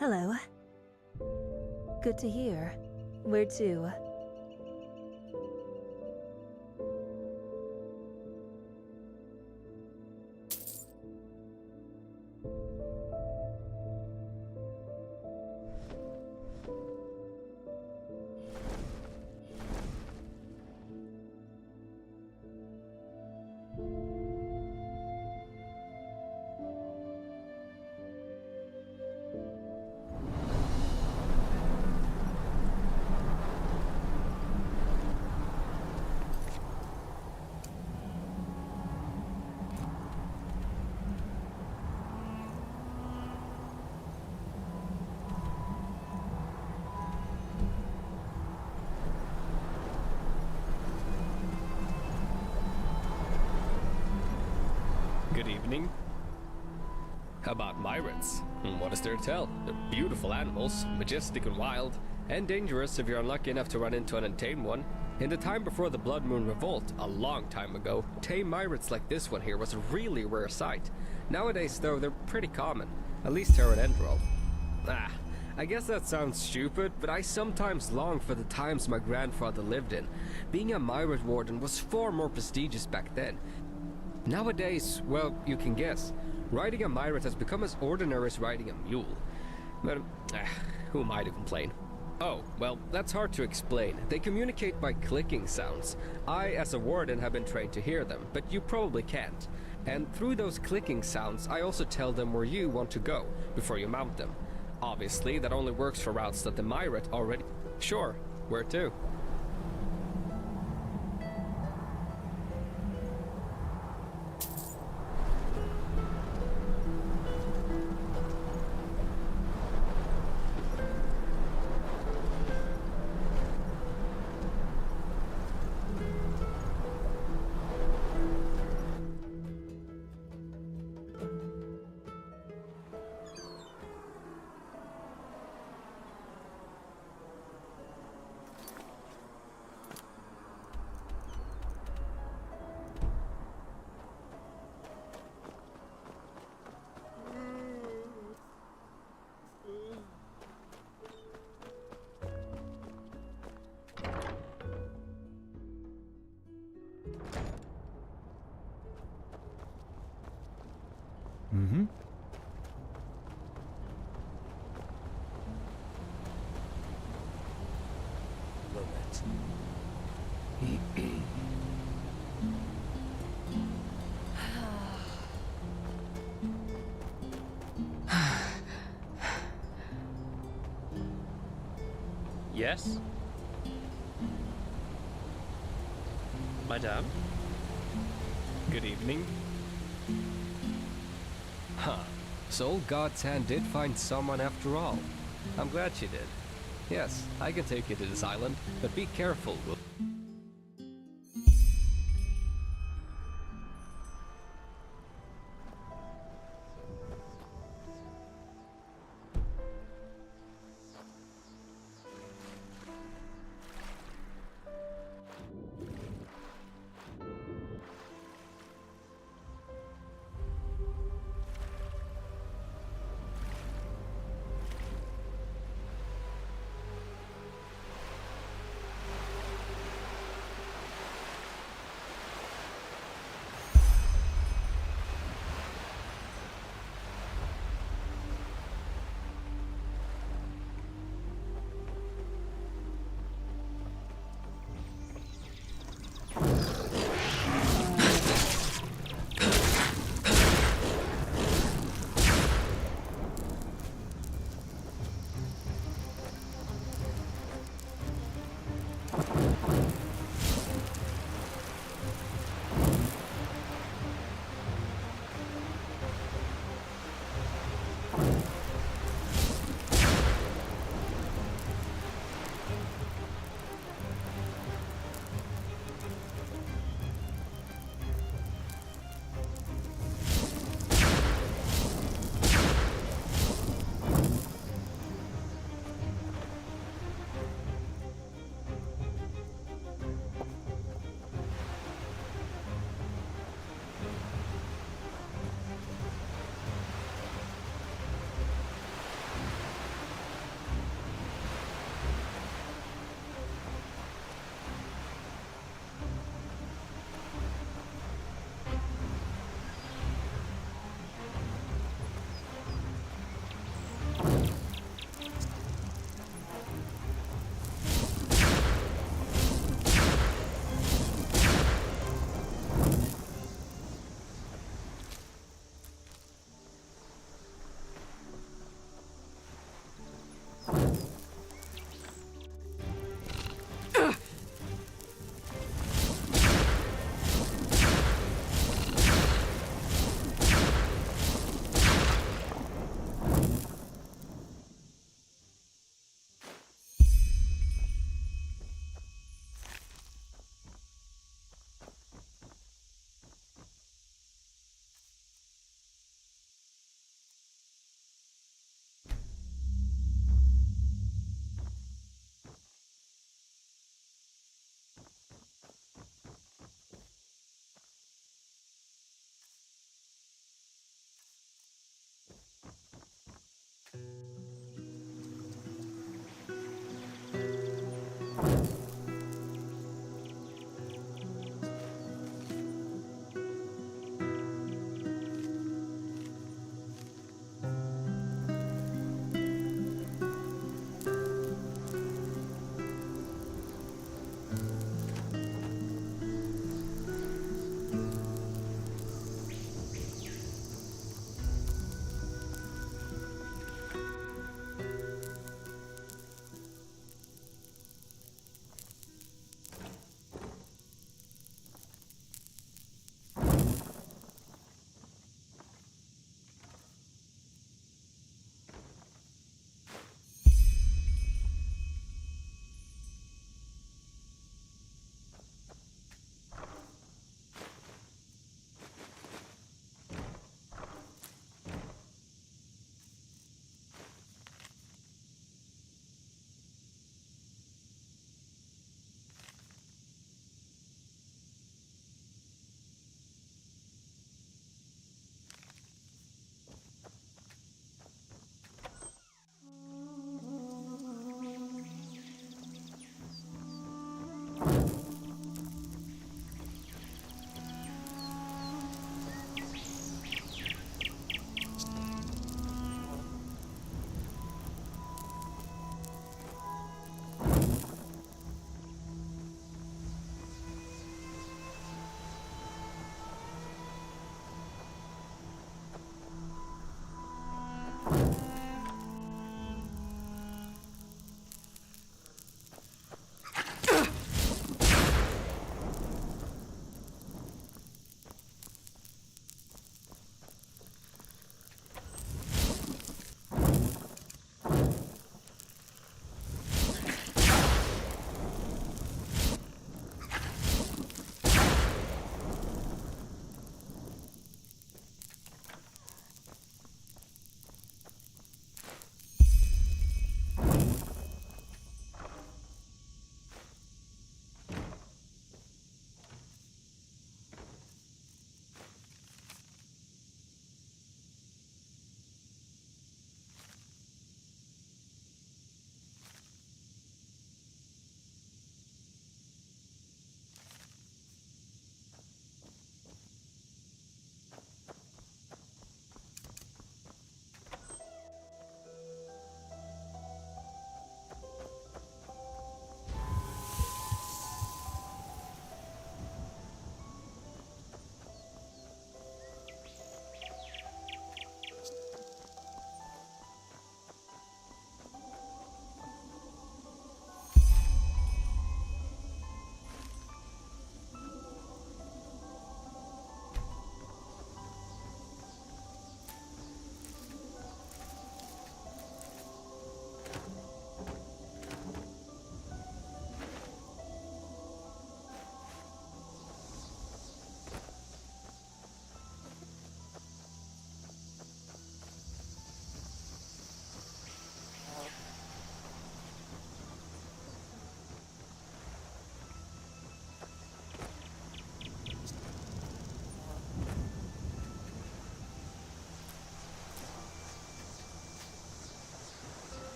Hello. Good to hear. Where to? Good evening. How about Myrids? What is there to tell? They're beautiful animals, majestic and wild, and dangerous if you're unlucky enough to run into an untamed one. In the time before the Blood Moon Revolt, a long time ago, tame Myrids like this one here was a really rare sight. Nowadays, though, they're pretty common, at least here in Enderal. I guess that sounds stupid, but I sometimes long for the times my grandfather lived in. Being a Myrid warden was far more prestigious back then. Nowadays, well, you can guess. Riding a Myrid has become as ordinary as riding a mule. But, who am I to complain? Oh, well, that's hard to explain. They communicate by clicking sounds. I, as a warden, have been trained to hear them, but you probably can't. And through those clicking sounds, I also tell them where you want to go, before you mount them. Obviously, that only works for routes that the Myrid already... Sure, where to? Mm-hmm. Yes? Madame? Good evening. Huh. So old God's hand did find someone after all. I'm glad she did. Yes, I can take you to this island, but be careful.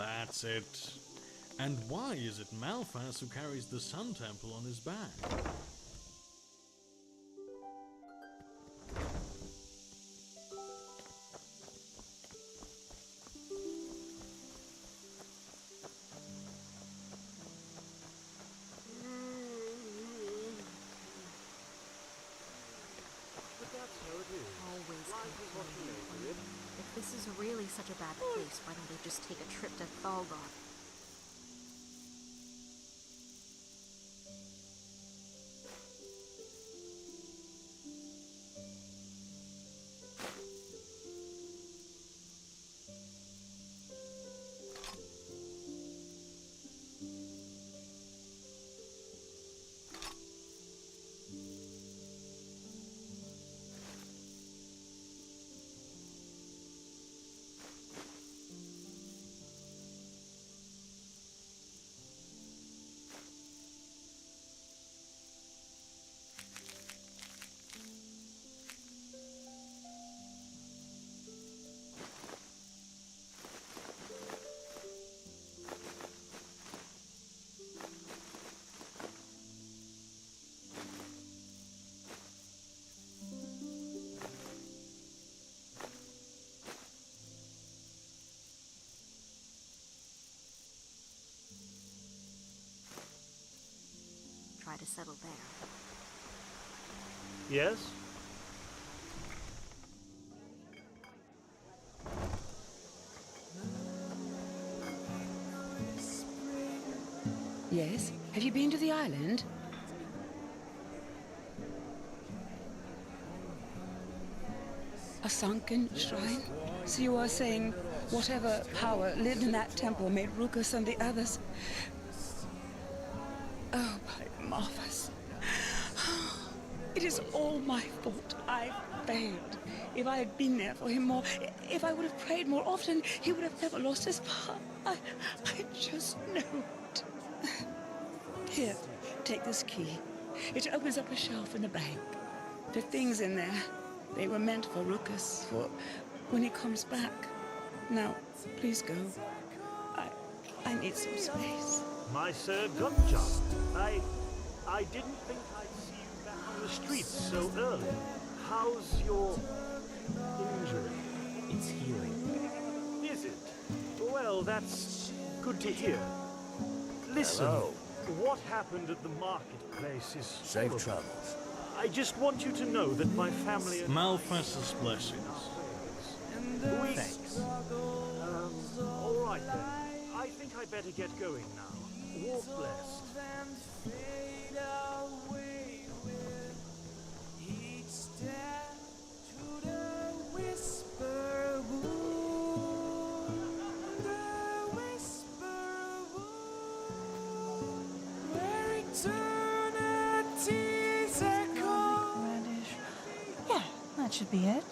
That's it. And why is it Malphas who carries the Sun Temple on his back? If this is really such a bad place, why don't they just take a trip to Thalgar? Try to settle there. Yes? Yes? Have you been to the island? A sunken shrine? So you are saying whatever power lived in that temple made Rukus and the others... Oh, my Malphas. It is all my fault. I failed. If I had been there for him more, if I would have prayed more often, he would have never lost his power. I just know it. Here, take this key. It opens up a shelf in the bank. The things in there, they were meant for Rukus, for when he comes back. Now, please go. I need some space. My Sir Gotcha. I didn't think I'd see you back on the streets so early. How's your injury? It's healing. Is it? Well, that's good to hear. Listen, Hello. What happened at the marketplace is Safe horrible. travels. I just want you to know that my family... Malphas's blessings. Thanks. All right then. I think I better get going now. Walk blessed. Yeah, that should be it.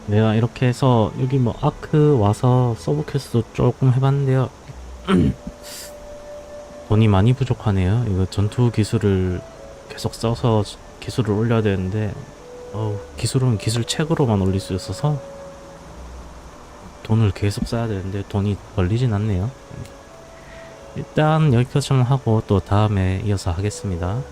내가 이렇게 해서 여기 뭐 아크 와서 서브 퀘스트 조금 해봤는데요. 돈이 많이 부족하네요. 이거 전투 기술을 계속 써서 기술을 올려야 되는데 기술은 기술책으로만 올릴 수 있어서 돈을 계속 써야 되는데 돈이 벌리진 않네요. 일단 여기까지만 하고 또 다음에 이어서 하겠습니다.